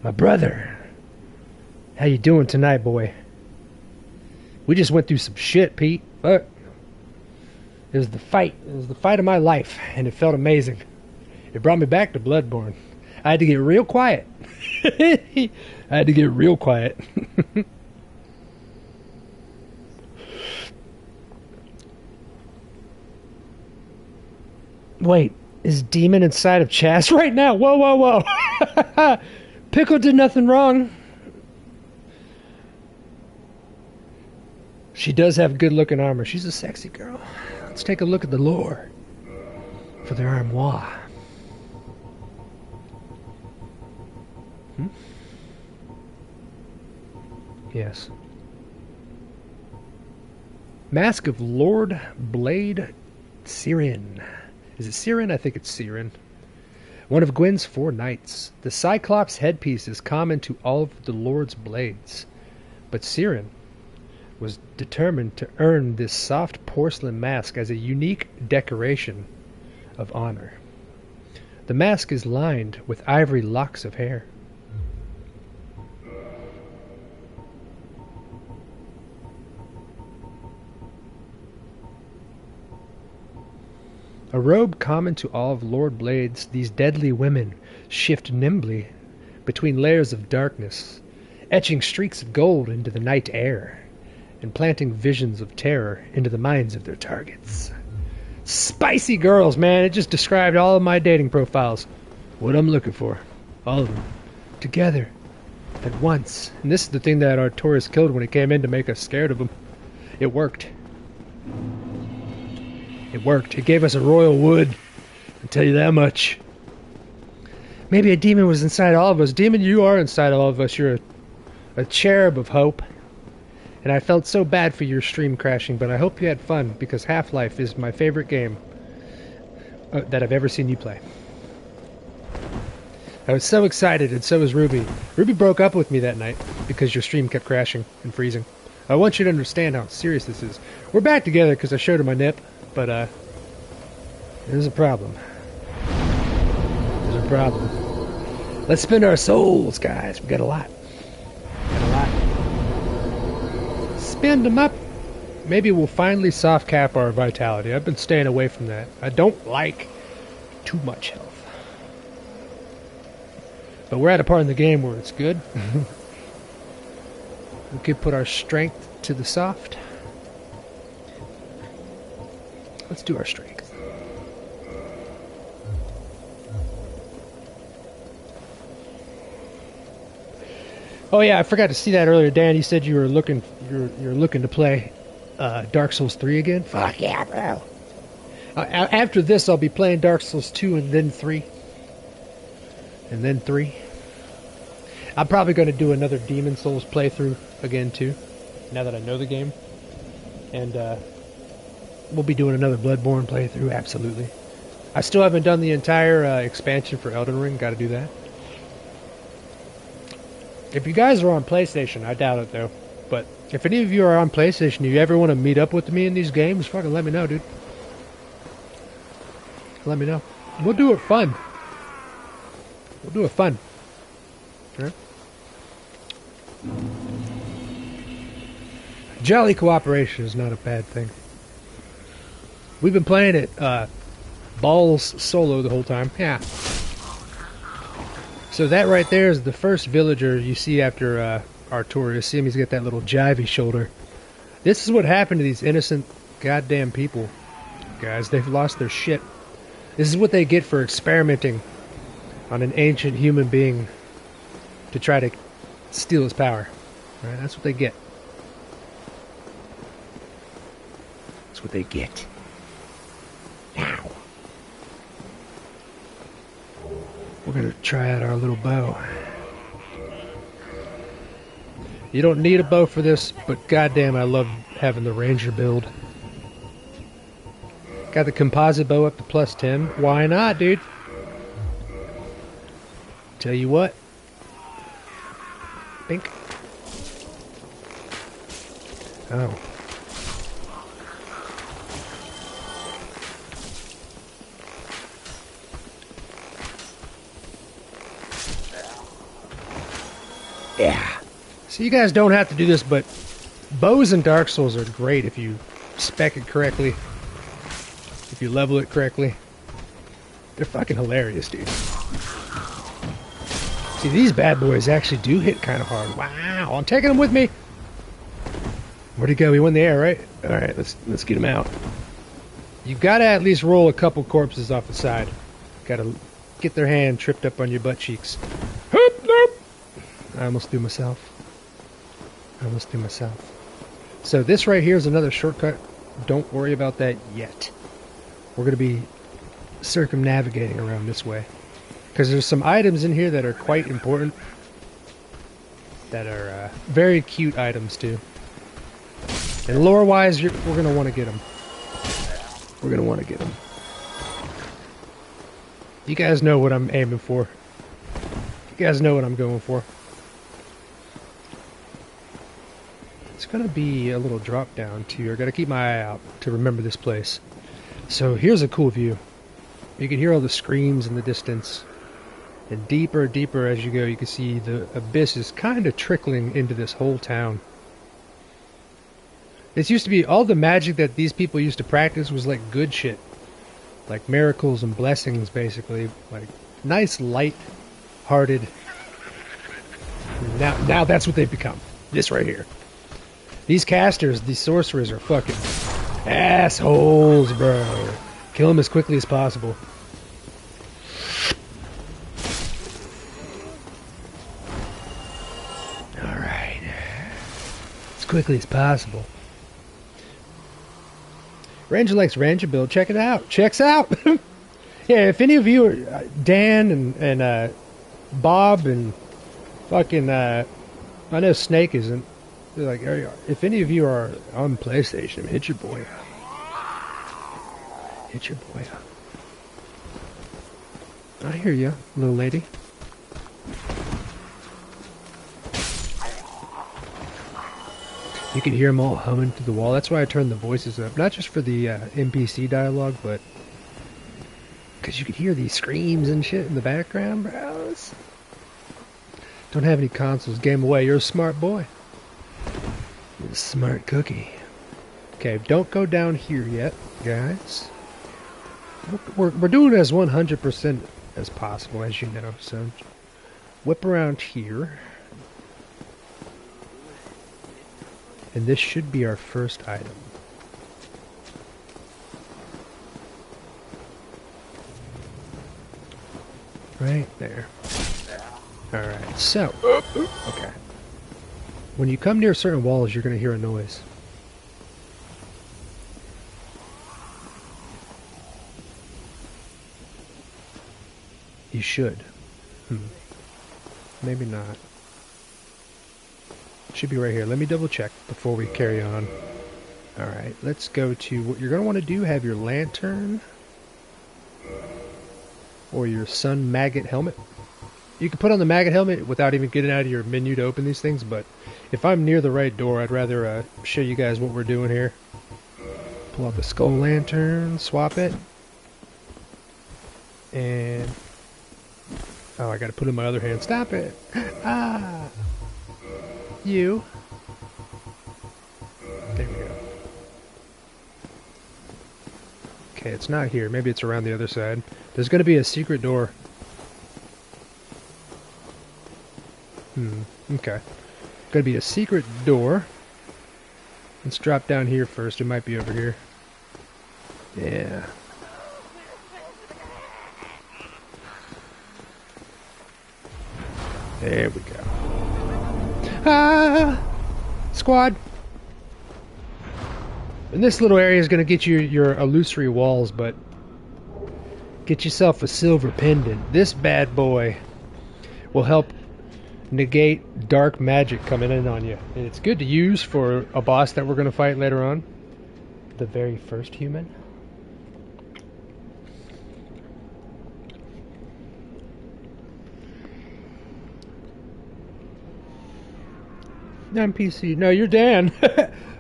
My brother. How you doing tonight, boy? We just went through some shit, Pete. Fuck. It was the fight. It was the fight of my life, and it felt amazing. It brought me back to Bloodborne. I had to get real quiet. I had to get real quiet. Wait, is Demon inside of Chas right now? Whoa, whoa, whoa. Pickle did nothing wrong. She does have good looking armor. She's a sexy girl. Let's take a look at the lore for the armoire. Yes. Mask of Lord Blade Sirin. Is it Sirin? I think it's Sirin. One of Gwyn's 4 knights. The Cyclops headpiece is common to all of the Lord's blades. But Sirin was determined to earn this soft porcelain mask as a unique decoration of honor. The mask is lined with ivory locks of hair. A robe common to all of Lord Blades, these deadly women shift nimbly between layers of darkness, etching streaks of gold into the night air, and planting visions of terror into the minds of their targets. Spicy girls, man. It just described all of my dating profiles. What I'm looking for. All of them. Together. At once. And this is the thing that Artorias killed when he came in to make us scared of him. It worked. It worked. It gave us a royal wood. I'll tell you that much. Maybe a demon was inside all of us. Demon, you are inside all of us. You're a cherub of hope. And I felt so bad for your stream crashing, but I hope you had fun, because Half-Life is my favorite game that I've ever seen you play. I was so excited, and so was Ruby. Ruby broke up with me that night because your stream kept crashing and freezing. I want you to understand how serious this is. We're back together because I showed her my nip, but there's a problem. There's a problem. Let's spend our souls, guys. We got a lot. Spend them up. Maybe we'll finally soft cap our vitality. I've been staying away from that. I don't like too much health. But we're at a part in the game where it's good. We could put our strength to the soft. Let's do our strength. Oh yeah, I forgot to see that earlier, Dan. You said you were looking, you're looking to play Dark Souls 3 again. Fuck yeah, bro. After this, I'll be playing Dark Souls 2 and then 3. And then 3. I'm probably going to do another Demon Souls playthrough again, too. Now that I know the game. And we'll be doing another Bloodborne playthrough, absolutely. I still haven't done the entire expansion for Elden Ring. Got to do that. If you guys are on PlayStation, I doubt it, though. But if any of you are on PlayStation, you ever want to meet up with me in these games, fucking let me know, dude. Let me know. We'll do it fun. We'll do it fun. Alright? Jolly cooperation is not a bad thing. We've been playing it balls solo the whole time. Yeah. So that right there is the first villager you see after Artorias. See him? He's got that little jivey shoulder. This is what happened to these innocent goddamn people, guys. They've lost their shit. This is what they get for experimenting on an ancient human being to try to steal his power. Right? That's what they get. That's what they get. Now, we're going to try out our little bow. You don't need a bow for this, but goddamn, I love having the ranger build. Got the composite bow up to +10. Why not, dude? Tell you what. Bink. Oh. Yeah. So you guys don't have to do this, but bows in Dark Souls are great if you spec it correctly. If you level it correctly. They're fucking hilarious, dude. See, these bad boys actually do hit kind of hard. Wow, I'm taking them with me. Where'd he go? He went in the air, right? Alright, let's get him out. You've got to at least roll a couple corpses off the side. Got to get their hand tripped up on your butt cheeks. Hoop, nope. I almost threw myself. So this right here is another shortcut. Don't worry about that yet. We're going to be circumnavigating around this way. Because there's some items in here that are quite important. That are very cute items too. And lore-wise, we're going to want to get them. We're going to want to get them. You guys know what I'm aiming for. You guys know what I'm going for. It's going to be a little drop down too. I got to keep my eye out to remember this place. So here's a cool view. You can hear all the screams in the distance. And deeper and deeper as you go, you can see the abyss is kind of trickling into this whole town. This used to be, all the magic that these people used to practice was like good shit. Like miracles and blessings, basically. Like nice, light-hearted. Now that's what they've become. This right here. These casters, these sorcerers are fucking assholes, bro. Kill them as quickly as possible. Alright. As quickly as possible. Ranger likes Ranger build. Check it out. Checks out. Yeah, if any of you are Dan and Bob and fucking I know Snake isn't. They're like, if any of you are on PlayStation, hit your boy up. Hit your boy up. I hear you, little lady. You can hear them all humming through the wall. That's why I turned the voices up. Not just for the NPC dialogue, but because you can hear these screams and shit in the background, bros. Don't have any consoles. Game away. You're a smart boy. You're a smart cookie. Okay, don't go down here yet, guys. We're doing as 100% as possible, as you know. So whip around here. And this should be our first item. Right there. Alright, so. Okay. When you come near certain walls, you're going to hear a noise. should. Maybe not. Should be right here. Let me double check before we carry on. Alright, let's go to what you're going to want to do. Have your lantern or your sun maggot helmet. You can put on the maggot helmet without even getting out of your menu to open these things, but if I'm near the right door, I'd rather show you guys what we're doing here. Pull out the skull lantern, swap it, and oh, I gotta put it in my other hand. Stop it! Ah! You. There we go. Okay, it's not here. Maybe it's around the other side. There's gonna be a secret door. Okay. Gonna be a secret door. Let's drop down here first. It might be over here. Yeah. There we go. Ah! Squad! And this little area is going to get you your illusory walls, but get yourself a silver pendant. This bad boy will help negate dark magic coming in on you. And it's good to use for a boss that we're going to fight later on. The very first human. I'm PC. No, you're Dan.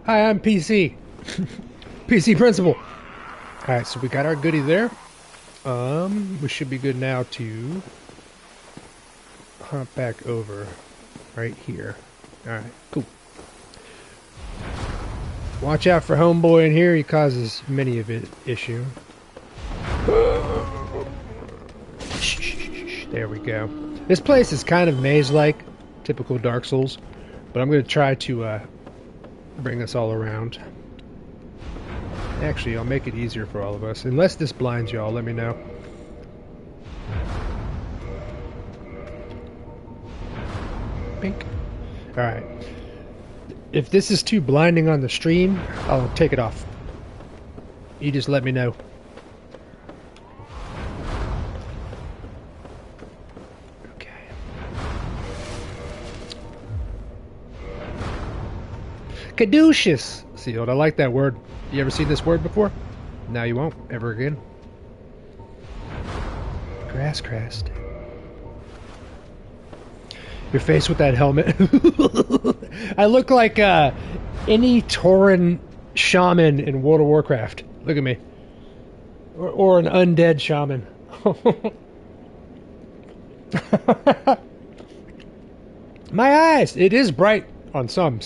Hi, I'm PC. PC principal. Alright, so we got our goodie there. We should be good now to hop back over right here. Alright, cool. Watch out for homeboy in here. He causes many of it issue. There we go. This place is kind of maze-like, typical Dark Souls, but I'm going to try to bring us all around. Actually, I'll make it easier for all of us. Unless this blinds y'all, let me know. Pink. Alright. If this is too blinding on the stream, I'll take it off. You just let me know. Okay. Caduceus! Sealed. I like that word. You ever seen this word before? Now you won't ever again. Grass crest. Your face with that helmet. I look like any Tauren shaman in World of Warcraft. Look at me. Or an undead shaman. My eyes! It is bright on some.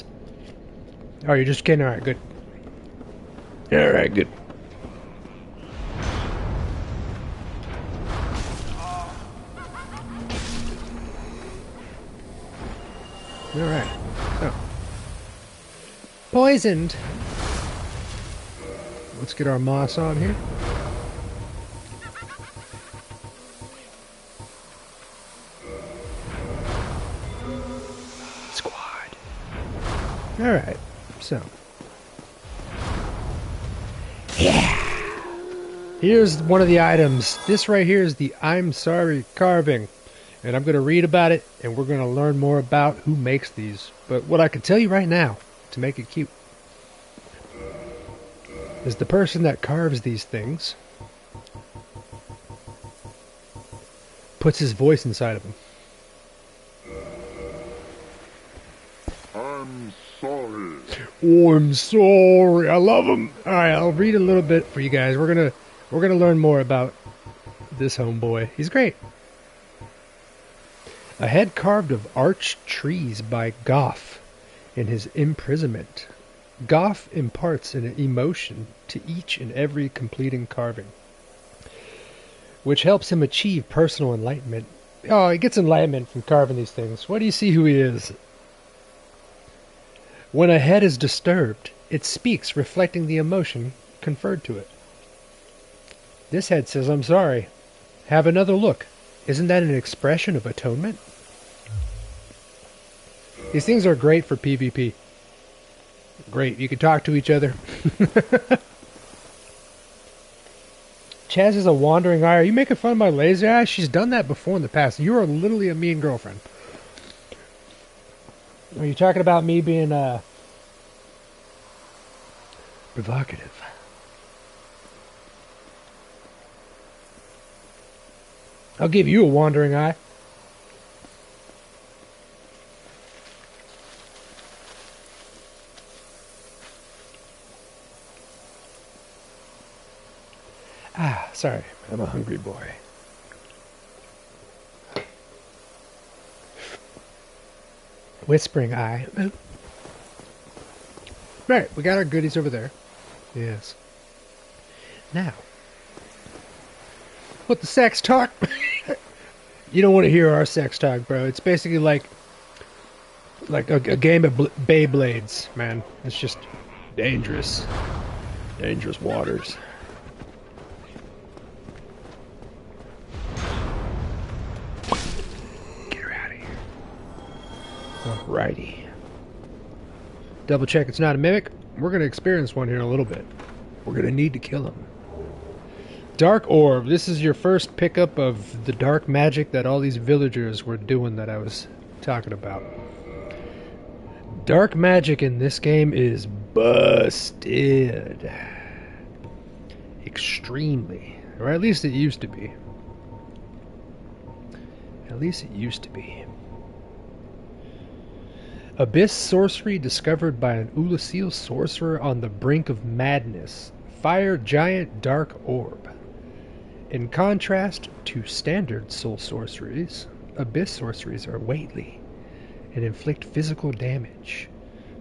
Oh, you're just kidding? Alright, good. Alright, good. Alright. Oh. Poisoned! Let's get our moss on here. Squad. Alright, so. Yeah! Here's one of the items. This right here is the I'm Sorry carving. And I'm going to read about it, and we're going to learn more about who makes these. But what I can tell you right now, to make it cute, is the person that carves these things puts his voice inside of them. I'm sorry. Oh, I'm sorry. I love him. All right, I'll read a little bit for you guys. We're gonna learn more about this homeboy. He's great. A head carved of arched trees by Goff in his imprisonment. Goff imparts an emotion to each and every completing carving, which helps him achieve personal enlightenment. Oh, he gets enlightenment from carving these things. What do you see who he is? When a head is disturbed, it speaks, reflecting the emotion conferred to it. This head says, I'm sorry. Have another look. Isn't that an expression of atonement? These things are great for PvP. Great, you can talk to each other. Chaz is a wandering eye. Are you making fun of my lazy eye? She's done that before in the past. You are literally a mean girlfriend. Are you talking about me being, provocative? I'll give you a wandering eye. Ah, sorry. I'm a hungry boy. Whispering eye. Right, we got our goodies over there. Yes. Now, what the sex talk? You don't want to hear our sex talk, bro. It's basically like a game of Beyblades, man. It's just dangerous. Dangerous waters. Get her out of here. Alrighty. Double check it's not a mimic. We're going to experience one here in a little bit. We're going to need to kill him. Dark Orb. This is your first pickup of the dark magic that all these villagers were doing that I was talking about. Dark magic in this game is busted. Extremely. Or at least it used to be. At least it used to be. Abyss sorcery discovered by an Oolacile sorcerer on the brink of madness. Fire giant dark orb. In contrast to standard soul sorceries, Abyss sorceries are weighty and inflict physical damage.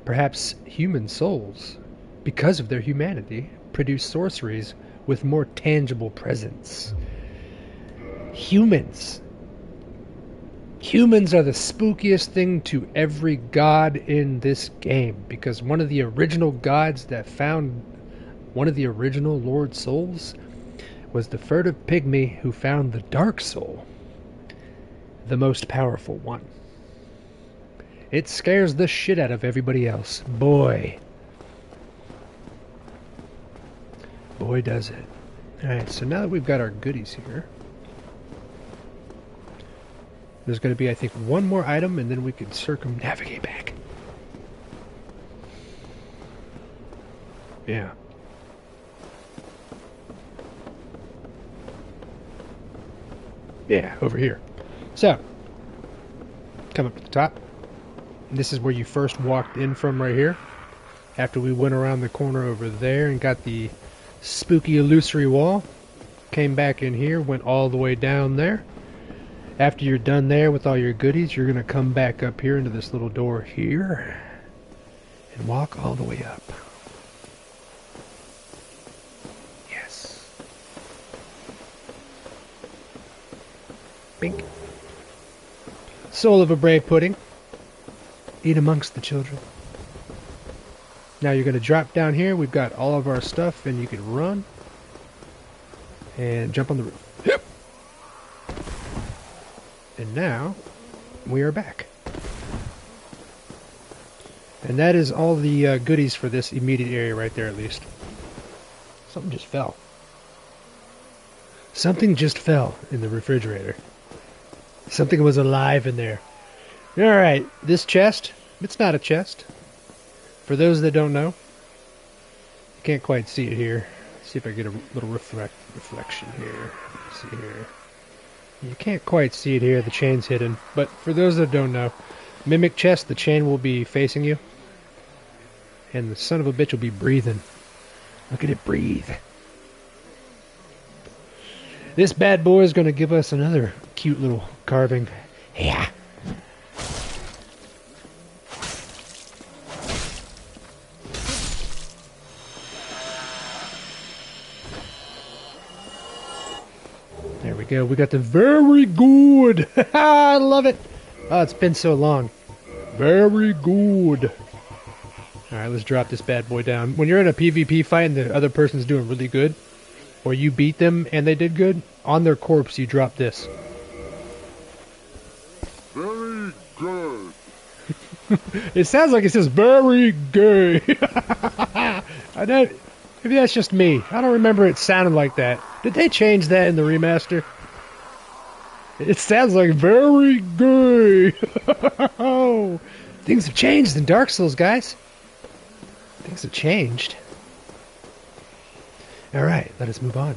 Perhaps human souls, because of their humanity, produce sorceries with more tangible presence. Humans are the spookiest thing to every god in this game, because one of the original gods that found one of the original Lord Souls was the furtive pygmy who found the Dark Soul, the most powerful one. It scares the shit out of everybody else. Boy does it. Alright, so now that we've got our goodies here, there's going to be, I think, one more item, and then we can circumnavigate back. Yeah. Yeah, over here. So, come up to the top. And this is where you first walked in from right here. After we went around the corner over there and got the spooky illusory wall. Came back in here, went all the way down there. After you're done there with all your goodies, you're going to come back up here into this little door here. And walk all the way up. Yes. Bink. Soul of a brave pudding. Eat amongst the children. Now you're going to drop down here. We've got all of our stuff, and you can run. And jump on the roof. Yep. And now, we are back. And that is all the goodies for this immediate area right there, at least. Something just fell. Something just fell in the refrigerator. Something was alive in there. Alright, this chest, it's not a chest. For those that don't know, you can't quite see it here. Let's see if I get a little reflection here. Let's see here. You can't quite see it here, the chain's hidden. But for those that don't know, mimic chest, the chain will be facing you. And the son of a bitch will be breathing. Look at it breathe. This bad boy is going to give us another cute little carving. Yeah. There we go. We got the very good. I love it. Oh, it's been so long. Very good. Alright, let's drop this bad boy down. When you're in a PvP fight and the other person's doing really good, or you beat them and they did good, on their corpse you drop this. Very good. It sounds like it says very gay. I know. Maybe that's just me. I don't remember it sounding like that. Did they change that in the remaster? It sounds like very gay. Things have changed in Dark Souls, guys. Things have changed. Alright, let us move on.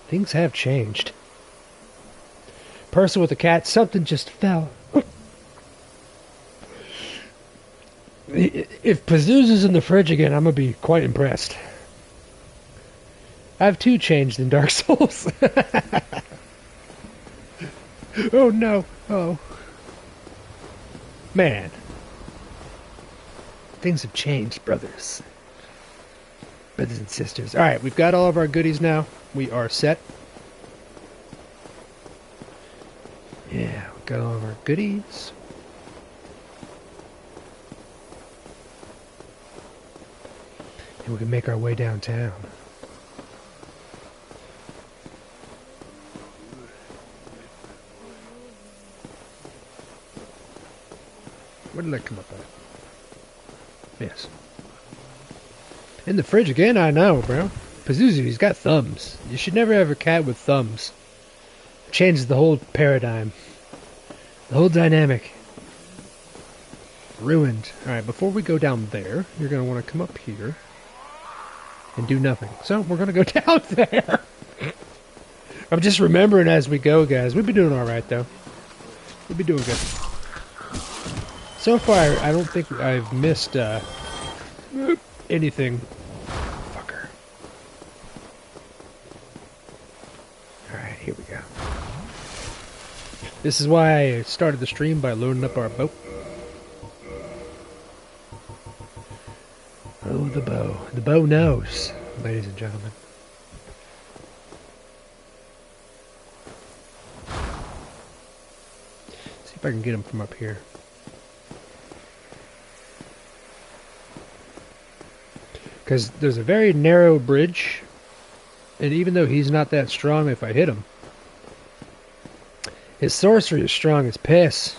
Things have changed. Person with a cat, something just fell. If Pazuzu's in the fridge again, I'm going to be quite impressed. I have 2 changed in Dark Souls. Oh no. Oh. Man. Things have changed, brothers. Brothers and sisters. Alright, we've got all of our goodies now. We are set. Yeah, we've got all of our goodies. And we can make our way downtown. Where did that come up at? Yes. In the fridge again? I know, bro. Pazuzu, he's got thumbs. You should never have a cat with thumbs. It changes the whole paradigm. The whole dynamic. Ruined. Alright, before we go down there, you're going to want to come up here and do nothing. So, we're going to go down there. I'm just remembering as we go, guys. We've been doing alright, though. We've been doing good. So far, I don't think I've missed anything. Fucker. Alright, here we go. This is why I started the stream by loading up our boat. Oh, the bow. The bow knows, ladies and gentlemen. See if I can get him from up here. Because there's a very narrow bridge, and even though he's not that strong if I hit him, his sorcery is strong as piss.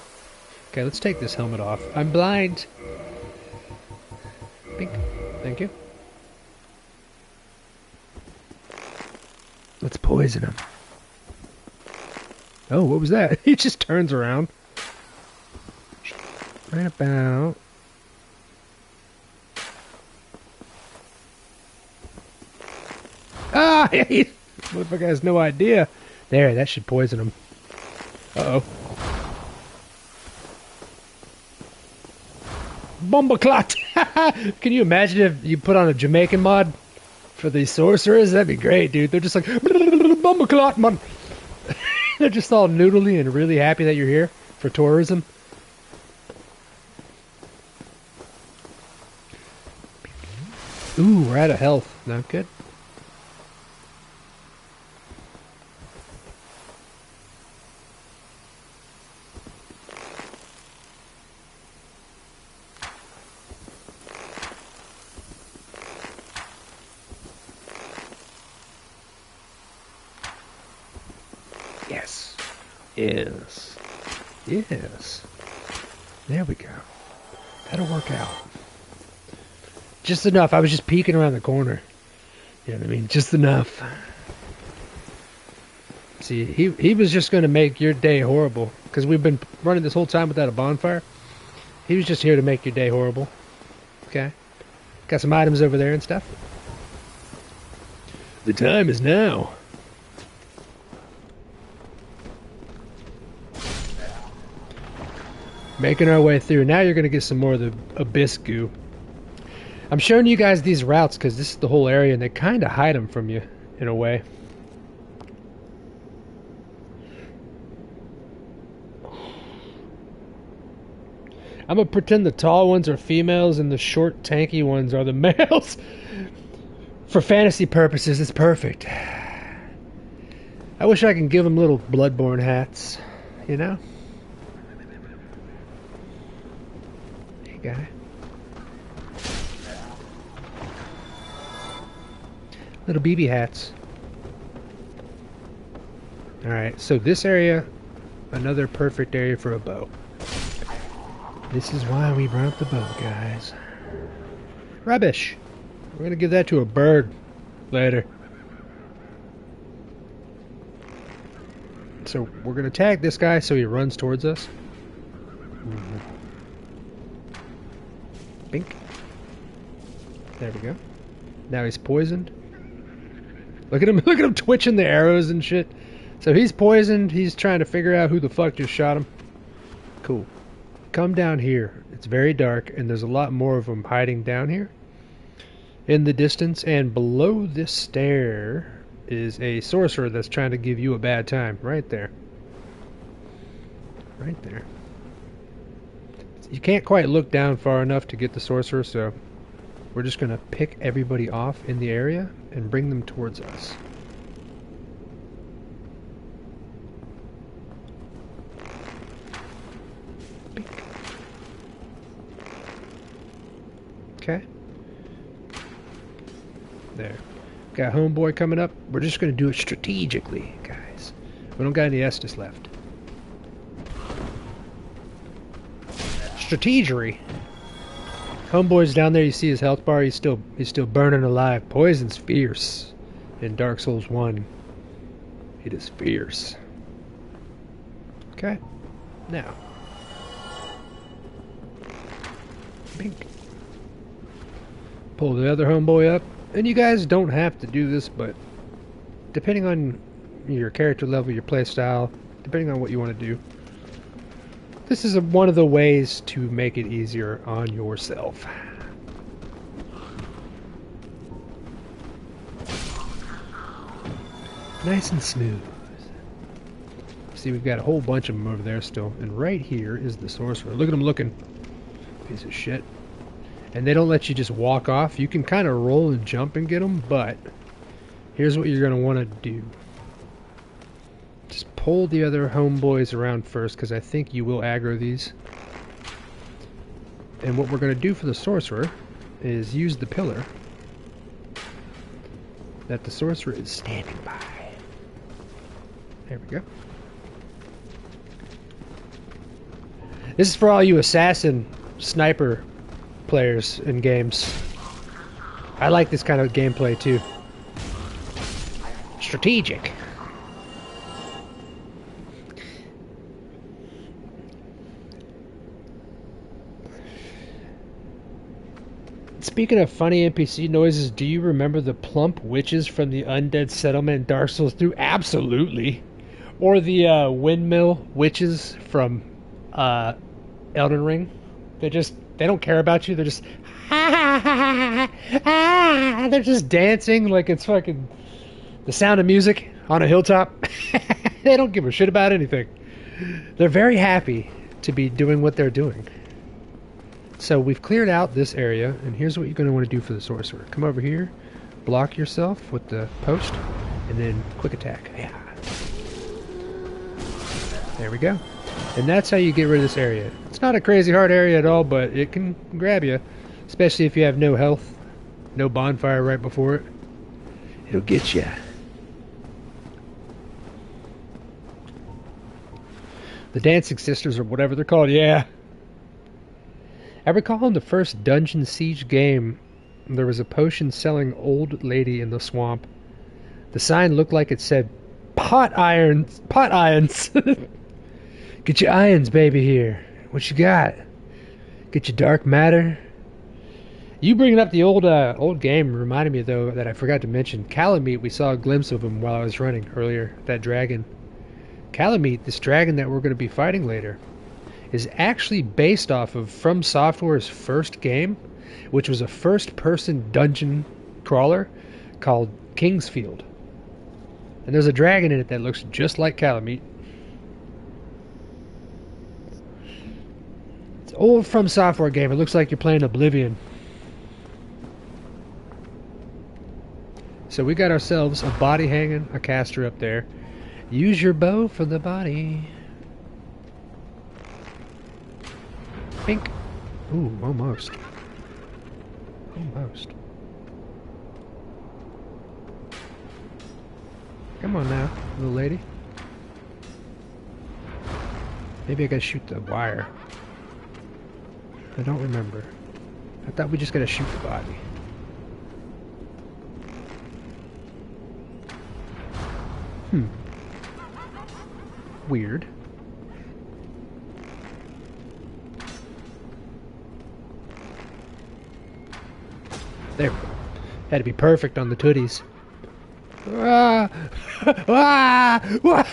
Okay, let's take this helmet off. I'm blind. Bink. Thank you. Let's poison him. Oh, what was that? He just turns around. Right about... Ah! Motherfucker has no idea. There, that should poison him. Uh-oh. Bumbleclot! Can you imagine if you put on a Jamaican mod for these sorcerers? That'd be great, dude. They're just like, Bumbleclot, man! They're just all noodly and really happy that you're here for tourism. Ooh, we're out of health. Not good. Yes. Yes. Yes. There we go. That'll work out. Just enough. I was just peeking around the corner. You know what I mean? Just enough. See, he was just going to make your day horrible. Because we've been running this whole time without a bonfire. He was just here to make your day horrible. Okay? Got some items over there and stuff. The time is now. Making our way through. Now you're going to get some more of the abyss goo. I'm showing you guys these routes because this is the whole area and they kind of hide them from you in a way. I'm going to pretend the tall ones are females and the short tanky ones are the males. For fantasy purposes, it's perfect. I wish I could give them little Bloodborne hats, you know? Guy. Little BB hats. Alright, so this area, another perfect area for a bow. This is why we brought the boat, guys. Rubbish. We're gonna give that to a bird later. So we're gonna tag this guy so he runs towards us. Bink. There we go. Now he's poisoned. Look at him! Look at him twitching the arrows and shit. So he's poisoned. He's trying to figure out who the fuck just shot him. Cool. Come down here. It's very dark, and there's a lot more of them hiding down here in the distance. And below this stair is a sorcerer that's trying to give you a bad time. Right there. Right there. You can't quite look down far enough to get the sorcerer, so we're just going to pick everybody off in the area and bring them towards us. Okay. There. Got homeboy coming up. We're just going to do it strategically, guys. We don't got any Estus left. Strategery. Homeboy's down there. You see his health bar. He's still burning alive. Poison's fierce. In Dark Souls 1, it is fierce. Okay. Now. Bink. Pull the other homeboy up. And you guys don't have to do this, but depending on your character level, your playstyle, depending on what you want to do, this is one of the ways to make it easier on yourself. Nice and smooth. See, we've got a whole bunch of them over there still. And right here is the sorcerer. Look at him looking. Piece of shit. And they don't let you just walk off. You can kind of roll and jump and get them, but here's what you're going to want to do. Just pull the other homeboys around first, because I think you will aggro these. And what we're going to do for the sorcerer is use the pillar that the sorcerer is standing by. There we go. This is for all you assassin, sniper players in games. I like this kind of gameplay too. Strategic. Speaking of funny NPC noises, do you remember the plump witches from the Undead Settlement in Dark Souls 3? Absolutely. Or the windmill witches from Elden Ring. They don't care about you. They're just they're just dancing like it's fucking the Sound of Music on a hilltop. They don't give a shit about anything. They're very happy to be doing what they're doing. So we've cleared out this area, and here's what you're going to want to do for the sorcerer. Come over here, block yourself with the post, and then quick attack. Yeah. There we go. And that's how you get rid of this area. It's not a crazy hard area at all, but it can grab you. Especially if you have no health, no bonfire right before it. It'll get you. The Dancing Sisters, or whatever they're called, yeah. I recall in the first Dungeon Siege game, there was a potion-selling old lady in the swamp. The sign looked like it said, pot irons. Get your irons, baby, here. What you got? Get your dark matter? You bringing up the old game reminded me, though, that I forgot to mention. Calamite, we saw a glimpse of him while I was running earlier. That dragon. Calamite, this dragon that we're going to be fighting later, is actually based off of From Software's first game, which was a first-person dungeon crawler called Kingsfield. And there's a dragon in it that looks just like Calamite. Old From Software game. It looks like you're playing Oblivion. So we got ourselves a body hanging, a caster up there. Use your bow for the body. Pink. Ooh, almost. Almost. Come on now, little lady. Maybe I gotta shoot the wire. I don't remember. I thought we just gotta shoot the body. Weird. There we go. Had to be perfect on the tooties. Ah! Ah! Ah!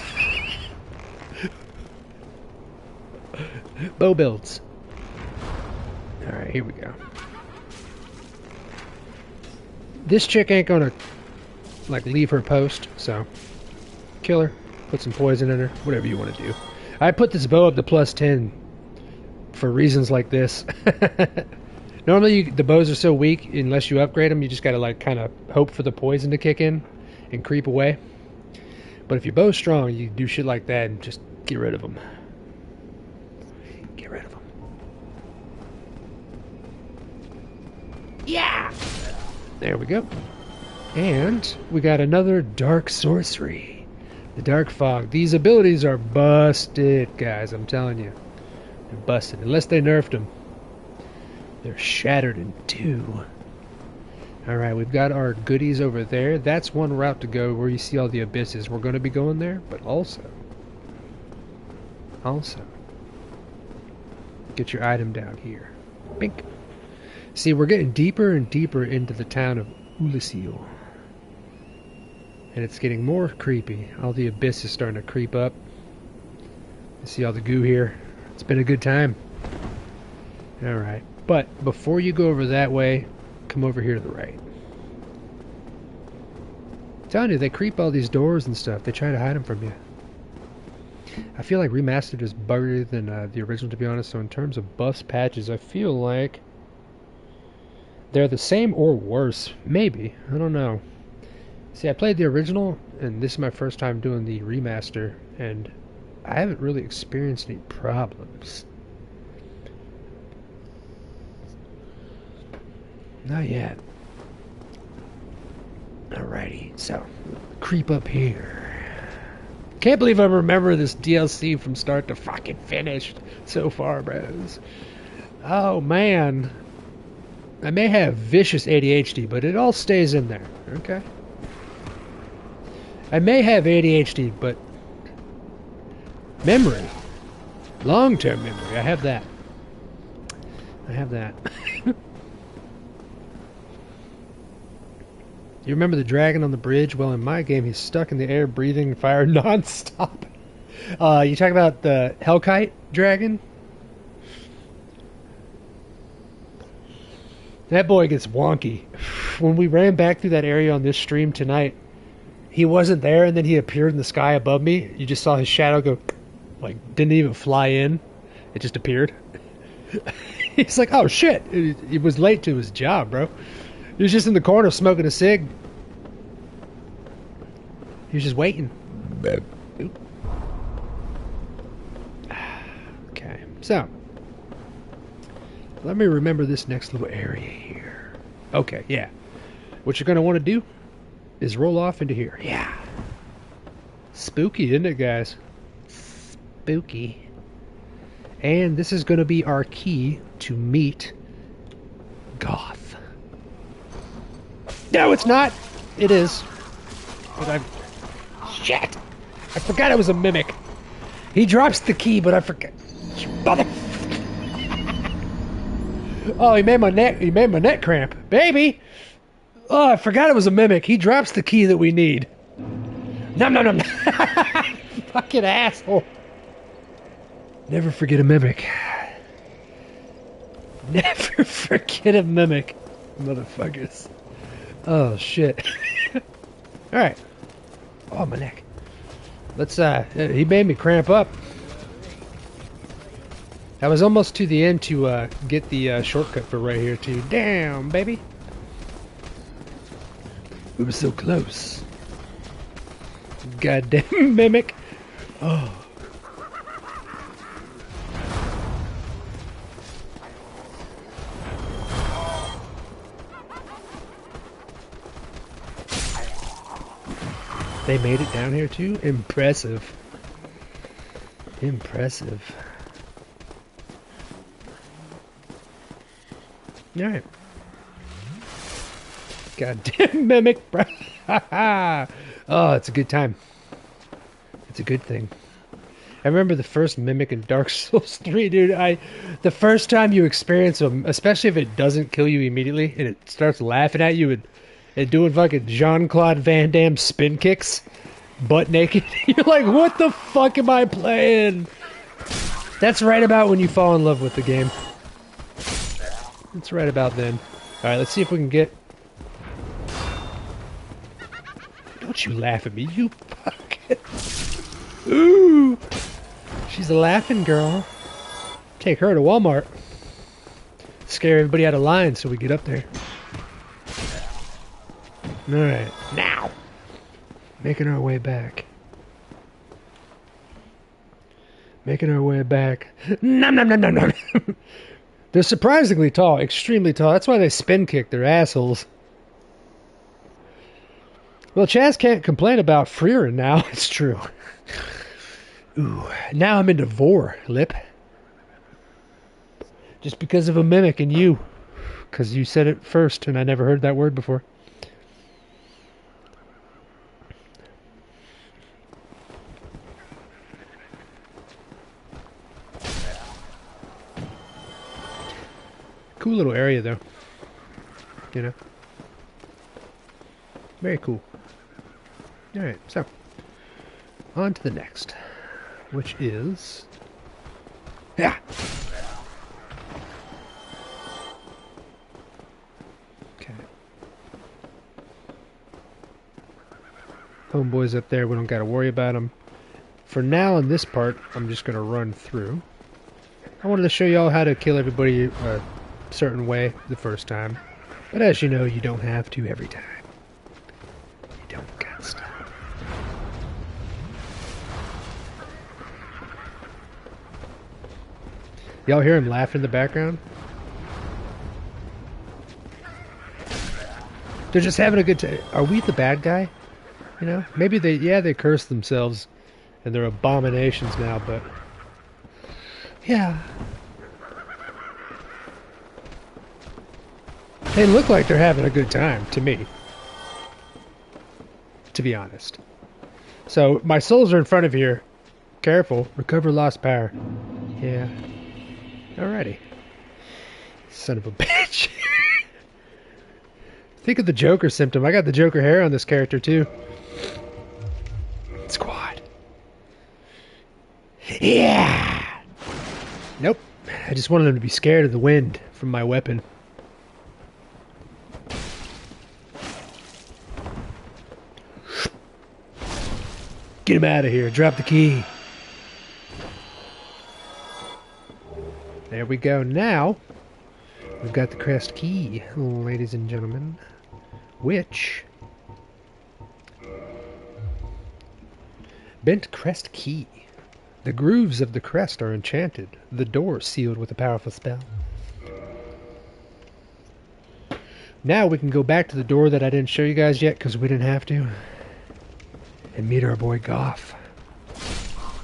Bow builds. Alright, here we go. This chick ain't gonna, like, leave her post, so kill her, put some poison in her, whatever you want to do. I put this bow up to +10 for reasons like this. Normally, the bows are so weak, unless you upgrade them, you just gotta, like, kind of hope for the poison to kick in and creep away. But if your bow's strong, you do shit like that and just get rid of them. Get rid of them. Yeah! There we go. And we got another dark sorcery. The Dark Fog. These abilities are busted, guys, I'm telling you. They're busted, unless they nerfed them. They're shattered in two. Alright, we've got our goodies over there. That's one route to go where you see all the abysses. We're going to be going there, but also, get your item down here. Bink. See, we're getting deeper and deeper into the town of Oolacile. And it's getting more creepy. All the abyss is starting to creep up. You see all the goo here. It's been a good time. Alright. But before you go over that way, come over here to the right. I'm telling you, they creep all these doors and stuff. They try to hide them from you. I feel like Remastered is buggier than the original, to be honest. So in terms of buffs, patches, I feel like they're the same or worse. Maybe. I don't know. See, I played the original, and this is my first time doing the remaster, and I haven't really experienced any problems. Not yet. Alrighty, so creep up here. Can't believe I remember this DLC from start to fucking finish so far, bros. Oh man. I may have vicious ADHD, but it all stays in there, okay? I may have ADHD, but memory. Long-term memory, I have that. I have that. You remember the dragon on the bridge? Well, in my game, he's stuck in the air, breathing fire non-stop. You talk about the Hellkite dragon? That boy gets wonky. When we ran back through that area on this stream tonight, he wasn't there, and then he appeared in the sky above me. You just saw his shadow go, like, didn't even fly in. It just appeared. He's like, oh shit. He was late to his job, bro. He was just in the corner smoking a cig. He was just waiting. Okay, so let me remember this next little area here. Okay, yeah. What you're going to want to do is roll off into here. Yeah. Spooky, isn't it, guys? Spooky. And this is going to be our key to meet Goth. No, it's not. It is. But shit. I forgot it was a mimic. He drops the key, but I forgot. Mother. Oh, he made my neck cramp. Baby. Oh, I forgot it was a mimic. He drops the key that we need. Nom nom nom. Fucking asshole. Never forget a mimic. Never forget a mimic. Motherfuckers. Oh shit. Alright. Oh, my neck. Let's he made me cramp up. I was almost to the end to get the shortcut for right here too. Damn, baby. We were so close. Goddamn mimic. Oh. They made it down here too? Impressive. Impressive. Alright. Goddamn mimic, bro. Oh, it's a good time. It's a good thing. I remember the first mimic in Dark Souls 3, dude. The first time you experience them, especially if it doesn't kill you immediately and it starts laughing at you and doing fucking Jean-Claude Van Damme spin kicks, butt naked. You're like, what the fuck am I playing? That's right about when you fall in love with the game. It's right about then. Alright, let's see if we can get... Don't you laugh at me, you fucking... Ooh! She's a laughing girl. Take her to Walmart. Scare everybody out of line so we get up there. Alright, now! Making our way back. Making our way back. Nom nom nom nom nom! They're surprisingly tall, extremely tall. That's why they spin kick their assholes. Well, Chaz can't complain about Freerin now. It's true. Ooh, now I'm into Vor, Lip. Just because of a mimic and you. Because you said it first and I never heard that word before. Cool little area though. You know? Very cool. Alright, so. On to the next. Which is... Yeah! Okay. Homeboys up there, we don't gotta worry about them. For now, in this part, I'm just gonna run through. I wanted to show y'all how to kill everybody a certain way the first time. But as you know, you don't have to every time. You don't got to. Y'all hear him laughing in the background? They're just having a good time. Are we the bad guy? You know? Maybe they curse themselves and they're abominations now, but... Yeah. They look like they're having a good time, to me. To be honest. So, my souls are in front of here. Careful. Recover lost power. Yeah. Alrighty. Son of a bitch. Think of the Joker symptom. I got the Joker hair on this character, too. Squad. Yeah! Nope. I just wanted him to be scared of the wind from my weapon. Get him out of here. Drop the key. There we go. Now, we've got the crest key, ladies and gentlemen. Which... Bent crest key. The grooves of the crest are enchanted. The door sealed with a powerful spell. Now we can go back to the door that I didn't show you guys yet because we didn't have to. And meet our boy Goff.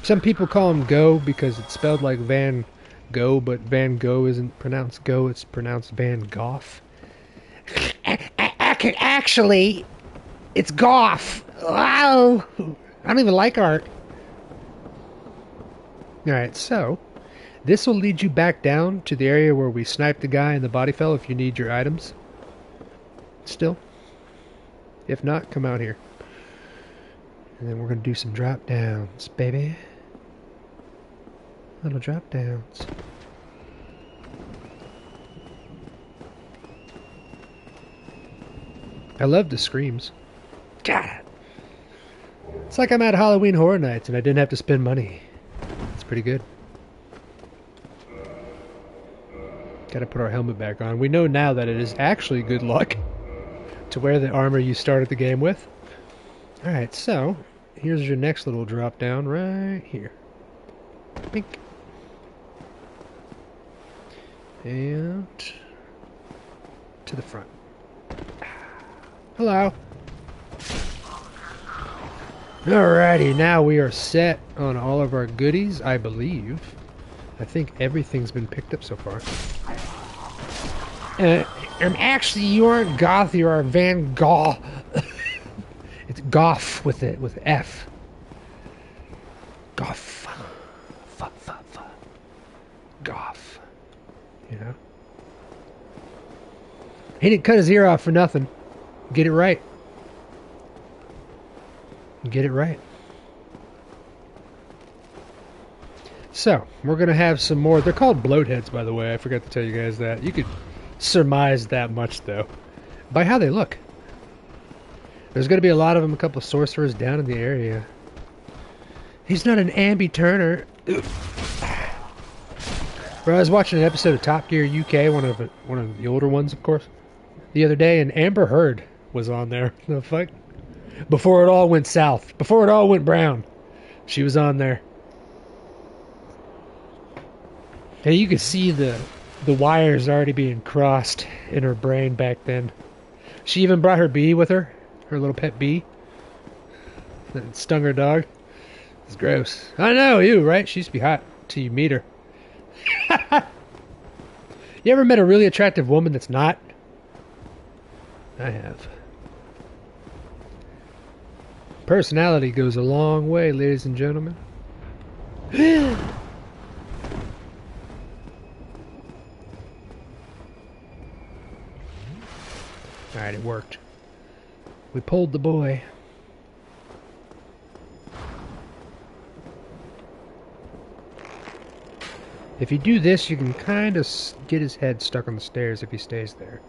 Some people call him Go because it's spelled like Van Gogh, but Van Gogh isn't pronounced Go, it's pronounced Van Goff. Actually, it's Goff. Wow. I don't even like art. Alright, so this will lead you back down to the area where we sniped the guy and the body fell if you need your items. Still. If not, come out here. And then we're going to do some drop downs, baby. Little drop downs. I love the screams. God. It's like I'm at Halloween Horror Nights and I didn't have to spend money. It's pretty good. Gotta put our helmet back on. We know now that it is actually good luck to wear the armor you started the game with. Alright, so here's your next little drop down right here. Pink. And to the front. Hello. Alrighty, now we are set on all of our goodies, I believe. I think everything's been picked up so far. Actually, you aren't Goth, you are Van Gogh. It's Goff with it, with F. Goff. Goff. You know? He didn't cut his ear off for nothing. Get it right. Get it right. So, we're going to have some more. They're called bloatheads, by the way. I forgot to tell you guys that. You could surmise that much, though, by how they look. There's going to be a lot of them, a couple of sorcerers down in the area. He's not an Ambi Turner. Bro, I was watching an episode of Top Gear UK, one of the older ones, of course, the other day, and Amber Heard was on there. The fuck? Before it all went south. Before it all went brown. She was on there. Hey, you could see the wires already being crossed in her brain back then. She even brought her bee with her. Her little pet bee. That stung her dog. It's gross. I know, you, right? She used to be hot till you meet her. You ever met a really attractive woman that's not? I have. Personality goes a long way, ladies and gentlemen. Alright, it worked. We pulled the boy. If you do this, you can kind of get his head stuck on the stairs if he stays there.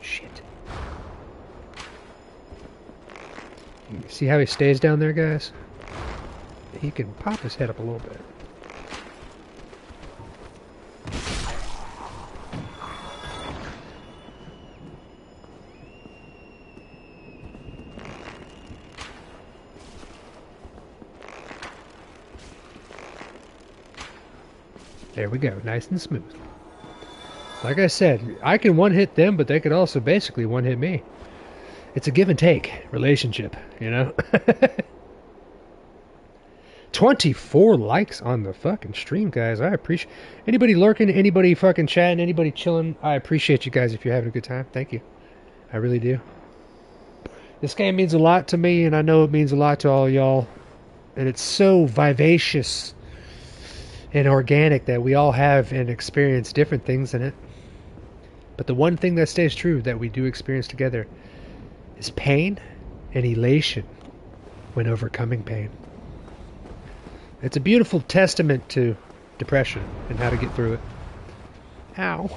Shit. See how he stays down there, guys? He can pop his head up a little bit. There we go, nice and smooth. Like I said, I can one-hit them, but they could also basically one-hit me. It's a give-and-take relationship, you know? 24 likes on the fucking stream, guys. I appreciate... Anybody lurking, anybody fucking chatting, anybody chilling, I appreciate you guys if you're having a good time. Thank you. I really do. This game means a lot to me, and I know it means a lot to all y'all. And it's so vivacious and organic that we all have and experience different things in it. But the one thing that stays true that we do experience together is pain and elation when overcoming pain. It's a beautiful testament to depression and how to get through it. Ow.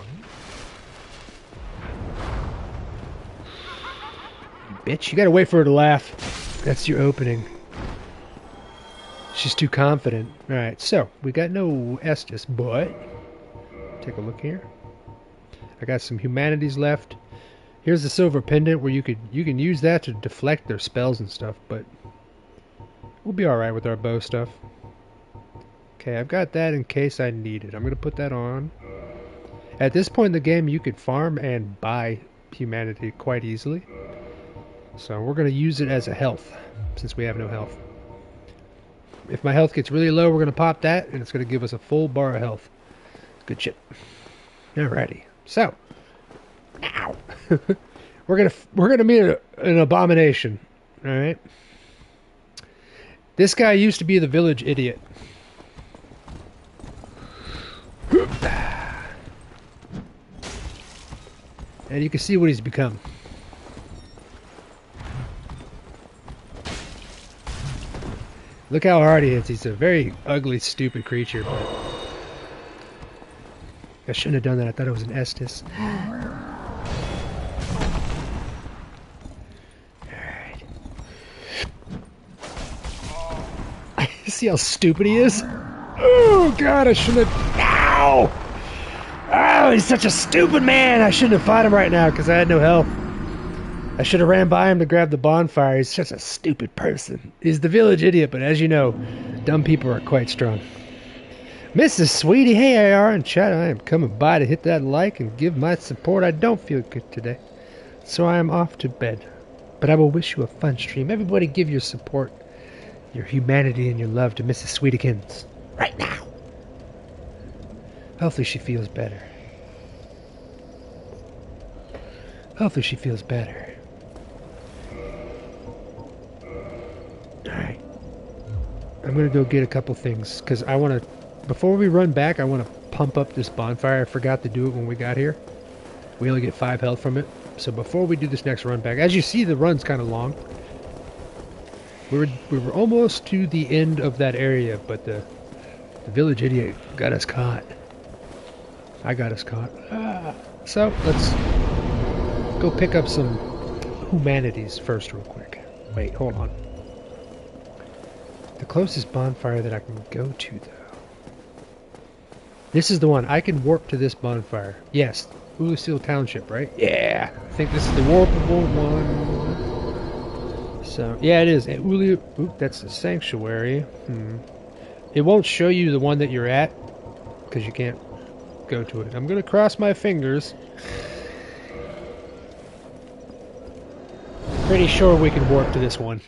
Bitch, you gotta wait for her to laugh. That's your opening. She's too confident. Alright, so, we got no Estus, but... Take a look here. I got some humanities left. Here's the silver pendant where you can use that to deflect their spells and stuff, but... We'll be alright with our bow stuff. Okay, I've got that in case I need it. I'm gonna put that on. At this point in the game, you could farm and buy humanity quite easily. So we're gonna use it as a health, since we have no health. If my health gets really low, we're going to pop that, and it's going to give us a full bar of health. Good shit. Alrighty. So, now we're gonna meet an abomination. All right. This guy used to be the village idiot. And you can see what he's become. Look how hard he is. He's a very ugly, stupid creature, but I shouldn't have done that. I thought it was an Estus. Alright. See how stupid he is? Oh god, I shouldn't have... Ow! Oh, he's such a stupid man! I shouldn't have fought him right now because I had no health. I should have ran by him to grab the bonfire. He's such a stupid person. He's the village idiot, but as you know, dumb people are quite strong. Mrs. Sweetie, hey AR in chat, I am coming by to hit that like and give my support. I don't feel good today, so I am off to bed. But I will wish you a fun stream. Everybody give your support, your humanity, and your love to Mrs. Sweetikins right now. Hopefully she feels better. Hopefully she feels better. Alright. I'm gonna go get a couple things, because I want to... Before we run back, I want to pump up this bonfire. I forgot to do it when we got here. We only get 5 health from it. So before we do this next run back... As you see, the run's kind of long. We were almost to the end of that area, but the village idiot got us caught. I got us caught. So, let's go pick up some humanities first real quick. Wait, hold on. The closest bonfire that I can go to, though. This is the one. I can warp to this bonfire. Yes, Oolacile Township, right? Yeah, I think this is the warpable one. So, yeah, it is. Oop, that's the sanctuary. It won't show you the one that you're at, because you can't go to it. I'm going to cross my fingers. Pretty sure we can warp to this one.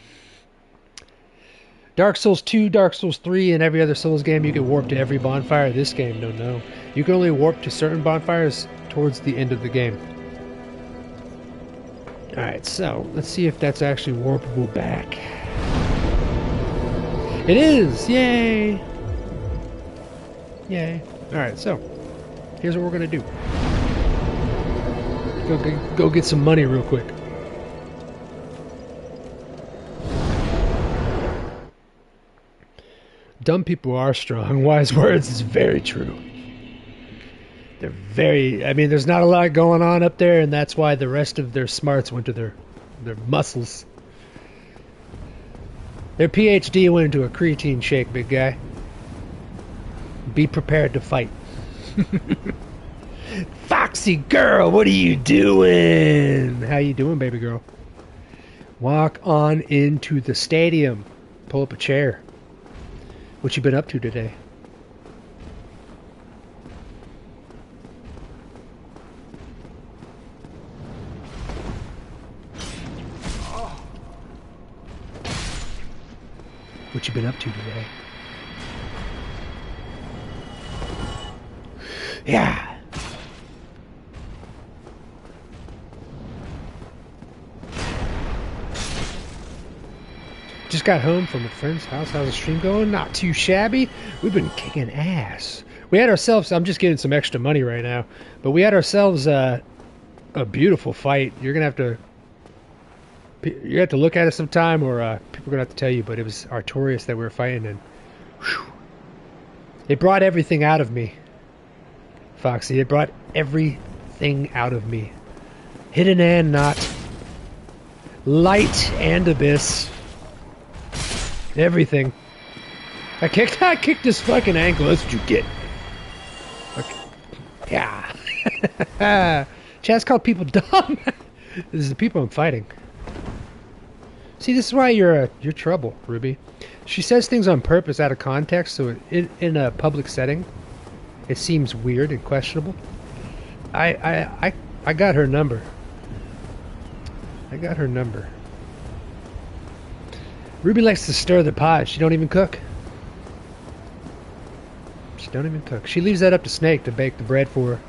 Dark Souls 2, Dark Souls 3, and every other Souls game, you can warp to every bonfire. This game, no. You can only warp to certain bonfires towards the end of the game. Alright, so, let's see if that's actually warpable back. It is! Yay! Yay. Alright, so, here's what we're gonna do. Go get some money real quick. Dumb people are strong. Wise words is very true. They're very... I mean, there's not a lot going on up there, and that's why the rest of their smarts went to their muscles. Their PhD went into a creatine shake, big guy. Be prepared to fight. Foxy girl, what are you doing? How you doing, baby girl? Walk on into the stadium. Pull up a chair. What you been up to today? What you been up to today? Yeah. Just got home from a friend's house. How's the stream going? Not too shabby. We've been kicking ass. We had ourselves... I'm just getting some extra money right now. But we had ourselves a beautiful fight. You're going to have to... You have to look at it sometime, or people are going to have to tell you. But it was Artorias that we were fighting, and... Whew, it brought everything out of me. Foxy, it brought everything out of me. Hidden and not. Light and abyss. Everything. I kicked his fucking ankle. That's what you get. Okay. Yeah. Chat's called people dumb. This is the people I'm fighting. See, this is why you're trouble, Ruby. She says things on purpose out of context, so in a public setting, it seems weird and questionable. I got her number. Ruby likes to stir the pot. She don't even cook. She leaves that up to Snake to bake the bread for her.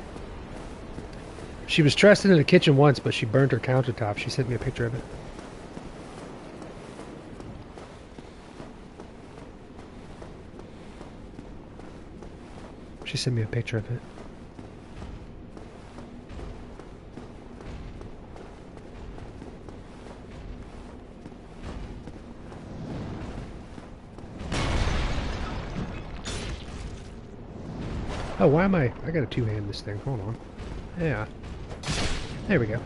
She was trusted in the kitchen once, but she burned her countertop. She sent me a picture of it. Oh, why am I gotta two-hand this thing. Hold on. Yeah. There we go.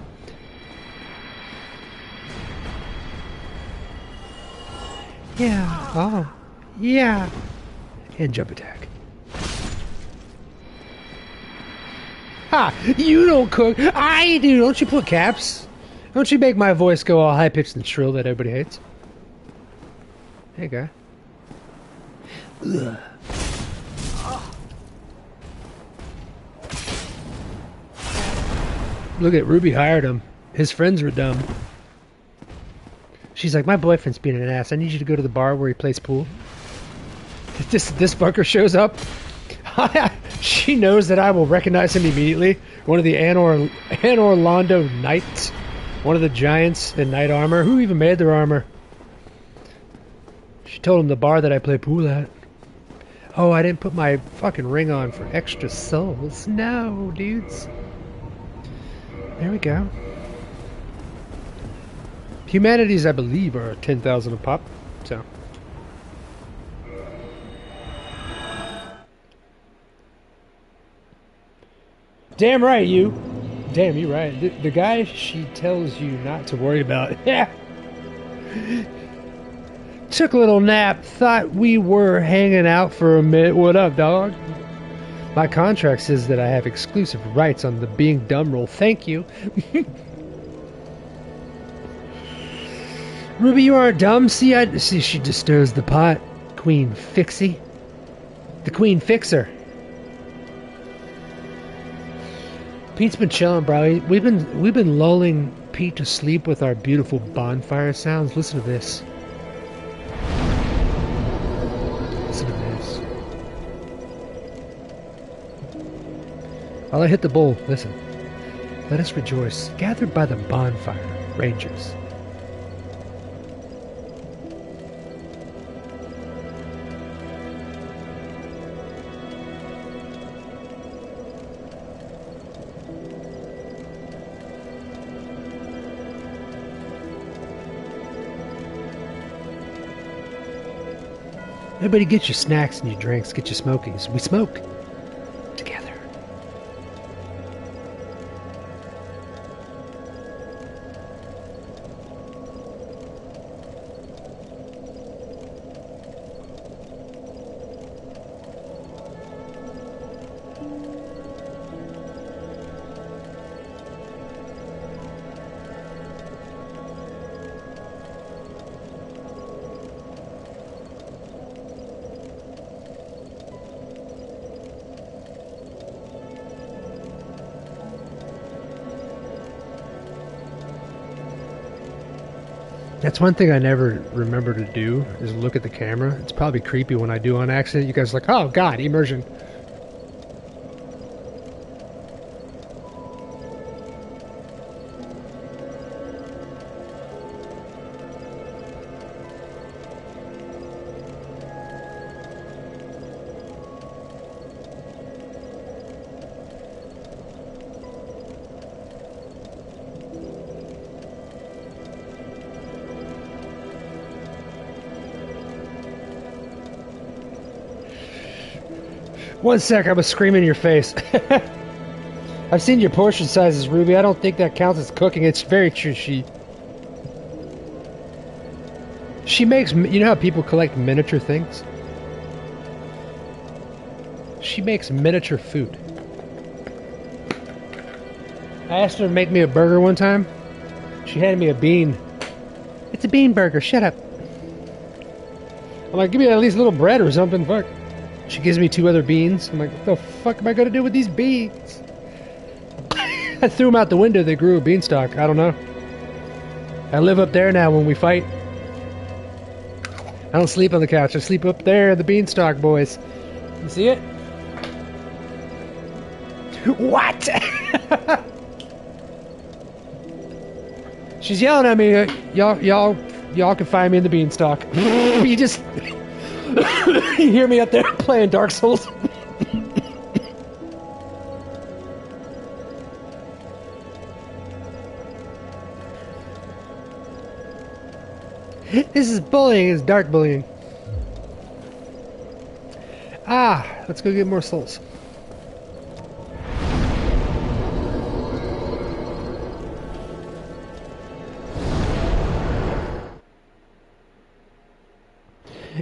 Yeah. Oh. Yeah. And jump attack. Ha! You don't cook. I do. Don't you put caps? Don't you make my voice go all high-pitched and shrill that everybody hates? Hey, guy. Ugh. Look at Ruby hired him. His friends were dumb. She's like, my boyfriend's being an ass. I need you to go to the bar where he plays pool. This fucker shows up. She knows that I will recognize him immediately. One of the Anor Londo Knights. One of the giants in knight armor. Who even made their armor? She told him the bar that I play pool at. Oh, I didn't put my fucking ring on for extra souls. No, dudes. There we go. Humanities, I believe, are 10,000 a pop. So. Damn right, you. Damn, you right. The guy she tells you not to worry about. Yeah. Took a little nap. Thought we were hanging out for a minute. What up, dog? My contract says that I have exclusive rights on the being dumb roll. Thank you. Ruby, you aren't dumb. See, she just stirs the pot. Queen Fixie. The Queen Fixer. Pete's been chilling, bro. We've been lulling Pete to sleep with our beautiful bonfire sounds. Listen to this. Listen to this. While I hit the bowl, listen. Let us rejoice, gathered by the bonfire, rangers. Everybody get your snacks and your drinks, get your smokies. We smoke together. That's one thing I never remember to do, is look at the camera. It's probably creepy when I do on accident. You guys are like, oh god, immersion. One sec, I was screaming in your face. I've seen your portion sizes, Ruby. I don't think that counts as cooking. It's very true. She makes... You know how people collect miniature things? She makes miniature food. I asked her to make me a burger one time. She handed me a bean. It's a bean burger. Shut up. I'm like, give me at least a little bread or something. Fuck. She gives me 2 other beans. I'm like, what the fuck am I going to do with these beans? I threw them out the window. They grew a beanstalk. I don't know. I live up there now when we fight. I don't sleep on the couch. I sleep up there, the beanstalk boys. You see it? What? She's yelling at me. Y'all can find me in the beanstalk. You just... You hear me up there playing Dark Souls? This is bullying. It's dark bullying. Ah, let's go get more souls.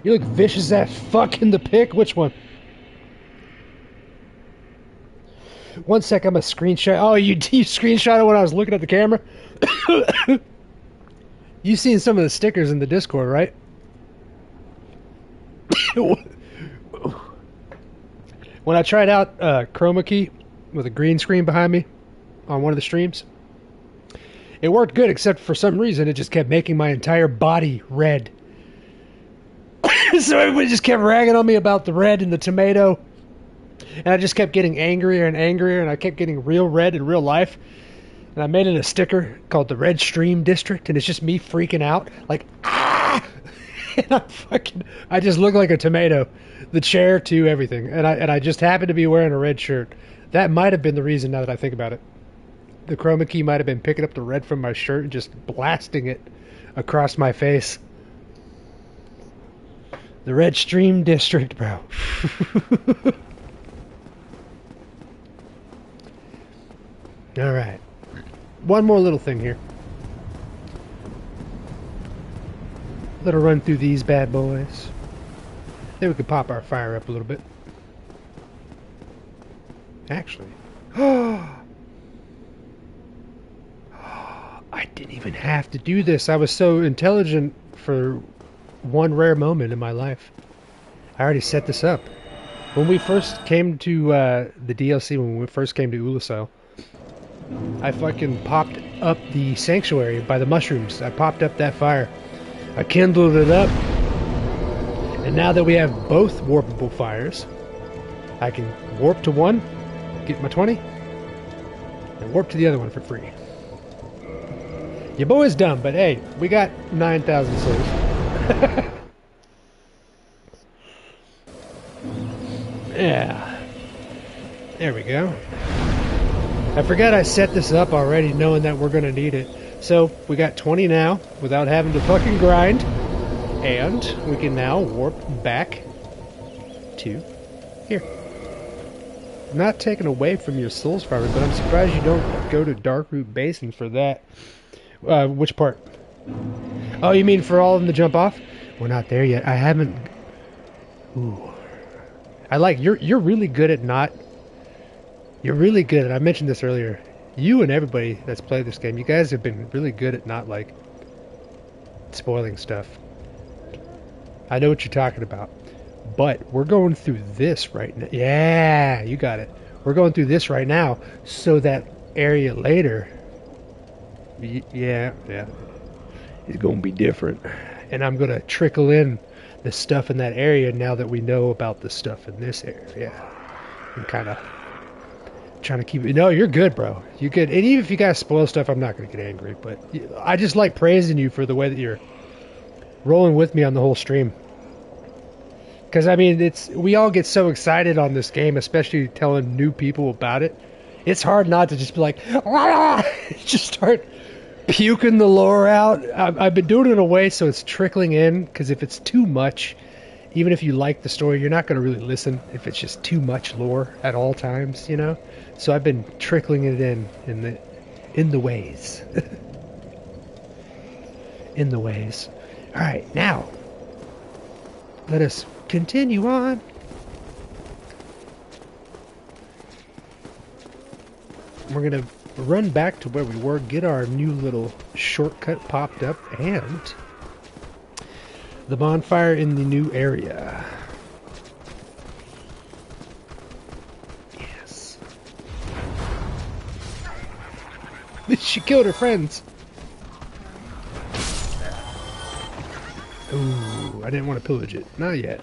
You look vicious as fuck in the pic. Which one? One sec, I'm a screenshot. Oh, you screenshot it when I was looking at the camera? You've seen some of the stickers in the Discord, right? When I tried out chroma key with a green screen behind me on one of the streams, it worked good, except for some reason it just kept making my entire body red. So everybody just kept ragging on me about the red and the tomato. And I just kept getting angrier and angrier, and I kept getting real red in real life. And I made it a sticker called the Red Stream District, and it's just me freaking out, like, ah! And I just look like a tomato. The chair, too, everything. And I just happened to be wearing a red shirt. That might have been the reason, now that I think about it. The chroma key might have been picking up the red from my shirt and just blasting it across my face. The Red Stream District, bro. Alright. One more little thing here. Let her run through these bad boys. Then we could pop our fire up a little bit. Actually. I didn't even have to do this. I was so intelligent for one rare moment in my life. I already set this up. When we first came to the DLC, when we first came to Oolacile, I fucking popped up the sanctuary by the mushrooms. I popped up that fire. I kindled it up. And now that we have both warpable fires, I can warp to one, get my 20, and warp to the other one for free. Your boy's dumb, but hey, we got 9,000 souls. Yeah. There we go. I forgot I set this up already, knowing that we're going to need it. So, we got 20 now, without having to fucking grind. And we can now warp back to here. Not taken away from your souls farming, but I'm surprised you don't go to Darkroot Basin for that. Which part? Oh, you mean for all of them to jump off? We're not there yet. I haven't... Ooh. I like... You're really good at not... You're really good, and I mentioned this earlier. You and everybody that's played this game, you guys have been really good at not, like, spoiling stuff. I know what you're talking about. But we're going through this right now. Yeah, you got it. We're going through this right now, so that area later... Yeah. It's going to be different. And I'm going to trickle in the stuff in that area now that we know about the stuff in this area. I'm kind of trying to keep it... No, you're good, bro. You're good. And even if you guys spoil stuff, I'm not going to get angry. But I just like praising you for the way that you're rolling with me on the whole stream. Because, I mean, we all get so excited on this game, especially telling new people about it. It's hard not to just be like... just start... puking the lore out. I've been doing it in a way so it's trickling in, because if it's too much, even if you like the story, you're not going to really listen if it's just too much lore at all times, you know? So I've been trickling it in the ways. In the ways. Alright, now, let us continue on. We're going to run back to where we were, get our new little shortcut popped up, and the bonfire in the new area. Yes. She killed her friends. Ooh, I didn't want to pillage it. Not yet.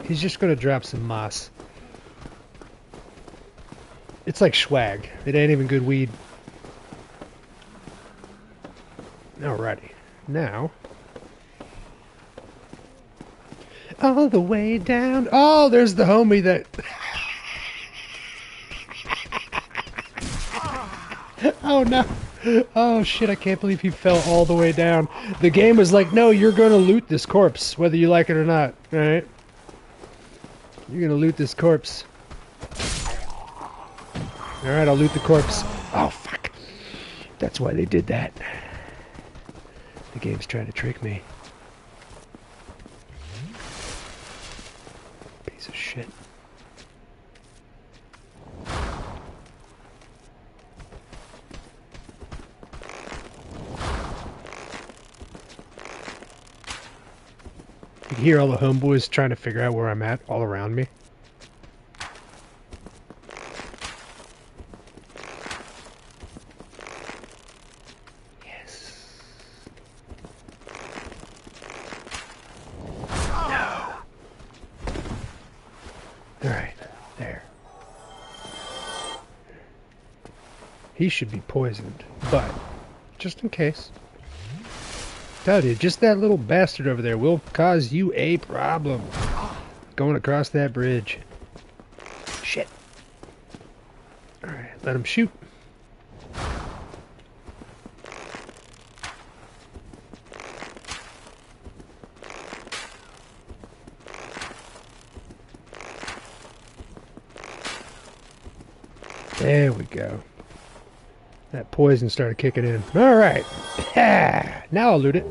He's just going to drop some moss. It's like swag. It ain't even good weed. Alrighty. Now. All the way down. Oh, there's the homie that... Oh, no. Oh, shit, I can't believe he fell all the way down. The game was like, no, you're going to loot this corpse, whether you like it or not. Alright? You're going to loot this corpse. Alright, I'll loot the corpse. Oh, fuck. That's why they did that. The game's trying to trick me. Piece of shit. You can hear all the homeboys trying to figure out where I'm at all around me. Alright. He should be poisoned, but just in case. Tell you, just that little bastard over there will cause you a problem. Going across that bridge. Shit. Alright, let him shoot. There we go. That poison started kicking in. Alright. Now I'll loot it.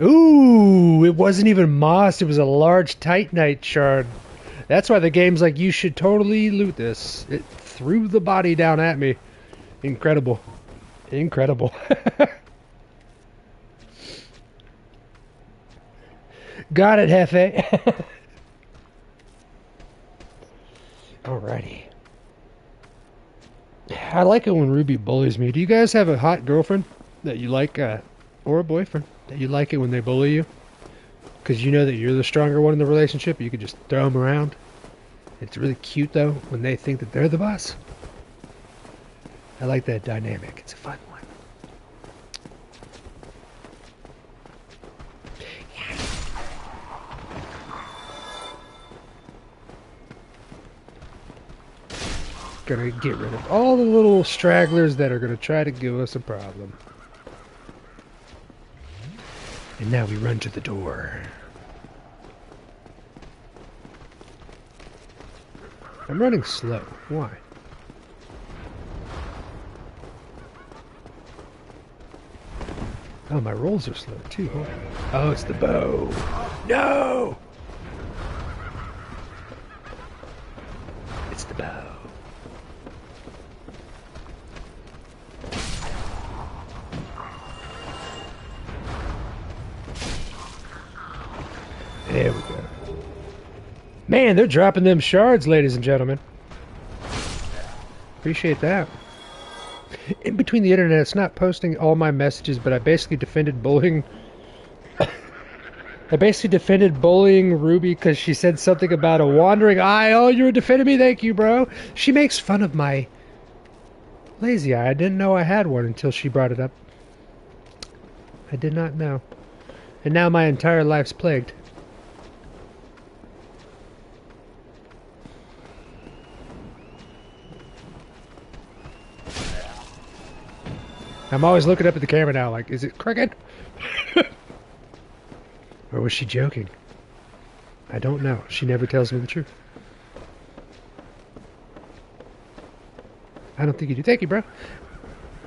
Ooh, it wasn't even moss. It was a large titanite shard. That's why the game's like, you should totally loot this. It threw the body down at me. Incredible. Incredible. Got it, Hefe. Alrighty. I like it when Ruby bullies me. Do you guys have a hot girlfriend that you like, or a boyfriend that you like it when they bully you? Because you know that you're the stronger one in the relationship. You can just throw them around. It's really cute, though, when they think that they're the boss. I like that dynamic. It's a fun one. Gonna get rid of all the little stragglers that are gonna try to give us a problem. And now we run to the door. I'm running slow. Why? Oh, my rolls are slow too. Hold on. Oh, it's the bow. No! It's the bow. There we go. Man, they're dropping them shards, ladies and gentlemen. Appreciate that. In between the internet, it's not posting all my messages, but I basically defended bullying. I basically defended bullying Ruby because she said something about a wandering eye. Oh, you were defending me? Thank you, bro. She makes fun of my lazy eye. I didn't know I had one until she brought it up. I did not know. And now my entire life's plagued. I'm always looking up at the camera now like, is it crooked? Or was she joking? I don't know. She never tells me the truth. I don't think you do. Thank you, bro.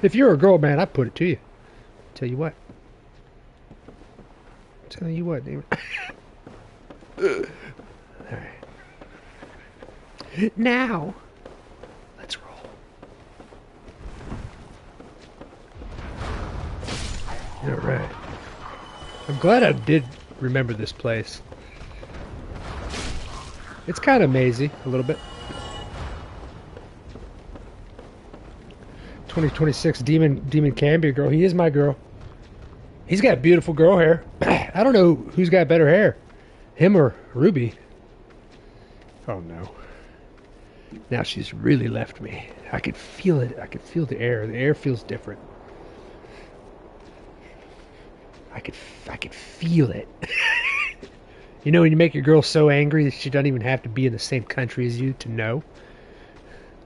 If you're a girl, man, I put it to you. Tell you what. Tell you what, damn it. Alright. Now, let's roll. Alright. I'm glad I did remember this place. It's kind of mazy, a little bit. 2026 Demon can be a girl. He is my girl. He's got beautiful girl hair. I don't know who's got better hair. Him or Ruby. Oh no. Now she's really left me. I could feel it. I could feel the air. The air feels different. I could feel it. You know when you make your girl so angry that she doesn't even have to be in the same country as you to know?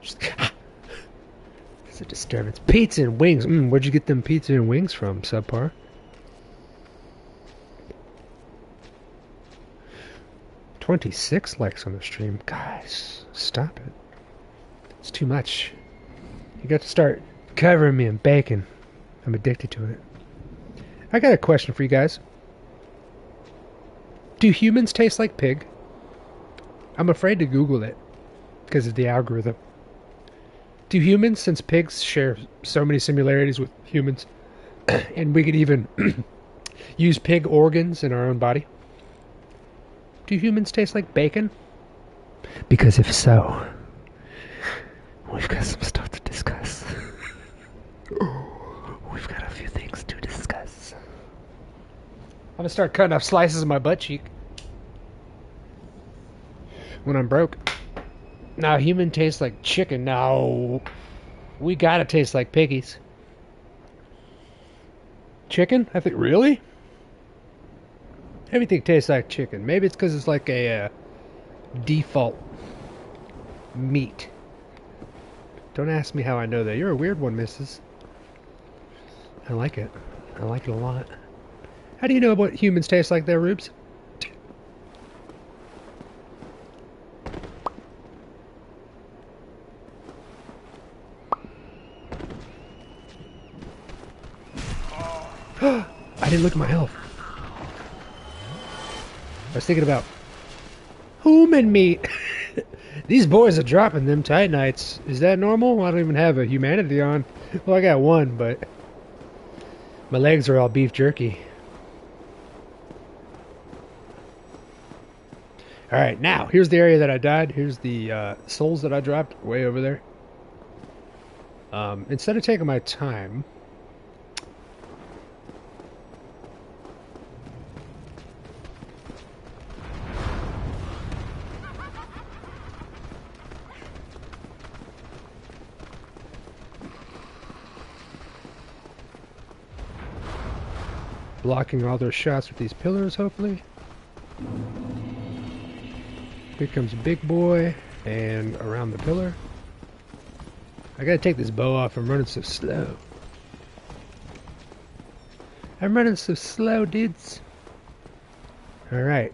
Just, it's a disturbance. Pizza and wings. Where'd you get them pizza and wings from, subpar? $26 likes on the stream. Guys, stop it. It's too much. You got to start covering me in bacon. I'm addicted to it. I got a question for you guys. Do humans taste like pig? I'm afraid to Google it because of the algorithm. Do humans, since pigs share so many similarities with humans, and we could even use pig organs in our own body, do humans taste like bacon? Because if so, we've got some stuff to discuss. We've got a few things to discuss. I'm gonna start cutting off slices of my butt cheek when I'm broke. Now, human tastes like chicken. No. We gotta taste like piggies. Chicken? I think, really? Everything tastes like chicken. Maybe it's because it's like a default meat. Don't ask me how I know that. You're a weird one, missus. I like it. I like it a lot. How do you know what humans taste like there, Rubes? I didn't look at my health. I was thinking about human meat. These boys are dropping them Titanites. Is that normal? I don't even have a humanity on. Well, I got one, but my legs are all beef jerky. Alright, now, here's the area that I died. Here's the souls that I dropped way over there. Instead of taking my time... blocking all their shots with these pillars, hopefully. Here comes Big Boy, and around the pillar. I gotta take this bow off, I'm running so slow. I'm running so slow, dudes. Alright.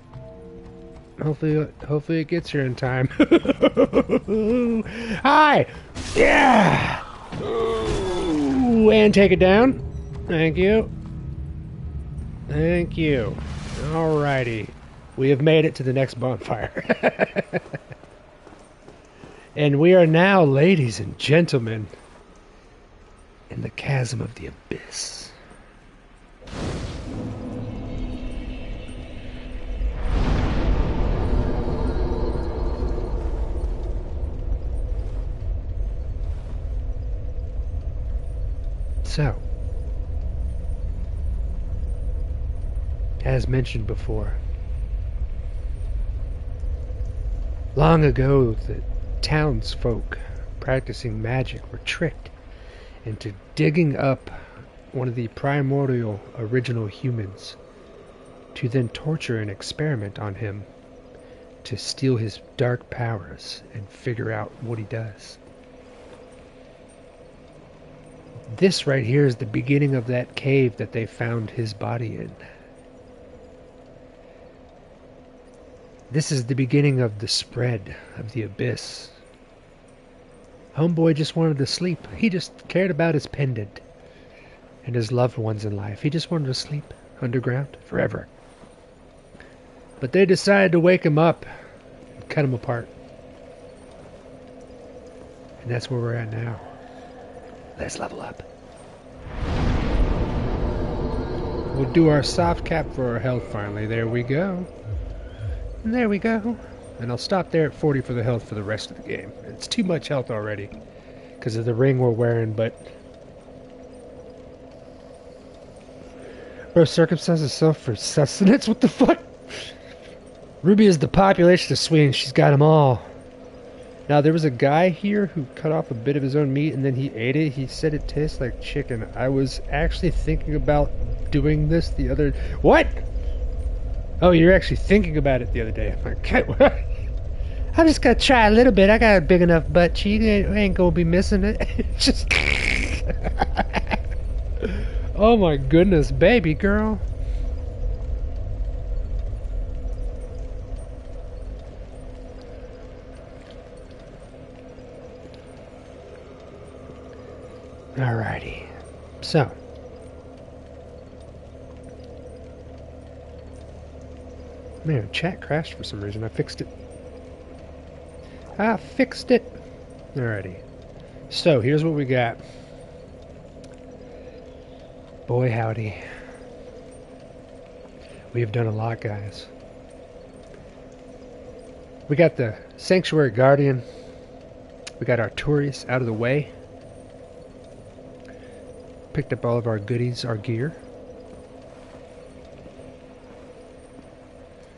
Hopefully it gets here in time. Hi! Yeah! Ooh, and take it down. Thank you. Thank you. Alrighty. We have made it to the next bonfire. And we are now, ladies and gentlemen, in the chasm of the abyss. So, as mentioned before, long ago the townsfolk practicing magic were tricked into digging up one of the primordial original humans to then torture and experiment on him to steal his dark powers and figure out what he does. This right here is the beginning of that cave that they found his body in. This is the beginning of the spread of the abyss. Homeboy just wanted to sleep. He just cared about his pendant and his loved ones in life. He just wanted to sleep underground forever. But they decided to wake him up and cut him apart. And that's where we're at now. Let's level up. We'll do our soft cap for our health finally. There we go. And there we go. And I'll stop there at 40 for the health for the rest of the game. It's too much health already because of the ring we're wearing, but... Bro, circumstances self for sustenance? What the fuck? Ruby is the population of Sweden. She's got them all. Now, there was a guy here who cut off a bit of his own meat and then he ate it. He said it tastes like chicken. I was actually thinking about doing this the other... What? Oh, you're actually thinking about it the other day. I'm like, I just gotta try a little bit. I got a big enough butt cheek. I ain't gonna be missing it. Just... Oh my goodness, baby girl. Alrighty. So. Man, chat crashed for some reason. I fixed it. I fixed it. Alrighty. So, here's what we got. Boy, howdy. We have done a lot, guys. We got the Sanctuary Guardian. We got Artorias out of the way. Picked up all of our goodies, our gear.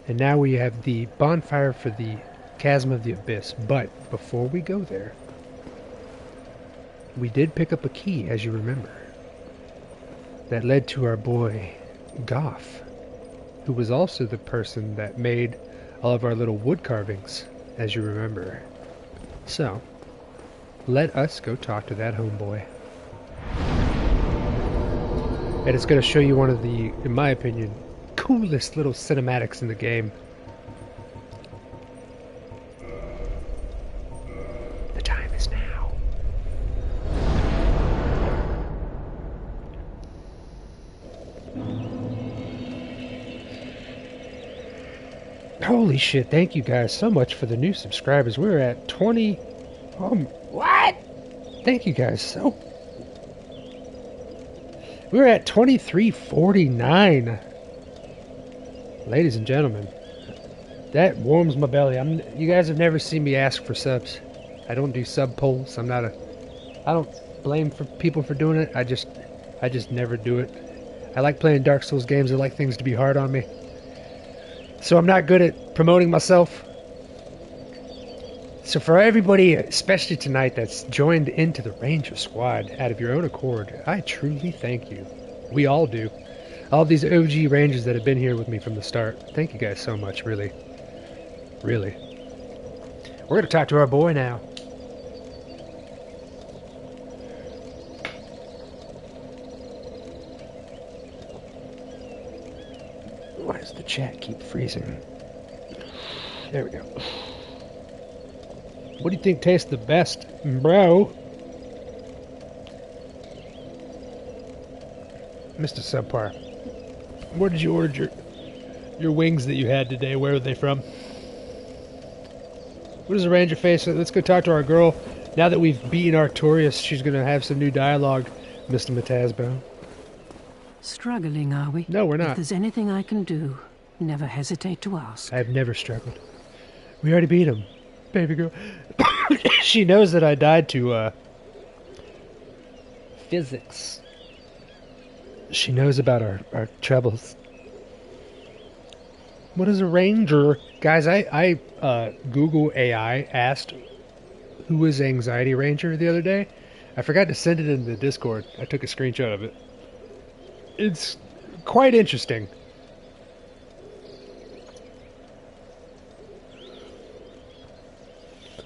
And now we have the bonfire for the Chasm of the Abyss. But before we go there, we did pick up a key, as you remember, that led to our boy, Goff, who was also the person that made all of our little wood carvings, as you remember. So, let us go talk to that homeboy. And it's going to show you one of the, in my opinion, coolest little cinematics in the game. The time is now. Holy shit, thank you guys so much for the new subscribers. We're at 20... what? Thank you guys so... We're at 2349. Ladies and gentlemen, that warms my belly. You guys have never seen me ask for subs. I don't do sub polls. I don't blame for people for doing it. I just never do it. I like playing Dark Souls games. I like things to be hard on me. So I'm not good at promoting myself. So for everybody, especially tonight, that's joined into the Ranger Squad out of your own accord, I truly thank you. We all do. All these OG Rangers that have been here with me from the start. Thank you guys so much, really. Really. We're going to talk to our boy now. Why does the chat keep freezing? There we go. What do you think tastes the best, bro? Mr. Subpar, where did you order your wings that you had today? Where were they from? What is the Ranger face? Let's go talk to our girl. Now that we've beaten Artorias, she's going to have some new dialogue, Mr. Matasbo. Struggling, are we? No, we're not. If there's anything I can do, never hesitate to ask. I've never struggled. We already beat him. Baby girl. She knows that I died to physics. She knows about our troubles. What is a ranger? Guys, I Google AI asked who was Anxiety Ranger the other day. I forgot to send it in the Discord. I took a screenshot of it. It's quite interesting.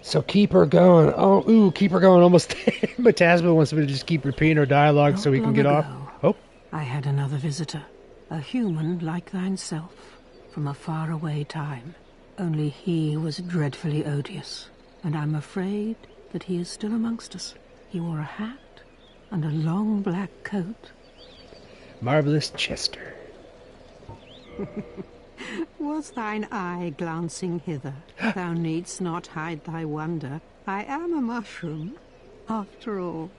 So keep her going. Oh, ooh, keep her going. Almost. But Tasma wants me to just keep repeating her dialogue so we can get off. Oh. I had another visitor, a human like thine self, from a faraway time. Only he was dreadfully odious, and I'm afraid that he is still amongst us. He wore a hat and a long black coat. Marvelous Chester. Was thine eye glancing hither? Thou needst not hide thy wonder. I am a mushroom, after all.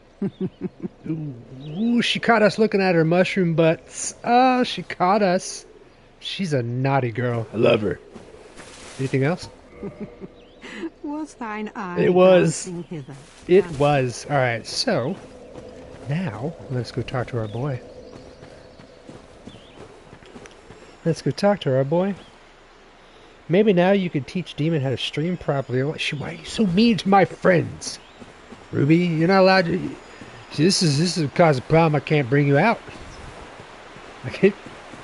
Ooh, she caught us looking at her mushroom butts. Oh, she caught us. She's a naughty girl. I love her. Anything else? Was thine eye it was. glancing hither? It was. Alright, so now let's go talk to our boy. Let's go talk to our boy. Maybe now you could teach Demon how to stream properly. Why are you so mean to my friends? Ruby, you're not allowed to... See, this is cause a problem. I can't bring you out. I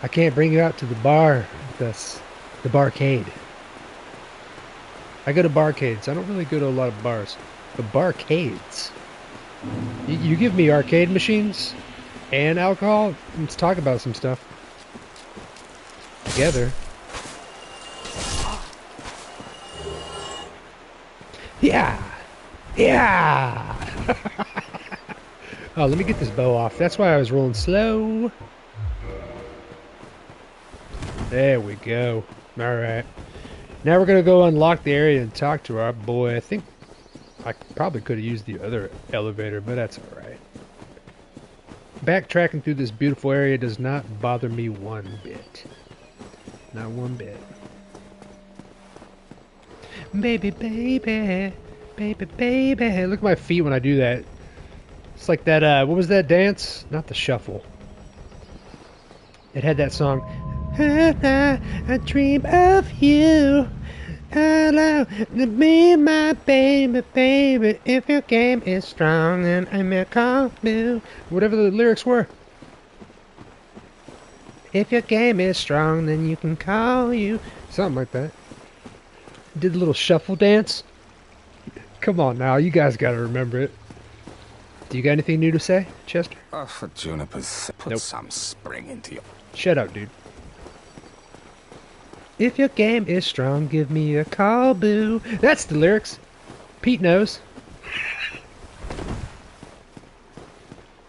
can't bring you out to the bar with us. The barcade. I go to barcades. I don't really go to a lot of bars. But barcades. You give me arcade machines and alcohol, let's talk about some stuff. Together. Yeah! Yeah! Oh, let me get this bow off. That's why I was rolling slow. There we go. Alright. Now we're going to go unlock the area and talk to our boy. I think I probably could have used the other elevator, but that's alright. Backtracking through this beautiful area does not bother me one bit. Not one bit. Baby, baby, baby, baby. Look at my feet when I do that. It's like that, what was that dance? Not the shuffle. It had that song. I dream of you. Hello, be my baby, baby. If your game is strong, then I may call you. Whatever the lyrics were. If your game is strong, then you can call you. Something like that. Did a little shuffle dance. Come on now, you guys gotta remember it. Do you got anything new to say, Chester? Oh, for Juniper's sake, put Nope. some spring into your... Shut up, dude. If your game is strong, give me a call, boo. That's the lyrics. Pete knows.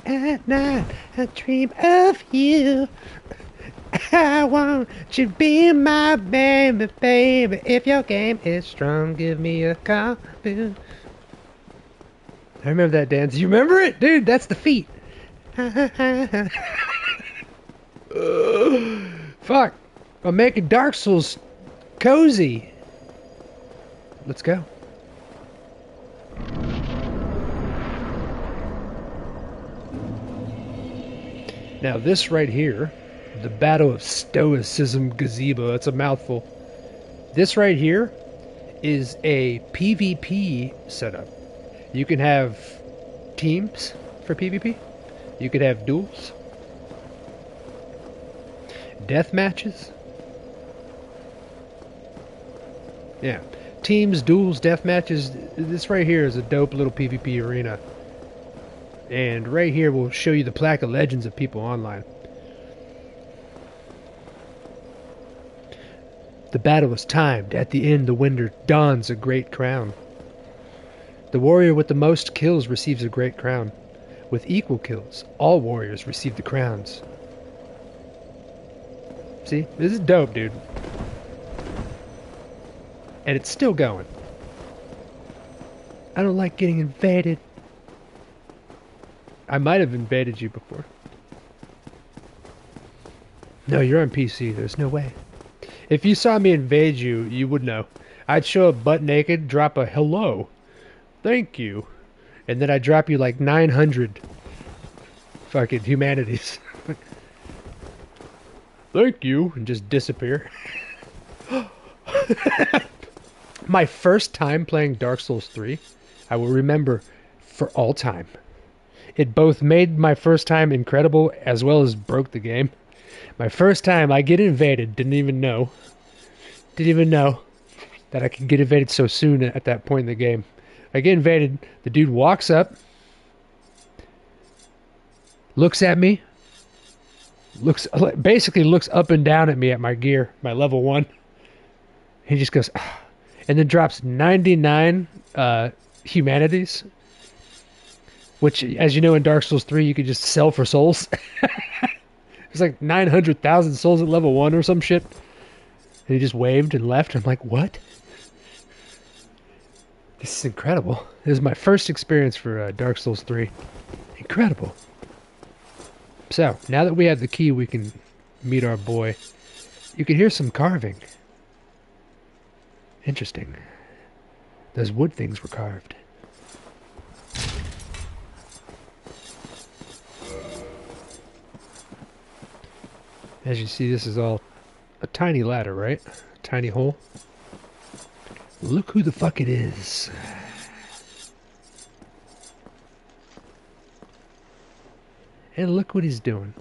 At night, I dream of you. I want you to be my baby, baby. If your game is strong, give me a call, boo. I remember that dance. You remember it? Dude, that's the feet. Fuck. I'm making Dark Souls cozy. Let's go. Now this right here, the Battle of Stoicism Gazebo, that's a mouthful. This right here is a PvP setup. You can have teams for PvP. You could have duels. Death matches. Yeah. Teams, duels, death matches. This right here is a dope little PvP arena. And right here we'll show you the plaque of legends of people online. The battle is timed. At the end, the winner dons a great crown. The warrior with the most kills receives a great crown. With equal kills, all warriors receive the crowns. See? This is dope, dude. And it's still going. I don't like getting invaded. I might have invaded you before. No, you're on PC. There's no way. If you saw me invade you, you would know. I'd show up butt naked, drop a hello, thank you, and then I'd drop you like 900 fucking humanities. Thank you, and just disappear. My first time playing Dark Souls 3, I will remember for all time. It both made my first time incredible as well as broke the game. My first time, I get invaded, didn't even know that I could get invaded so soon at that point in the game. I get invaded, the dude walks up, looks at me, basically looks up and down at me at my gear, my level 1. He just goes, ah, and then drops 99 humanities, which, as you know, in Dark Souls 3, you could just sell for souls. It's like 900,000 souls at level 1 or some shit. And he just waved and left. I'm like, what? This is incredible. This is my first experience for Dark Souls 3. Incredible. So, now that we have the key, we can meet our boy. You can hear some carving. Interesting. Those wood things were carved. As you see, this is all a tiny ladder, right? A tiny hole. Look who the fuck it is. And look what he's doing.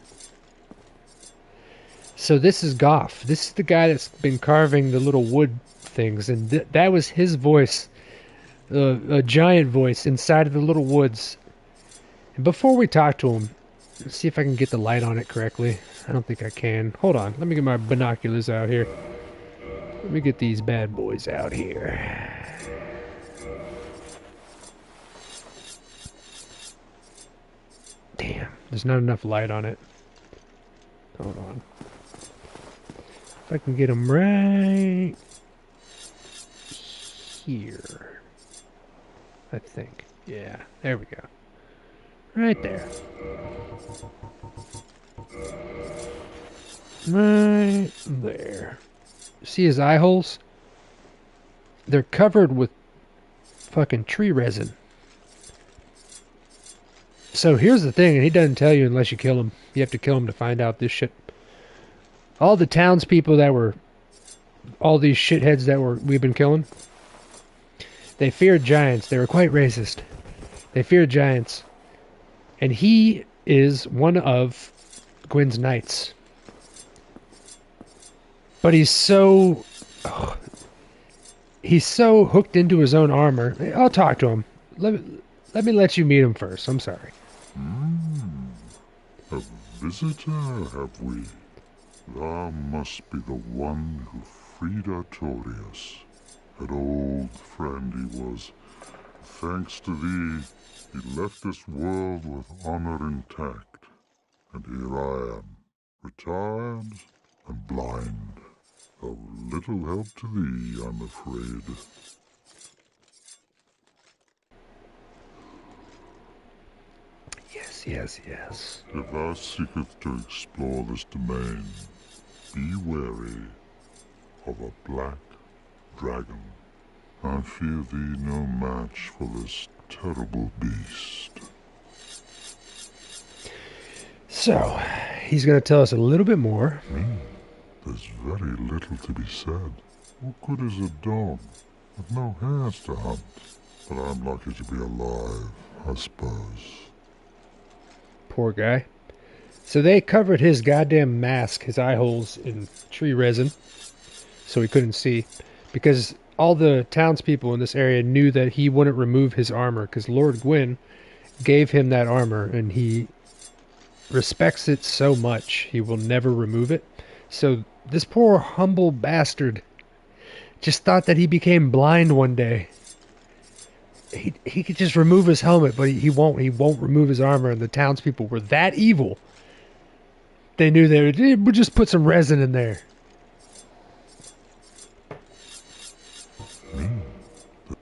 So this is Goff. This is the guy that's been carving the little wood things. And that was his voice. A giant voice inside of the little woods. And before we talk to him, let's see if I can get the light on it correctly. I don't think I can. Hold on. Let me get my binoculars out here. Let me get these bad boys out here. Damn. There's not enough light on it. Hold on. If I can get them right here. I think. Yeah. There we go. Right there. Right there. See his eye holes? They're covered with fucking tree resin. So here's the thing, and he doesn't tell you unless you kill him. You have to kill him to find out this shit. All the townspeople that were all these shitheads that we've been killing. They feared giants. They were quite racist. They feared giants. And he is one of Gwyn's knights. But he's so hooked into his own armor. I'll talk to him. Let me let you meet him first. I'm sorry. A visitor, have we? Thou must be the one who freed Artorias. An old friend he was. Thanks to thee, he left this world with honor intact. And here I am, retired and blind. Of little help to thee, I'm afraid. Yes. If thou seekest to explore this domain, be wary of a black dragon. I fear thee no match for this terrible beast. So, he's going to tell us a little bit more. There's very little to be said. What good is a dog with no hands to hunt? But I'm lucky to be alive, I suppose. Poor guy. So they covered his goddamn mask, his eye holes, in tree resin, so he couldn't see. Because all the townspeople in this area knew that he wouldn't remove his armor, because Lord Gwyn gave him that armor, and he respects it so much, he will never remove it. So this poor humble bastard just thought that he became blind one day. He could just remove his helmet, but he won't. He won't remove his armor, and the townspeople were that evil. They knew they would just put some resin in there.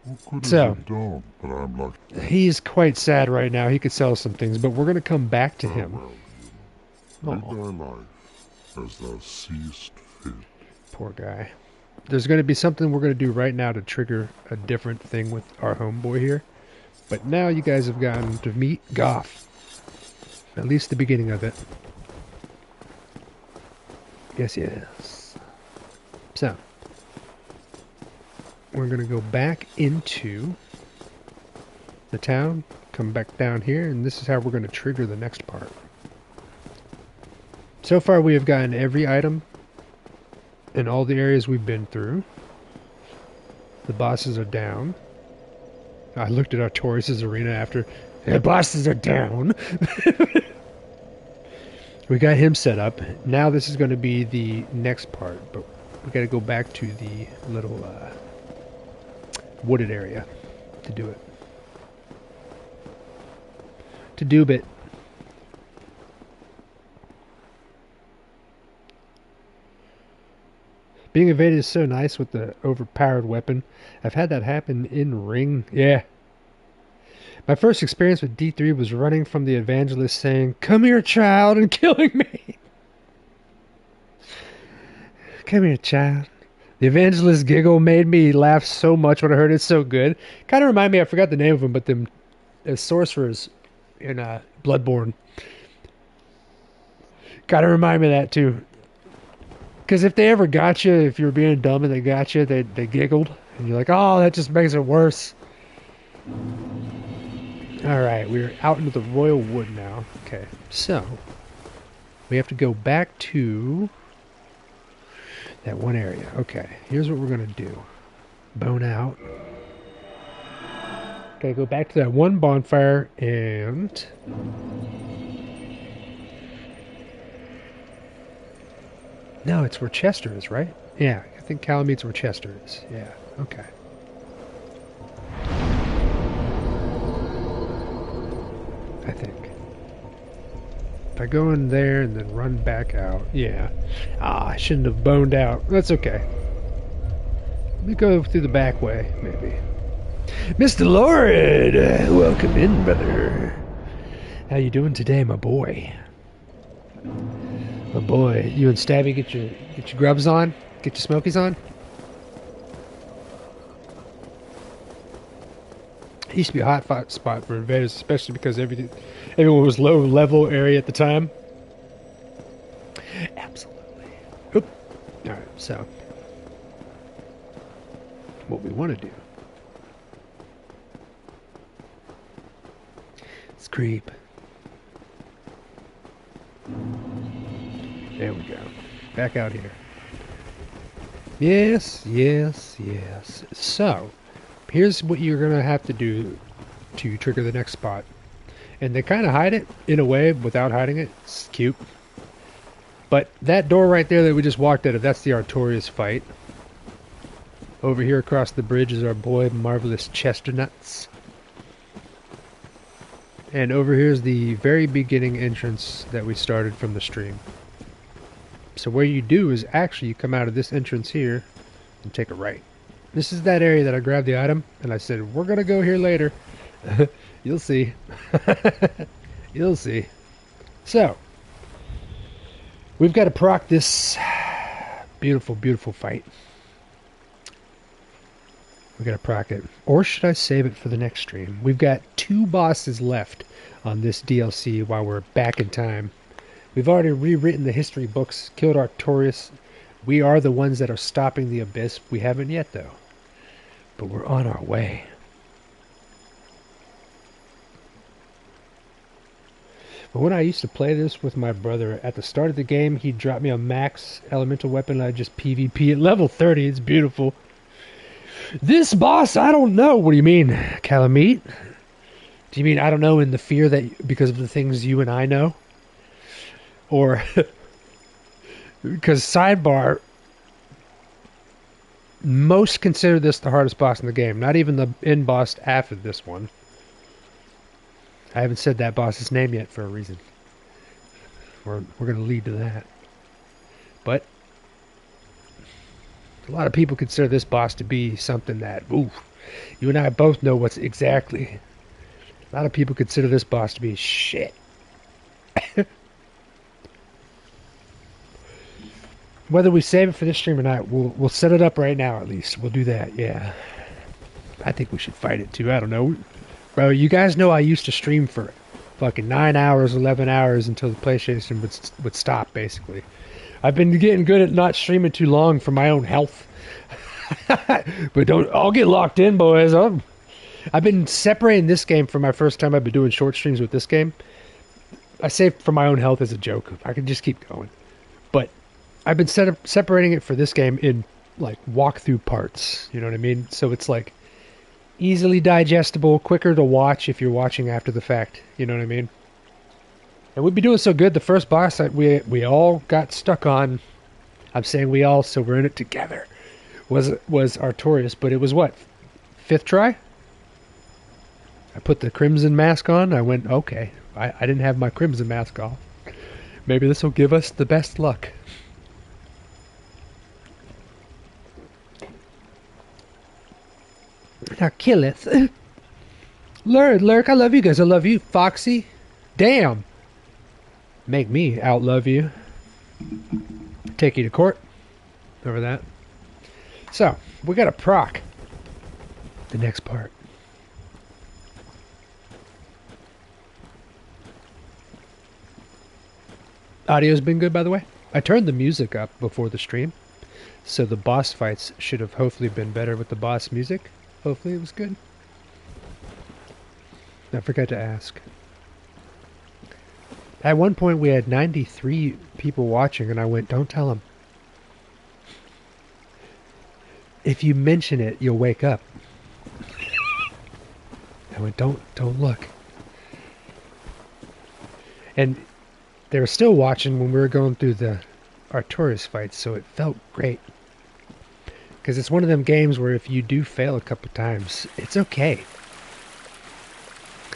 What good So, is a dog? But I'm lucky. He's quite sad right now. He could sell some things, but we're going to come back to him. Lead thy life as thou seest fit. Poor guy. There's going to be something we're going to do right now to trigger a different thing with our homeboy here. But now you guys have gotten to meet Goff. At least the beginning of it. Yes. So, we're going to go back into the town, come back down here, and this is how we're going to trigger the next part. So far we have gotten every item in all the areas we've been through. The bosses are down. I looked at Artorias' arena after. The bosses are down. We got him set up. Now this is going to be the next part, but we got to go back to the little wooded area to do it. To do it. Being evaded is so nice with the overpowered weapon. I've had that happen in Ring. Yeah. My first experience with D3 was running from the evangelist saying, "Come here, child," and killing me. Come here, child. The evangelist giggle made me laugh so much when I heard it. So good. Kind of remind me, I forgot the name of them, but them sorcerers in Bloodborne. Kind of remind me of that too. Because if they ever got you, if you were being dumb and they got you, they giggled. And you're like, oh, that just makes it worse. Alright, we're out into the Royal Wood now. Okay, so we have to go back to that one area. Okay, here's what we're going to do. Bone out. Gotta go back to that one bonfire and... No, it's where Chester is, right? Yeah, I think Calameet's where Chester is. Yeah, okay. I think. If I go in there and then run back out, yeah. Ah, I shouldn't have boned out. That's okay. Let me go through the back way, maybe. Mr. Lord, welcome in, brother. How you doing today, my boy? My boy, you and Stabby get your grubs on? Get your smokies on? It used to be a hot spot for invaders, especially because everyone was low level area at the time. Absolutely. Oop. Alright, so what we want to do. Let's creep. There we go. Back out here. Yes, yes, yes. So, here's what you're going to have to do to trigger the next spot. And they kind of hide it, in a way, without hiding it. It's cute. But that door right there that we just walked out of, that's the Artorias fight. Over here across the bridge is our boy, Marvelous Chesternuts. And over here is the very beginning entrance that we started from the stream. So what you do is actually you come out of this entrance here and take a right. This is that area that I grabbed the item and I said, we're going to go here later. You'll see. You'll see. So, we've got to proc this beautiful, beautiful fight. We've got to proc it. Or should I save it for the next stream? We've got 2 bosses left on this DLC while we're back in time. We've already rewritten the history books, killed Artorias. We are the ones that are stopping the Abyss. We haven't yet, though. But we're on our way. But when I used to play this with my brother, at the start of the game, he'd drop me a max elemental weapon, and I'd just PvP at level 30. It's beautiful. This boss, I don't know. What do you mean, Calamite? Do you mean I don't know in the fear that because of the things you and I know? Or, because sidebar, most consider this the hardest boss in the game. Not even the end boss after this one. I haven't said that boss's name yet for a reason. We're going to lead to that. But, a lot of people consider this boss to be something that, ooh, you and I both know what's exactly. A lot of people consider this boss to be shit. Whether we save it for this stream or not, we'll set it up right now at least. We'll do that, yeah. I think we should fight it too. I don't know. Bro, you guys know I used to stream for fucking 9 hours, 11 hours until the PlayStation would stop, basically. I've been getting good at not streaming too long for my own health. But I'll get locked in, boys. I've been separating this game from my first time I've been doing short streams with this game. I say for my own health as a joke. I can just keep going. But I've been separating it for this game in like walkthrough parts. You know what I mean? So it's like easily digestible, quicker to watch if you're watching after the fact. You know what I mean? And we'd be doing so good. The first boss that we all got stuck on, I'm saying we all, so we're in it together, was Artorias. But it was what? 5th try? I put the Crimson Mask on. I went, okay. I didn't have my Crimson Mask off. Maybe this will give us the best luck. Now, Killeth. Lurk, I love you guys. I love you. Foxy. Damn. Make me outlove you. Take you to court. Over that. So, we got to proc the next part. Audio's been good, by the way. I turned the music up before the stream, so the boss fights should have hopefully been better with the boss music. Hopefully it was good. I forgot to ask. At one point we had 93 people watching, and I went, don't tell them. If you mention it, you'll wake up. I went, don't look. And they were still watching when we were going through the Artorias fights, so it felt great. Because it's one of them games where if you do fail a couple times, it's okay.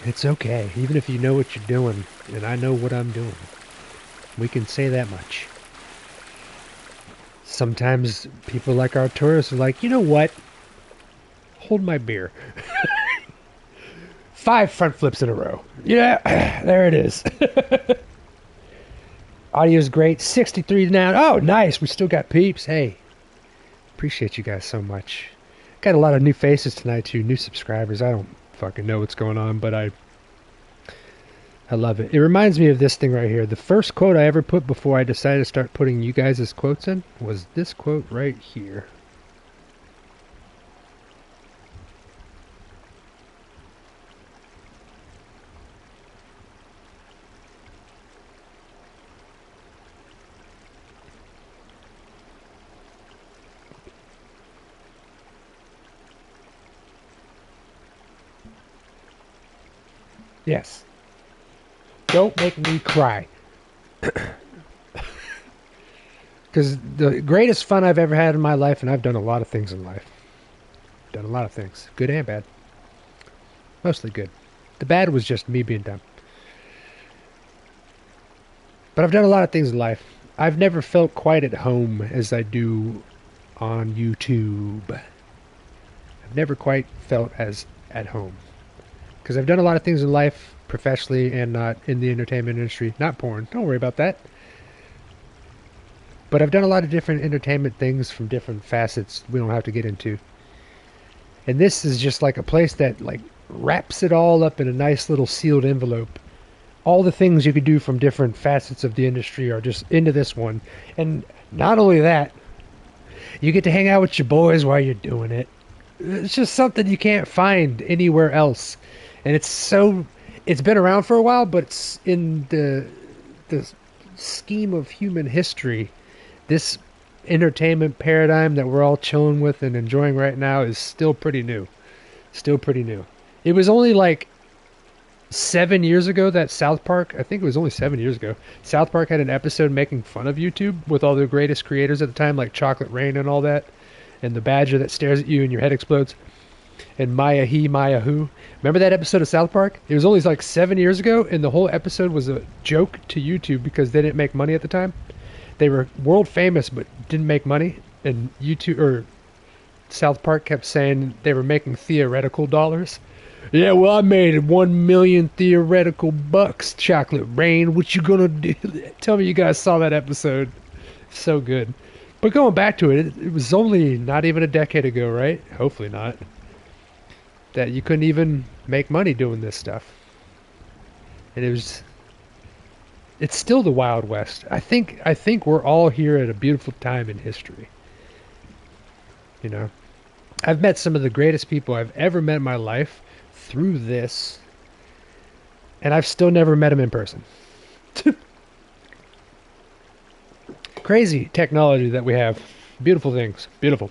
It's okay. Even if you know what you're doing, and I know what I'm doing. We can say that much. Sometimes people like Artorias are like, you know what? Hold my beer. 5 front flips in a row. Yeah, there it is. Audio's great. 63 now. Oh, nice. We still got peeps. Hey. Appreciate you guys so much. Got a lot of new faces tonight too, new subscribers. I don't fucking know what's going on, but I love it. It reminds me of this thing right here. The first quote I ever put before I decided to start putting you guys' quotes in was this quote right here. Yes. Don't make me cry. Because the greatest fun I've ever had in my life, and I've done a lot of things in life. Done a lot of things. Good and bad. Mostly good. The bad was just me being dumb. But I've done a lot of things in life. I've never felt quite at home as I do on YouTube. I've never quite felt as at home. Because I've done a lot of things in life, professionally and not in the entertainment industry. Not porn. Don't worry about that. But I've done a lot of different entertainment things from different facets we don't have to get into. And this is just like a place that like wraps it all up in a nice little sealed envelope. All the things you could do from different facets of the industry are just into this one. And not only that, you get to hang out with your boys while you're doing it. It's just something you can't find anywhere else. And it's been around for a while, but it's in the scheme of human history. This entertainment paradigm that we're all chilling with and enjoying right now is still pretty new. Still pretty new. It was only like 7 years ago that South Park, I think it was only 7 years ago, South Park had an episode making fun of YouTube with all the greatest creators at the time, like Chocolate Rain and all that, and the badger that stares at you and your head explodes, and Maya He, Maya Who. Remember that episode of South Park? It was only like 7 years ago, and the whole episode was a joke to YouTube because they didn't make money at the time. They were world famous but didn't make money, and YouTube or South Park kept saying they were making theoretical dollars. Yeah, well, I made 1 million theoretical bucks, Chocolate Rain. What you gonna do? Tell me you guys saw that episode. So good. But going back to it, it was only not even a decade ago, right? Hopefully not. That you couldn't even make money doing this stuff. And it's still the Wild West. I think we're all here at a beautiful time in history. You know? I've met some of the greatest people I've ever met in my life through this, and I've still never met them in person. Crazy technology that we have. Beautiful things. Beautiful.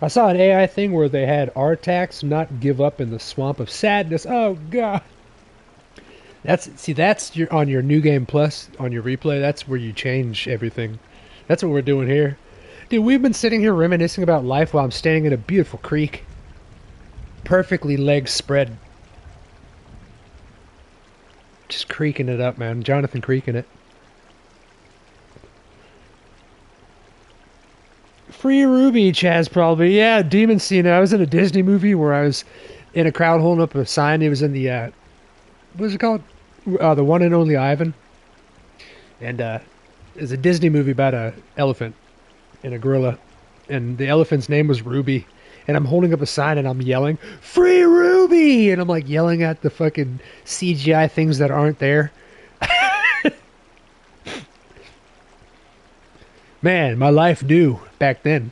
I saw an AI thing where they had Artax not give up in the swamp of sadness. Oh, God. That's on your New Game Plus, on your replay. That's where you change everything. That's what we're doing here. Dude, we've been sitting here reminiscing about life while I'm standing in a beautiful creek. Perfectly legs spread. Just creaking it up, man. Jonathan creaking it. Free Ruby, Chaz, probably. Yeah, Demon Scene. I was in a Disney movie where I was in a crowd holding up a sign. It was in the, what was it called? The One and Only Ivan. And it was a Disney movie about an elephant and a gorilla. And the elephant's name was Ruby. And I'm holding up a sign and I'm yelling, Free Ruby! And I'm like yelling at the fucking CGI things that aren't there. Man, my life knew back then.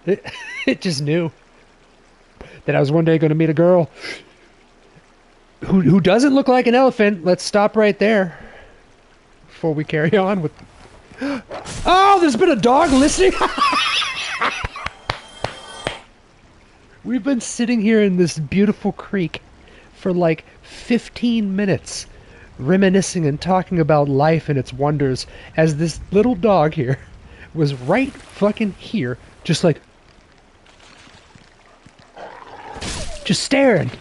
It just knew that I was one day going to meet a girl who doesn't look like an elephant. Let's stop right there before we carry on with... Oh, there's been a dog listening. We've been sitting here in this beautiful creek for like 15 minutes, reminiscing and talking about life and its wonders, as this little dog here was right fucking here, just like... just staring.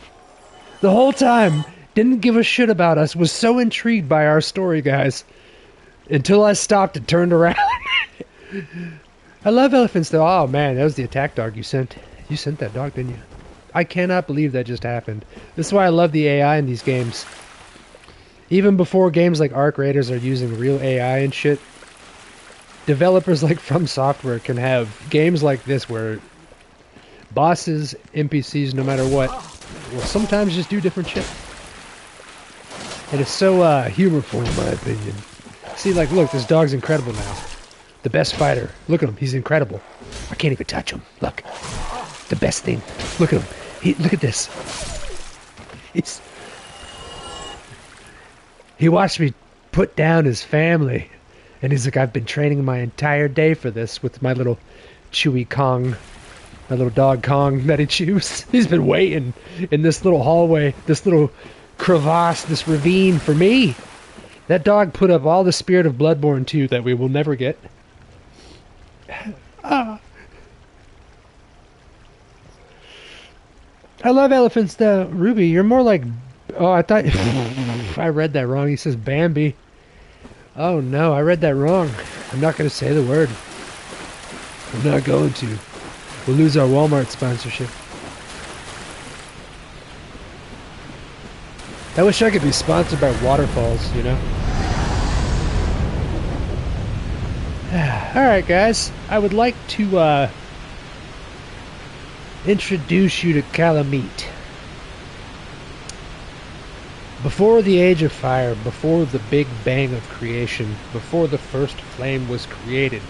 The whole time. Didn't give a shit about us. Was so intrigued by our story, guys. Until I stopped and turned around. I love elephants, though. Oh, man, that was the attack dog you sent. You sent that dog, didn't you? I cannot believe that just happened. This is why I love the AI in these games. Even before games like Arc Raiders are using real AI and shit, developers like From Software can have games like this where bosses, NPCs, no matter what, will sometimes just do different shit. And it's so humorful, in my opinion. See, like, look, this dog's incredible now. The best fighter. Look at him. He's incredible. I can't even touch him. Look. The best thing. Look at him. Look at this. He watched me put down his family. And he's like, I've been training my entire day for this with my little Chewy Kong My little dog Kong that he chews. He's been waiting in this little hallway, this little crevasse, this ravine for me. That dog put up all the spirit of Bloodborne 2 that we will never get. I love elephants though. Ruby, you're more like... Oh, I thought... I read that wrong. He says Bambi. Oh no, I read that wrong. I'm not going to say the word. I'm not going to. We'll lose our Walmart sponsorship. I wish I could be sponsored by waterfalls, you know? Alright guys, I would like to introduce you to Calamite. Before the Age of Fire, before the Big Bang of creation, before the first flame was created,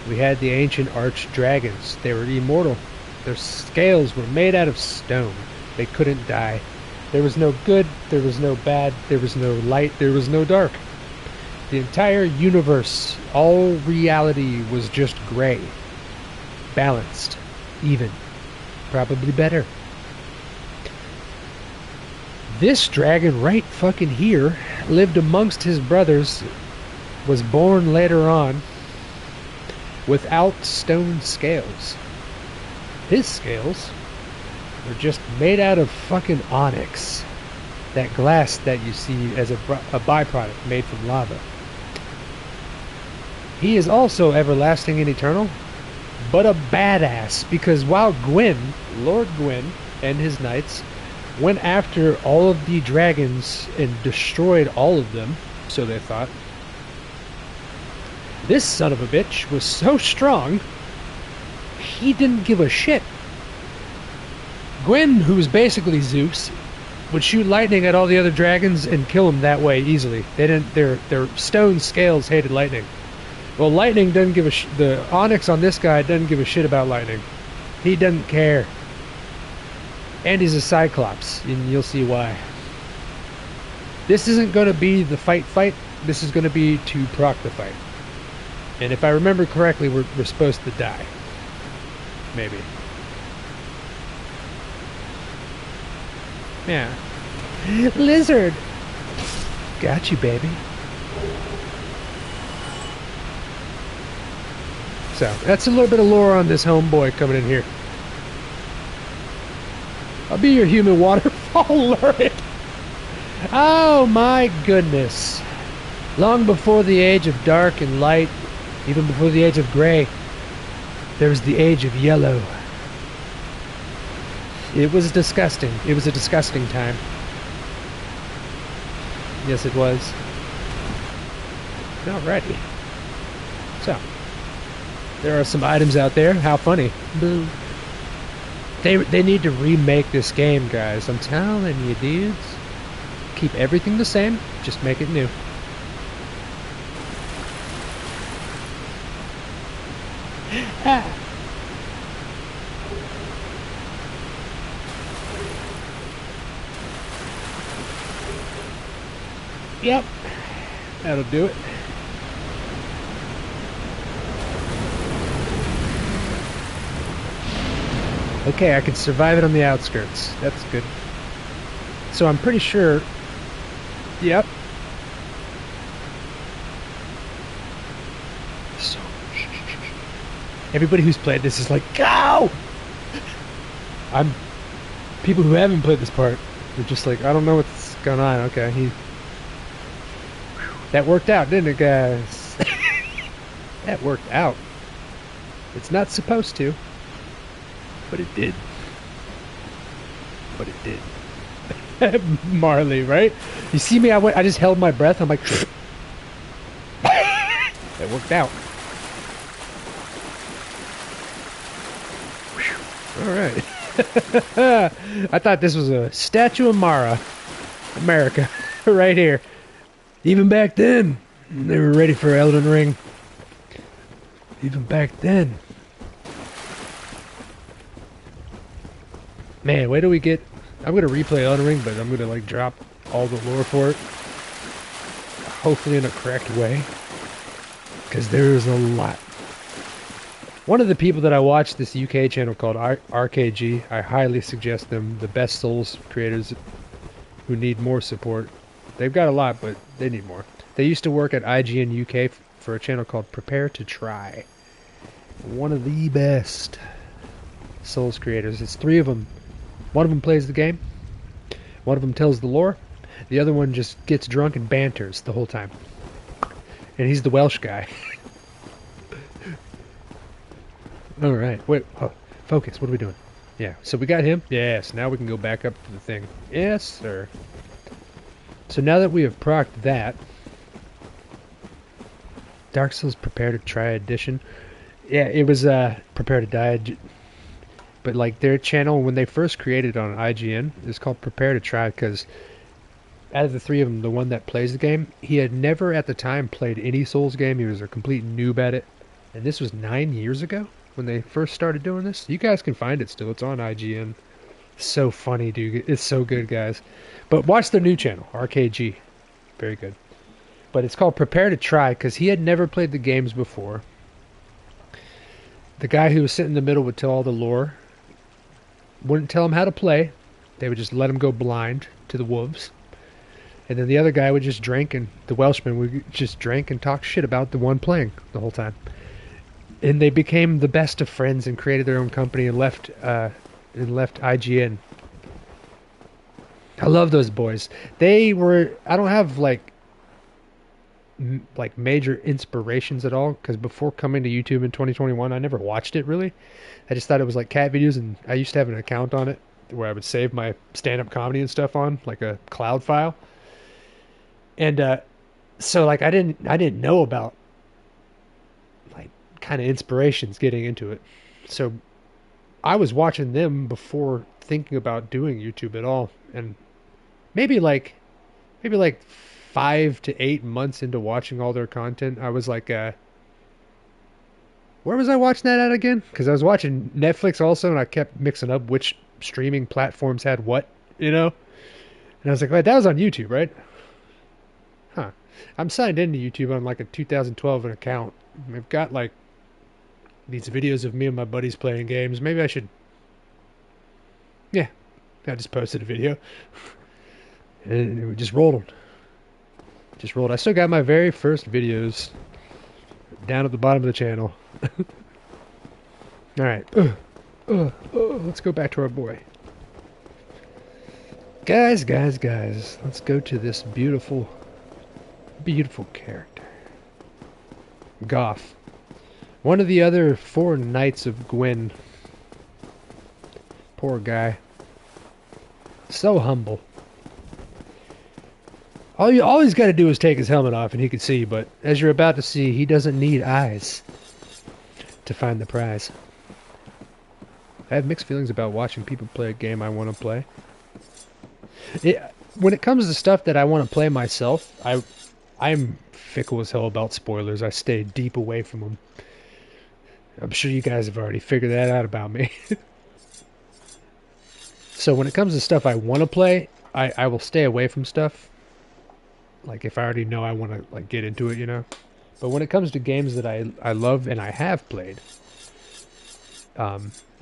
we had the ancient arch dragons. They were immortal. Their scales were made out of stone. They couldn't die. There was no good, there was no bad, there was no light, there was no dark. The entire universe, all reality was just gray. Balanced. Even. Probably better. This dragon right fucking here lived amongst his brothers, was born later on, without stone scales. His scales were just made out of fucking onyx. That glass that you see as a byproduct made from lava. He is also everlasting and eternal, but a badass, because while Gwyn, Lord Gwyn, and his knights went after all of the dragons and destroyed all of them, so they thought, this son of a bitch was so strong, he didn't give a shit. Gwyn, who was basically Zeus, would shoot lightning at all the other dragons and kill them that way easily. They didn't. Their stone scales hated lightning. Well, lightning doesn't give a the onyx on this guy doesn't give a shit about lightning. He doesn't care. And he's a Cyclops, and you'll see why. This isn't going to be the fight. This is going to be to proc the fight. And if I remember correctly, we're supposed to die. Maybe. Yeah. Lizard! Got you, baby. So, that's a little bit of lore on this homeboy coming in here. I'll be your human waterfall lurret. Oh my goodness. Long before the age of dark and light, even before the age of gray, there was the age of yellow. It was disgusting. It was a disgusting time. Yes, it was. Alrighty. So, there are some items out there. How funny. Boo. They need to remake this game, guys. I'm telling you, dudes. Keep everything the same. Just make it new. Ah. Yep. That'll do it. Okay, I can survive it on the outskirts. That's good. So I'm pretty sure... Yep. So... Everybody who's played this is like, go! People who haven't played this part, they're just like, I don't know what's going on. Okay, that worked out, didn't it, guys? That worked out. It's not supposed to. But it did. But it did. Marley, right? You see me, I just held my breath. I'm like... That worked out. Alright. I thought this was a statue of Mara. America. Right here. Even back then, they were ready for Elden Ring. Even back then. Man, where do we get... I'm going to replay Elden Ring, but I'm going to, like, drop all the lore for it. Hopefully in a correct way. Because there is a lot. One of the people that I watch this UK channel called RKG, I highly suggest them. The best Souls creators who need more support. They've got a lot, but they need more. They used to work at IGN UK for a channel called Prepare to Try. One of the best Souls creators. It's 3 of them. One of them plays the game. One of them tells the lore. The other one just gets drunk and banters the whole time. And he's the Welsh guy. Alright, wait, oh, focus, what are we doing? Yeah, so we got him? Yes, now we can go back up to the thing. Yes, sir. So now that we have procced that, Dark Souls Prepare to Try Edition. Yeah, it was Prepare to Die. But like their channel, when they first created it on IGN, it's called Prepare to Try because out of the 3 of them, the one that plays the game, he had never at the time played any Souls game. He was a complete noob at it. And this was 9 years ago when they first started doing this. You guys can find it still. It's on IGN. So funny, dude. It's so good, guys. But watch their new channel, RKG. Very good. But it's called Prepare to Try because he had never played the games before. The guy who was sitting in the middle would tell all the lore. Wouldn't tell him how to play. They would just let him go blind to the wolves. And then the other guy would just drink, and the Welshman would just drink and talk shit about the one playing the whole time. And they became the best of friends and created their own company and left IGN. I love those boys. They were. I don't have like major inspirations at all because before coming to YouTube in 2021, I never watched it really. I just thought it was like cat videos, and I used to have an account on it where I would save my stand-up comedy and stuff on, like a cloud file. And so like I didn't know about like kind of inspirations getting into it. So I was watching them before thinking about doing YouTube at all, and maybe like 5 to 8 months into watching all their content, I was like, where was I watching that at again? Because I was watching Netflix also, and I kept mixing up which streaming platforms had what, you know? And I was like, wait, that was on YouTube, right? Huh. I'm signed into YouTube on like a 2012 account. I've got like these videos of me and my buddies playing games. Maybe I should... Yeah, I just posted a video. And it just rolled. I still got my very first videos down at the bottom of the channel. Alright. Let's go back to our boy. Guys. Let's go to this beautiful character. Goff. One of the other 4 knights of Gwyn. Poor guy. So humble. All he's got to do is take his helmet off and he can see, but as you're about to see, he doesn't need eyes to find the prize. I have mixed feelings about watching people play a game I want to play. When it comes to stuff that I want to play myself, I'm fickle as hell about spoilers. I stay deep away from them. I'm sure you guys have already figured that out about me. So when it comes to stuff I want to play, I will stay away from stuff. Like if I already know I want to like get into it, you know. But when it comes to games that I love and I have played,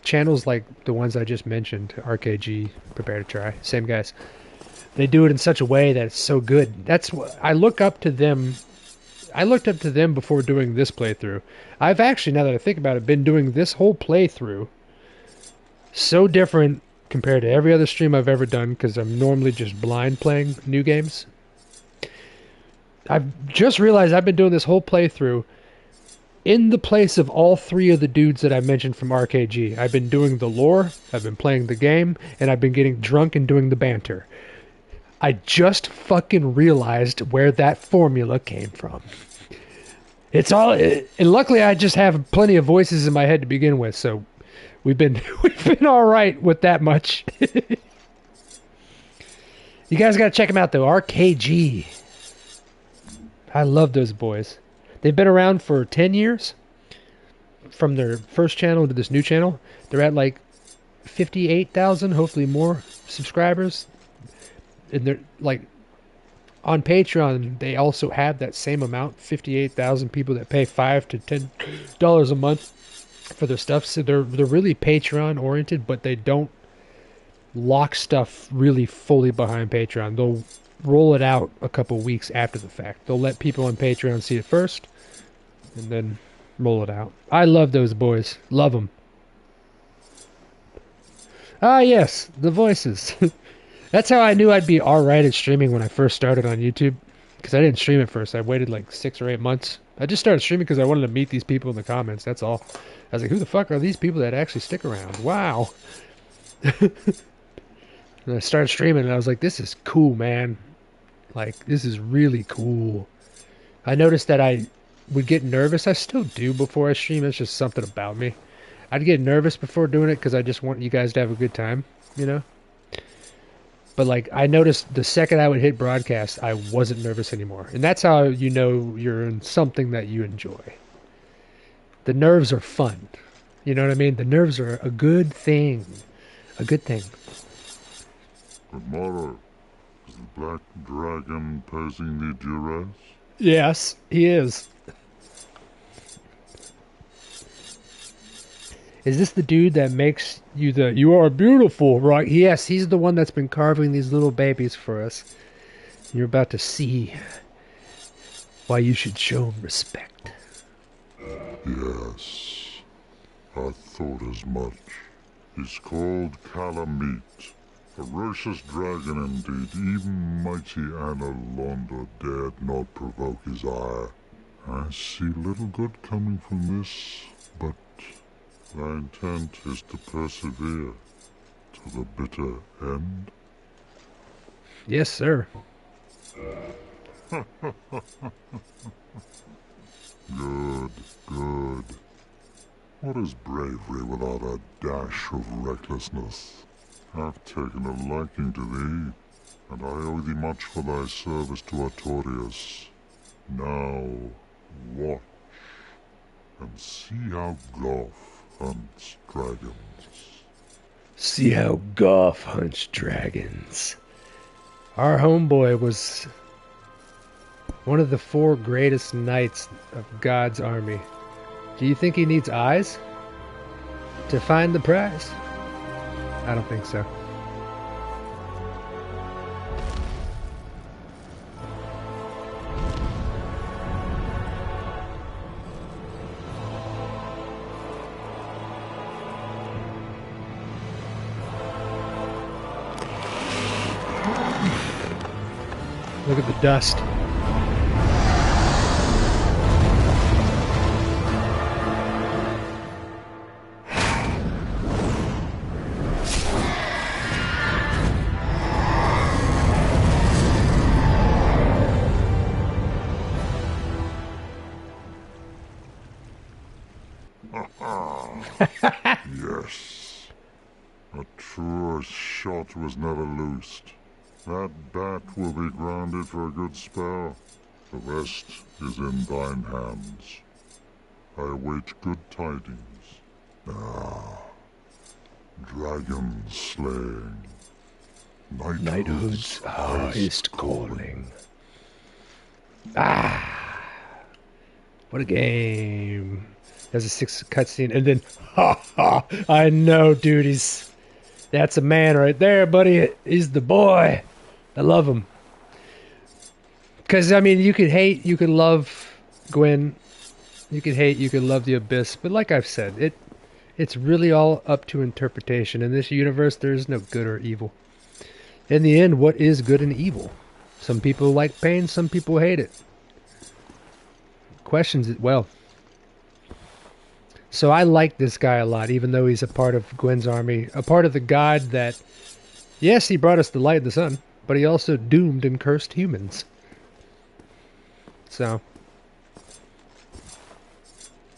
channels like the ones I just mentioned, RKG, Prepare to Try, same guys, they do it in such a way that it's so good. That's what I look up to them. I looked up to them before doing this playthrough. I've actually, now that I think about it, been doing this whole playthrough so different compared to every other stream I've ever done because I'm normally just blind playing new games. I've just realized I've been doing this whole playthrough in the place of all 3 of the dudes that I mentioned from RKG. I've been doing the lore, I've been playing the game, and I've been getting drunk and doing the banter. I just fucking realized where that formula came from. It's all... And luckily I just have plenty of voices in my head to begin with, so we've been alright with that much. You guys gotta check them out though, RKG. I love those boys. They've been around for 10 years. From their first channel to this new channel. They're at like 58,000, hopefully more subscribers. And they're like on Patreon, they also have that same amount, 58,000 people that pay $5 to $10 a month. for their stuff. So they're really Patreon oriented, but they don't lock stuff really fully behind Patreon. They'll roll it out a couple weeks after the fact. They'll let people on Patreon see it first, and then roll it out. I love those boys. Love them. Ah, yes, the voices. That's how I knew I'd be alright at streaming when I first started on YouTube. Because I didn't stream at first. I waited like 6 or 8 months. I just started streaming because I wanted to meet these people in the comments. That's all. I was like, who the fuck are these people that actually stick around? Wow. And I started streaming and I was like, this is cool, man. Like, this is really cool. I noticed that I would get nervous. I still do before I stream. It's just something about me. I'd get nervous before doing it because I just want you guys to have a good time, you know? But, like, I noticed the second I would hit broadcast, I wasn't nervous anymore. And that's how you know you're in something that you enjoy. The nerves are fun. You know what I mean? The nerves are a good thing. A good thing. But Mara, is the black dragon posing the duress? Yes, he is. Is this the dude that makes you you are beautiful, right? Yes, he's the one that's been carving these little babies for us. You're about to see why you should show him respect. Yes, I thought as much. He's called Calamite. Ferocious dragon indeed. Even mighty Anna Londa dared not provoke his ire. I see little good coming from this, but thy intent is to persevere to the bitter end. Yes, sir. Good, good. What is bravery without a dash of recklessness? I've taken a liking to thee, and I owe thee much for thy service to Artorias. Now, watch, and see how Goff hunts dragons. See how Goff hunts dragons. Our homeboy was one of the 4 greatest knights of God's army. Do you think he needs eyes to find the prize? I don't think so. Look at the dust. Yes. A truer shot was never loosed. That bat will be grounded for a good spell. The rest is in thine hands. I await good tidings. Ah, dragon slaying. Knighthood's highest calling. Ah, what a game. There's a 6 cutscene, and then, ha ha, I know, dude, that's a man right there, buddy. He's the boy. I love him. Because, I mean, you could hate, you could love Gwen, you could hate, you could love the Abyss, but like I've said, it's really all up to interpretation. In this universe, there's no good or evil. In the end, what is good and evil? Some people like pain, some people hate it. Questions it well. So I like this guy a lot, even though he's a part of Gwen's army, a part of the god that, yes, he brought us the light of the sun, but he also doomed and cursed humans. So,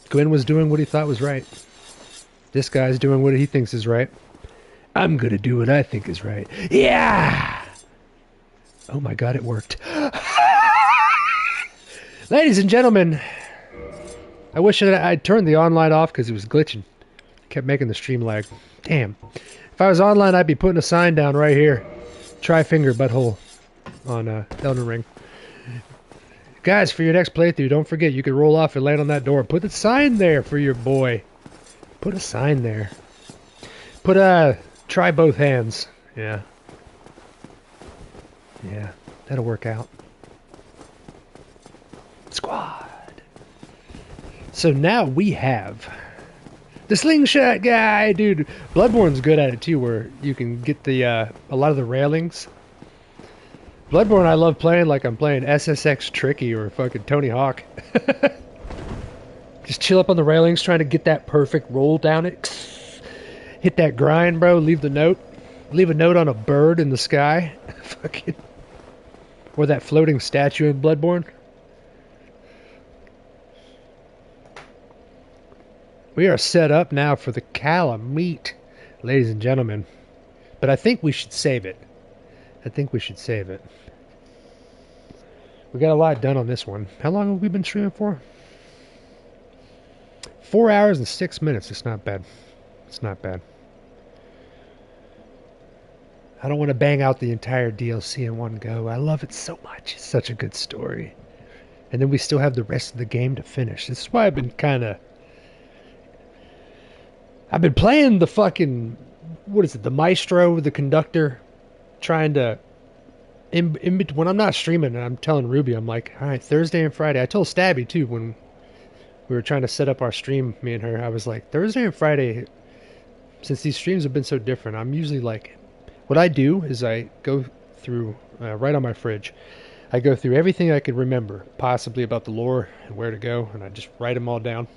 Gwen was doing what he thought was right. This guy's doing what he thinks is right. I'm gonna do what I think is right. Yeah! Oh my god, it worked. Ladies and gentlemen, I wish I'd turned the online off because it was glitching. Kept making the stream lag. Damn. If I was online, I'd be putting a sign down right here. Try finger butthole on Elden Ring. Guys, for your next playthrough, don't forget you can roll off and land on that door. Put the sign there for your boy. Put a sign there. Put try both hands. Yeah. Yeah, that'll work out. Squad. So now we have the slingshot guy, dude. Bloodborne's good at it too, where you can get the a lot of the railings. Bloodborne, I love playing like I'm playing SSX Tricky or fucking Tony Hawk. Just chill up on the railings, trying to get that perfect roll down it. Hit that grind, bro. Leave the note. Leave a note on a bird in the sky. Fucking. Or that floating statue in Bloodborne. We are set up now for the Calamite, ladies and gentlemen. But I think we should save it. I think we should save it. We got a lot done on this one. How long have we been streaming for? 4 hours and 6 minutes. It's not bad. It's not bad. I don't want to bang out the entire DLC in one go. I love it so much. It's such a good story. And then we still have the rest of the game to finish. This is why I've been playing the fucking, what is it, the maestro, the conductor, trying to, when I'm not streaming and I'm telling Ruby, I'm like, all right, Thursday and Friday. I told Stabby too when we were trying to set up our stream, me and her, I was like, Thursday and Friday, since these streams have been so different, I'm usually like, what I do is I go through, right on my fridge, I go through everything I could remember, possibly about the lore and where to go, and I just write them all down.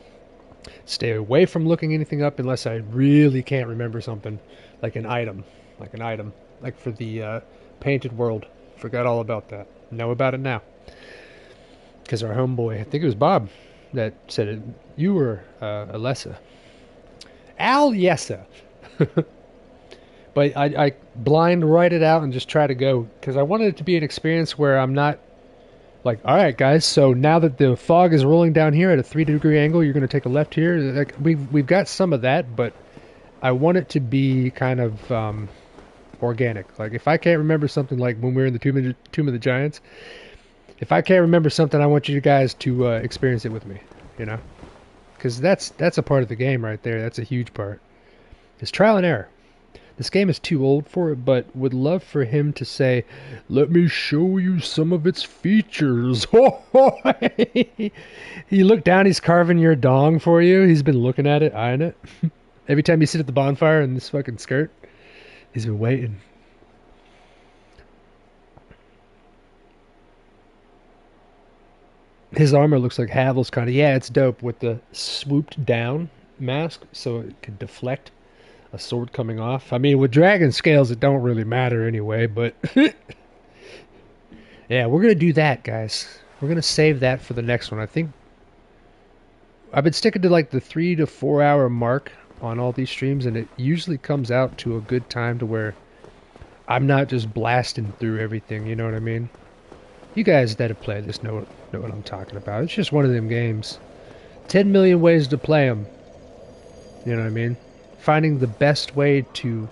Stay away from looking anything up unless I really can't remember something, like an item, like for the Painted World. Forgot all about that. Know about it now. Because our homeboy, I think it was Bob, that said it. You were Alessa. Al Yessa. But I blind write it out and just try to go. Because I wanted it to be an experience where I'm not like, all right, guys, so now that the fog is rolling down here at a 3-degree angle, you're going to take a left here. Like, we've got some of that, but I want it to be kind of organic. Like, if I can't remember something like when we were in the Tomb of the Giants, if I can't remember something, I want you guys to experience it with me, you know? Because that's a part of the game right there. That's a huge part. It's trial and error. This game is too old for it, but would love for him to say, let me show you some of its features. He looked down, he's carving your dong for you. He's been looking at it, eyeing it. Every time you sit at the bonfire in this fucking skirt, he's been waiting. His armor looks like Havel's kind of. Yeah, it's dope with the swooped down mask so it can deflect a sword coming off. I mean, with dragon scales, it don't really matter anyway, but yeah, we're going to do that, guys. We're going to save that for the next one. I think I've been sticking to like the 3 to 4 hour mark on all these streams, and it usually comes out to a good time to where I'm not just blasting through everything, you know what I mean? You guys that have played this know what I'm talking about. It's just one of them games. 10 million ways to play them. You know what I mean? Finding the best way to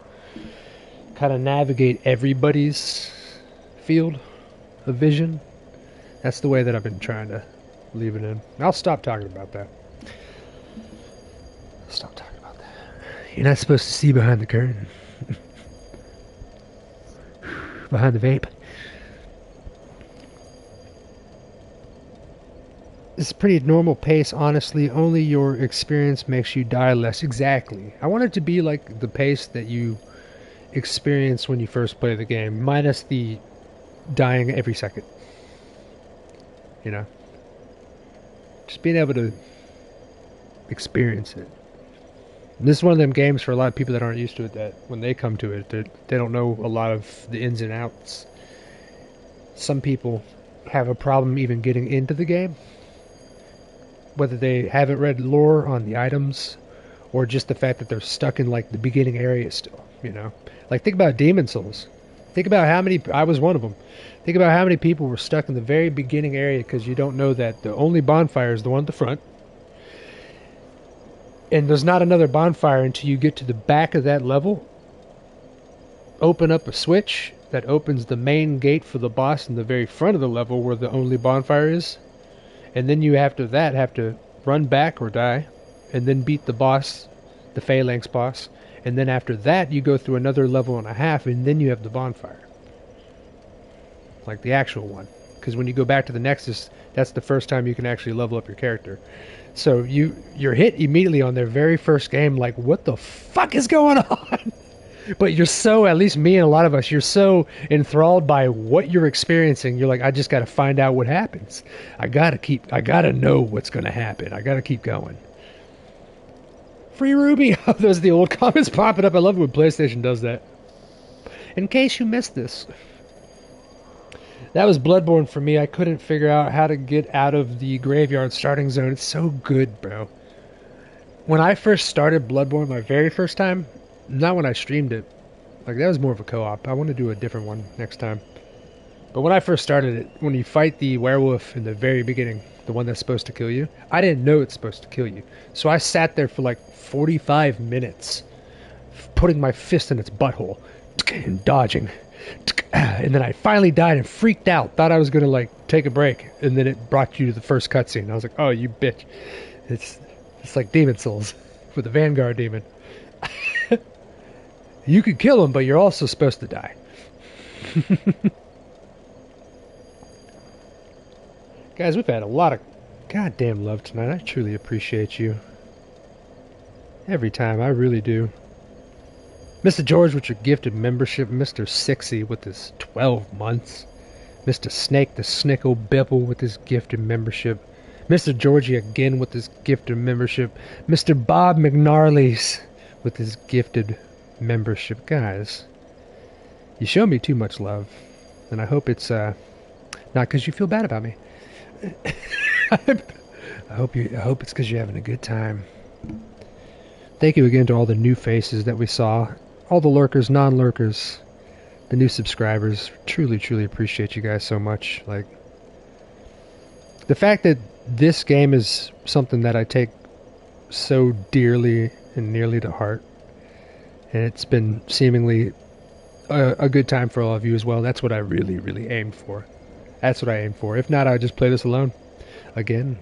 kind of navigate everybody's field of vision. That's the way that I've been trying to leave it in. I'll stop talking about that. Stop talking about that. You're not supposed to see behind the curtain. Behind the vape. It's a pretty normal pace, honestly. Only your experience makes you die less. Exactly. I want it to be like the pace that you experience when you first play the game, minus the dying every second. You know? Just being able to experience it. And this is one of them games for a lot of people that aren't used to it, that when they come to it, they don't know a lot of the ins and outs. Some people have a problem even getting into the game, whether they haven't read lore on the items or just the fact that they're stuck in like the beginning area still, you know? Like, think about Demon Souls. Think about how many, I was one of them. Think about how many people were stuck in the very beginning area because you don't know that the only bonfire is the one at the front. And there's not another bonfire until you get to the back of that level. Open up a switch that opens the main gate for the boss in the very front of the level where the only bonfire is. And then you, after that, have to run back or die, and then beat the boss the Phalanx boss, and then after that you go through another level and a half, and then you have the bonfire. Like the actual one. Because when you go back to the Nexus, that's the first time you can actually level up your character. So you're hit immediately on their very first game, like, what the fuck is going on? But you're so, at least me and a lot of us, you're so enthralled by what you're experiencing. You're like, I just got to find out what happens. I got to know what's going to happen. I got to keep going. Free Ruby. Oh, those are the old comments popping up. I love it when PlayStation does that. In case you missed this. That was Bloodborne for me. I couldn't figure out how to get out of the graveyard starting zone. It's so good, bro. When I first started Bloodborne, my very first time, not when I streamed it. Like, that was more of a co-op. I want to do a different one next time. But when I first started it, when you fight the werewolf in the very beginning, the one that's supposed to kill you, I didn't know it's supposed to kill you. So I sat there for like 45 minutes, putting my fist in its butthole, and dodging. And then I finally died and freaked out. Thought I was going to, like, take a break. And then it brought you to the first cutscene. I was like, oh, you bitch. It's like Demon Souls with the Vanguard demon. You could kill him, but you're also supposed to die. Guys, we've had a lot of goddamn love tonight. I truly appreciate you. Every time, I really do. Mr. George with your gifted membership. Mr. Sixy with his 12 months. Mr. Snake the Snickle Bibble with his gifted membership. Mr. Georgie again with his gifted membership. Mr. Bob McNarleys with his gifted membership. Guys, you show me too much love, and I hope it's not because you feel bad about me. I hope it's because you're having a good time. Thank you again to all the new faces that we saw, all the lurkers, non-lurkers, the new subscribers. Truly, truly appreciate you guys so much. Like, the fact that this game is something that I take so dearly and nearly to heart, and it's been seemingly a good time for all of you as well. That's what I really, really aimed for. That's what I aimed for. If not, I would just play this alone again.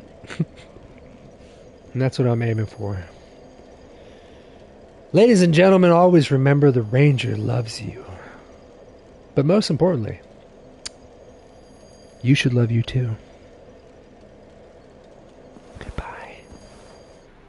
And that's what I'm aiming for. Ladies and gentlemen, always remember the Ranger loves you. But most importantly, you should love you too.